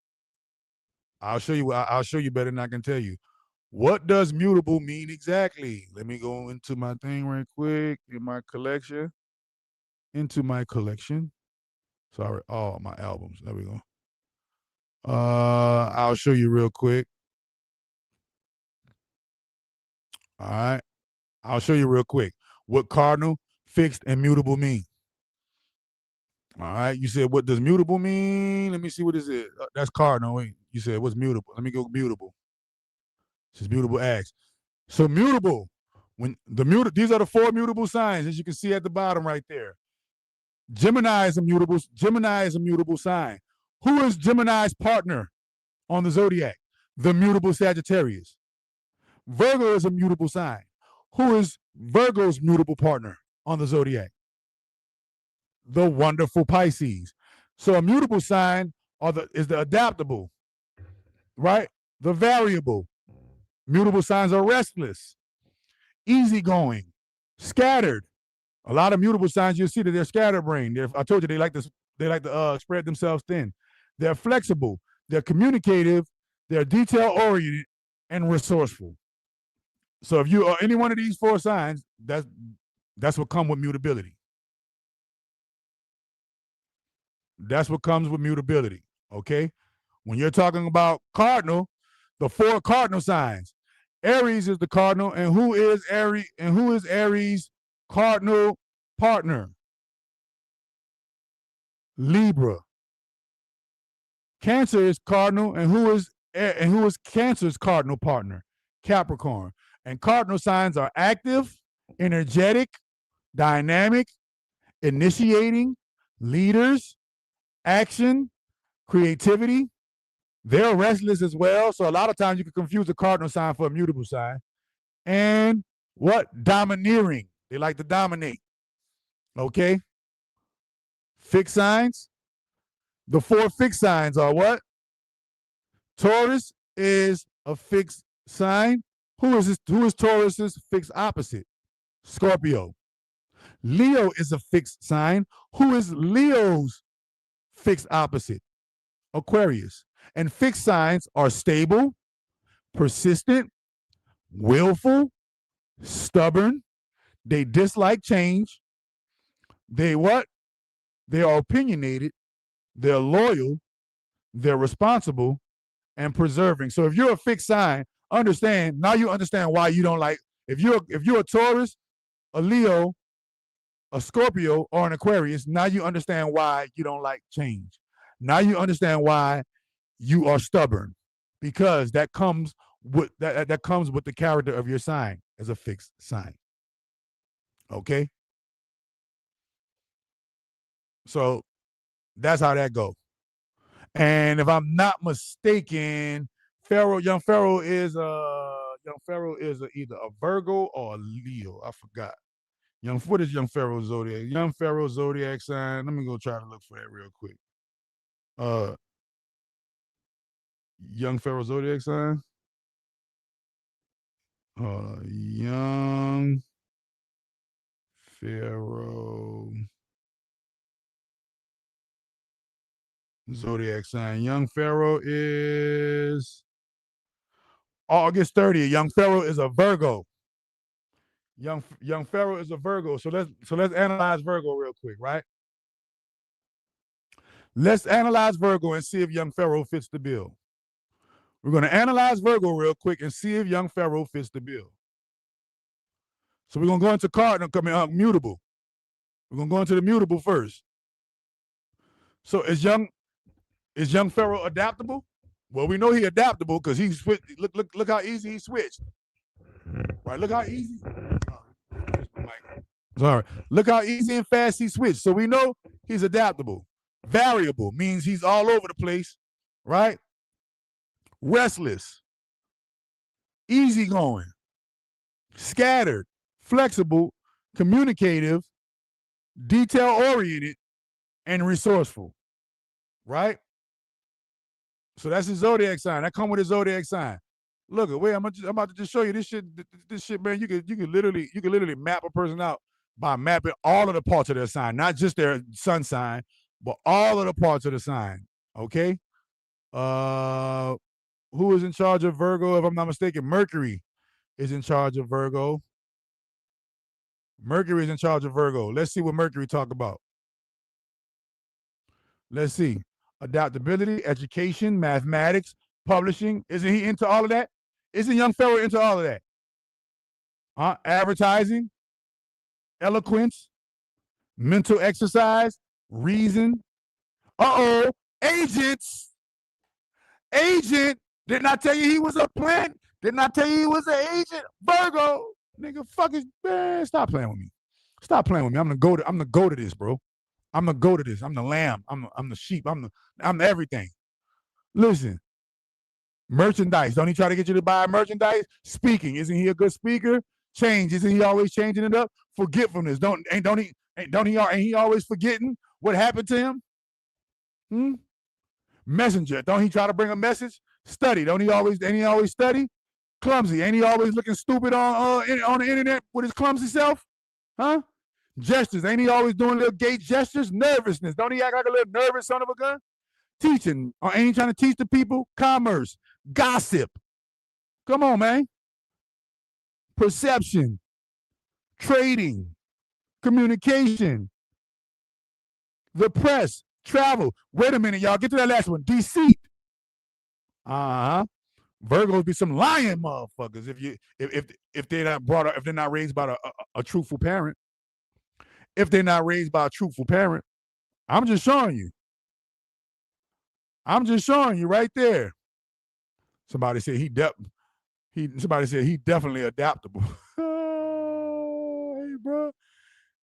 I'll show you better than I can tell you. What does mutable mean exactly? Let me go into my thing right quick in my collection. Into my collection. Sorry, all my albums. There we go. I'll show you real quick. All right. I'll show you real quick what cardinal, fixed, and mutable mean. All right. You said, what does mutable mean? Let me see what this is. That's cardinal. Wait. You said, what's mutable? Let me go mutable. This is mutable acts. So mutable, when these are the 4 mutable signs, as you can see at the bottom right there. Gemini is a mutable sign. Who is Gemini's partner on the zodiac? The mutable Sagittarius. Virgo is a mutable sign. Who is Virgo's mutable partner on the zodiac? The wonderful Pisces. So a mutable sign is the adaptable, right? The variable. Mutable signs are restless, easygoing, scattered. A lot of mutable signs, you'll see that they're scatterbrained. I told you they like to spread themselves thin. They're flexible. They're communicative. They're detail oriented and resourceful. So if you are any one of these 4 signs, that's what comes with mutability. That's what comes with mutability. Okay. When you're talking about cardinal, the 4 cardinal signs. Aries is the cardinal, and who is Aries' cardinal partner? Libra. Cancer is cardinal, and who is Cancer's cardinal partner? Capricorn. And cardinal signs are active, energetic, dynamic, initiating, leaders, action, creativity. They're restless as well. So a lot of times you can confuse a cardinal sign for a mutable sign. And what? Domineering. They like to dominate. Okay. Fixed signs. The 4 fixed signs are what? Taurus is a fixed sign. Who is Taurus's fixed opposite? Scorpio. Leo is a fixed sign. Who is Leo's fixed opposite? Aquarius. And fixed signs are stable, persistent, willful, stubborn. They dislike change. They what? They are opinionated. They're loyal. They're responsible and preserving. So if you're a fixed sign, now you understand why you don't like. If you're a Taurus, a Leo, a Scorpio, or an Aquarius, now you understand why you don't like change. Now you understand why you are stubborn, because that comes with that comes with the character of your sign as a fixed sign. Okay? So that's how that goes. And if I'm not mistaken, young Pharaoh is either a Virgo or a Leo. I forgot. What is young Pharaoh's zodiac? Young Pharaoh's zodiac sign. Let me go try to look for that real quick. Young Pharaoh zodiac sign. Young Pharaoh zodiac sign. Young Pharaoh is August 30th. Young Pharaoh is a Virgo. Young Pharaoh is a Virgo. So let's analyze Virgo real quick, right? Let's analyze Virgo and see if young Pharaoh fits the bill. We're going to analyze Virgo real quick and see if young Pharaoh fits the bill. So we're going to go into mutable. We're going to go into the mutable first. So is young Pharaoh adaptable? Well, we know he's adaptable because he switched. Look how easy he switched. Right, look how easy. Sorry. Look how easy and fast he switched. So we know he's adaptable. Variable means he's all over the place, right? Restless, easygoing, scattered, flexible, communicative, detail-oriented, and resourceful, right? So that's his zodiac sign. That come with his zodiac sign. Look, wait, I'm about to just show you this shit. This shit, man, you could literally map a person out by mapping all of the parts of their sign, not just their sun sign, but all of the parts of the sign. Okay. who is in charge of Virgo? If I'm not mistaken, Mercury is in charge of Virgo. Mercury is in charge of Virgo. Let's see what Mercury talk about. Let's see. Adaptability, education, mathematics, publishing. Isn't he into all of that? Isn't young Pharaoh into all of that? Advertising, eloquence, mental exercise, reason. Agents. Agent. Didn't I tell you he was a plant? Didn't I tell you he was an agent? Virgo. Nigga, man, stop playing with me. Stop playing with me. I'm the go to this, bro. I'm the go to this. I'm the lamb. I'm the sheep. I'm the everything. Listen. Merchandise. Don't he try to get you to buy merchandise? Speaking. Isn't he a good speaker? Change. Isn't he always changing it up? Forgetfulness. Ain't he always forgetting what happened to him? Messenger. Don't he try to bring a message? Study. Ain't he always study? Clumsy. Ain't he always looking stupid on the internet with his clumsy self? Huh? Gestures. Ain't he always doing little gate gestures? Nervousness. Don't he act like a little nervous son of a gun? Teaching. Or ain't he trying to teach the people? Commerce. Gossip. Come on, man. Perception. Trading. Communication. The press. Travel. Wait a minute, y'all. Get to that last one. Deceit. Virgos be some lying motherfuckers if they're not brought up, if they're not raised by a truthful parent. If they're not raised by a truthful parent. I'm just showing you. Right there. Somebody said he definitely adaptable.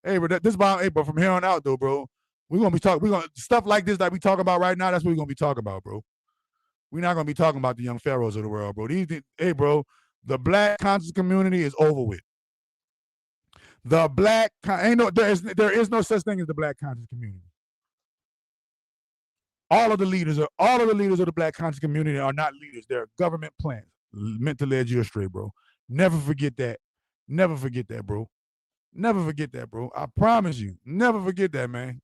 Hey, bro, but from here on out though, bro, we're gonna be talking. Stuff like this that we talk about right now. That's what we're gonna be talking about, bro. We're not gonna be talking about the young pharaohs of the world, bro. The black conscious community is over with. The black there is no such thing as the black conscious community. All of the leaders of the black conscious community are not leaders. They're government plans meant to lead you astray, bro. Never forget that. Never forget that, bro. Never forget that, bro. I promise you. Never forget that, man.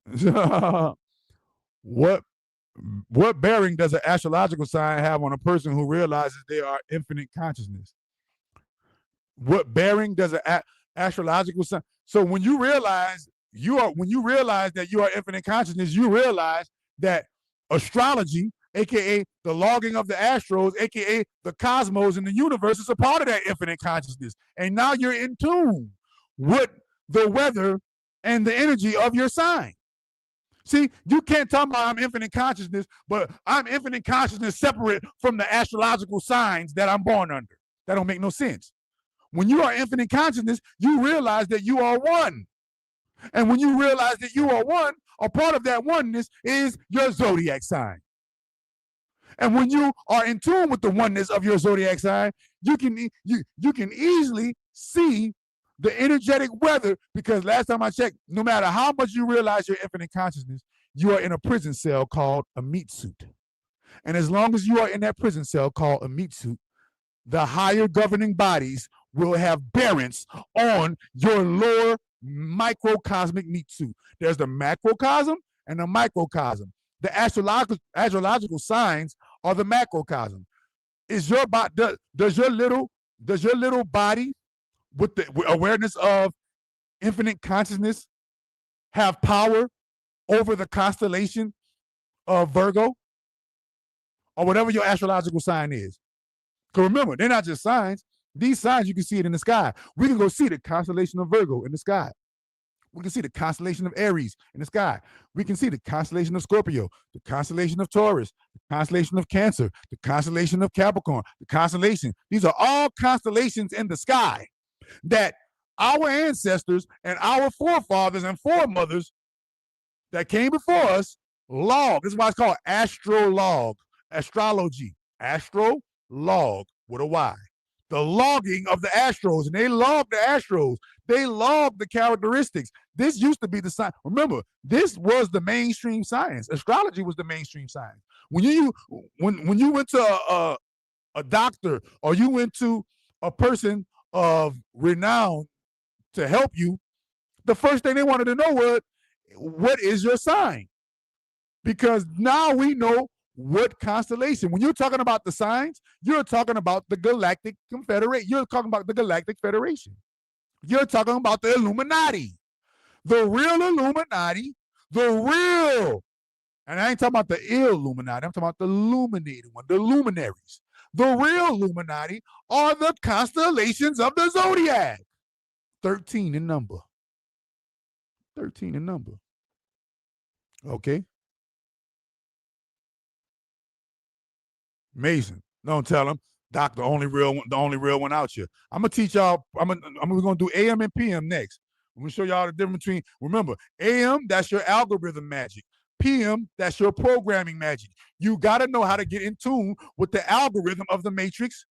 What bearing does an astrological sign have on a person who realizes they are infinite consciousness? What bearing does an astrological sign? So when you realize that you are infinite consciousness, you realize that astrology, aka the logging of the astros, aka the cosmos and the universe, is a part of that infinite consciousness. And now you're in tune with the weather and the energy of your sign. See, you can't talk about I'm infinite consciousness, but I'm infinite consciousness separate from the astrological signs that I'm born under. That don't make no sense. When you are infinite consciousness, you realize that you are one. And when you realize that you are one, a part of that oneness is your zodiac sign. And when you are in tune with the oneness of your zodiac sign, you can easily see the energetic weather, because last time I checked, no matter how much you realize your infinite consciousness, you are in a prison cell called a meat suit. And as long as you are in that prison cell called a meat suit, the higher governing bodies will have bearings on your lower microcosmic meat suit. There's the macrocosm and the microcosm. The astrological signs are the macrocosm. Does your little body with the awareness of infinite consciousness have power over the constellation of Virgo or whatever your astrological sign is? Because remember, they're not just signs. These signs, you can see it in the sky. We can go see the constellation of Virgo in the sky. We can see the constellation of Aries in the sky. We can see the constellation of Scorpio, the constellation of Taurus, the constellation of Cancer, the constellation of Capricorn, the constellation. These are all constellations in the sky that our ancestors and our forefathers and foremothers that came before us log. This is why it's called astrolog, astrology, astrolog with a Y. The logging of the astros, and they log the astros. They log the characteristics. This used to be the science. Remember, this was the mainstream science. Astrology was the mainstream science. When you went to a doctor or you went to a person of renown to help you, the first thing they wanted to know was, what is your sign? Because now we know what constellation. When you're talking about the signs, you're talking about the Galactic Confederation. You're talking about the Galactic Federation. You're talking about the Illuminati. The real Illuminati, the real, and I ain't talking about the Illuminati, I'm talking about the illuminated one, the luminaries. The real Illuminati are the constellations of the zodiac. 13 in number. 13 in number. Okay. Mason, don't tell him. Doc, the only real one out here. I'm gonna teach y'all. We're gonna do AM and PM next. I'm gonna show y'all the difference between. Remember, AM, that's your algorithm magic. PM, that's your programming magic. You gotta know how to get in tune with the algorithm of the matrix,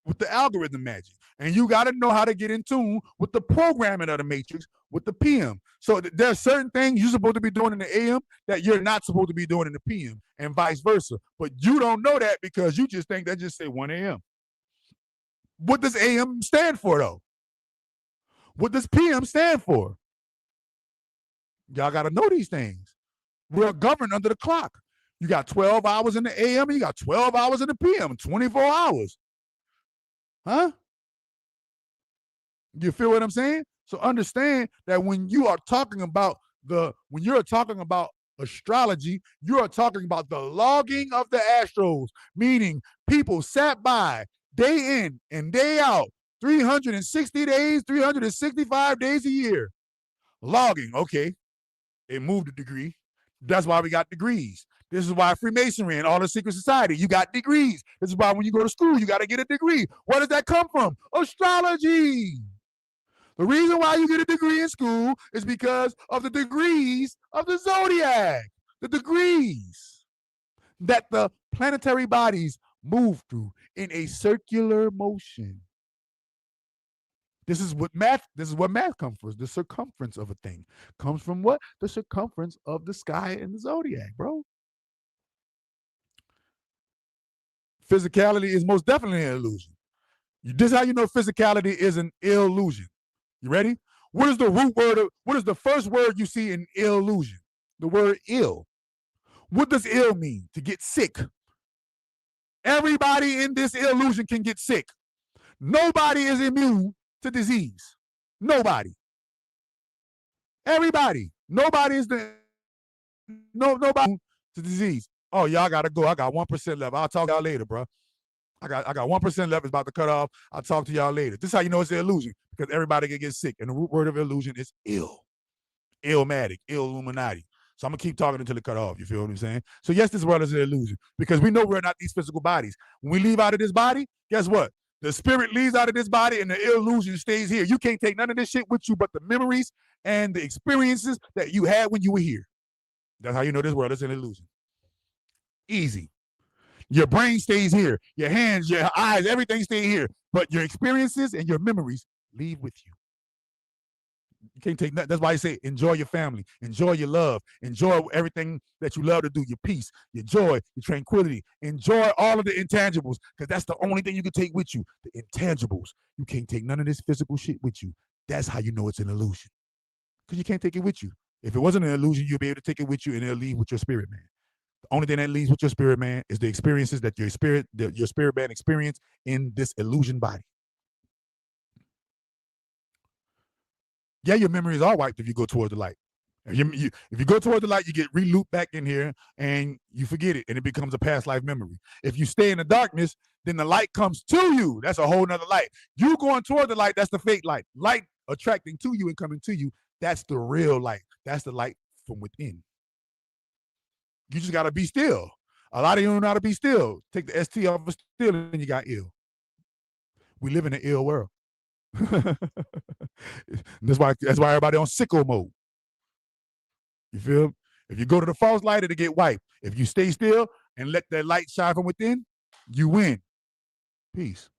with the algorithm magic, and you gotta know how to get in tune with the programming of the matrix with the PM. So there's certain things you're supposed to be doing in the AM that you're not supposed to be doing in the PM, and vice versa. But you don't know that because you just think that just say 1 a.m. What does AM stand for, though? What does PM stand for? Y'all got to know these things. We're governed under the clock. You got 12 hours in the AM and you got 12 hours in the PM, 24 hours. Huh? You feel what I'm saying? So understand that when you are talking about astrology, you are talking about the logging of the astros, meaning people sat by day in and day out, 360 days, 365 days a year. Logging, okay. It moved a degree. That's why we got degrees. This is why Freemasonry and all the secret society, you got degrees. This is why when you go to school, you got to get a degree. Where does that come from? Astrology. The reason why you get a degree in school is because of the degrees of the zodiac, the degrees that the planetary bodies move through in a circular motion. This is what math comes from. The circumference of a thing comes from what? The circumference of the sky and the zodiac, bro. Physicality is most definitely an illusion. This is how you know physicality is an illusion. You ready? What is the root word what is the first word you see in illusion? The word ill. What does ill mean? To get sick. Everybody in this illusion can get sick. Nobody is immune to disease. Nobody. Everybody. Nobody nobody to disease. Oh, y'all gotta go. I got 1% left. I'll talk to y'all later, bro. I got 1% left. It's about to cut off. I'll talk to y'all later. This is how you know it's an illusion, because everybody can get sick. And the root word of illusion is ill. Illmatic, Illuminati. So I'm gonna keep talking until it cut off. You feel what I'm saying? So yes, this world is an illusion, because we know we're not these physical bodies. When we leave out of this body, guess what? The spirit leaves out of this body and the illusion stays here. You can't take none of this shit with you but the memories and the experiences that you had when you were here. That's how you know this world is an illusion. Easy. Your brain stays here. Your hands, your eyes, everything stays here. But your experiences and your memories leave with you. You can't take that. That's why I say enjoy your family, enjoy your love, enjoy everything that you love to do, your peace, your joy, your tranquility. Enjoy all of the intangibles, because that's the only thing you can take with you, the intangibles. You can't take none of this physical shit with you. That's how you know it's an illusion, because you can't take it with you. If it wasn't an illusion, you'd be able to take it with you and it'll leave with your spirit, man. The only thing that leaves with your spirit, man, is the experiences that your spirit man experienced in this illusion body. Yeah, your memories are wiped if you go toward the light. If you go toward the light, you get re-looped back in here and you forget it and it becomes a past life memory. If you stay in the darkness, then the light comes to you. That's a whole nother light. You going toward the light, that's the fake light. Light attracting to you and coming to you, that's the real light. That's the light from within. You just got to be still. A lot of you don't know how to be still. Take the ST off of still and you got ill. We live in an ill world. that's why everybody on sicko mode. You feel? If you go to the false light, it'll get wiped. If you stay still and let that light shine from within, you win. Peace.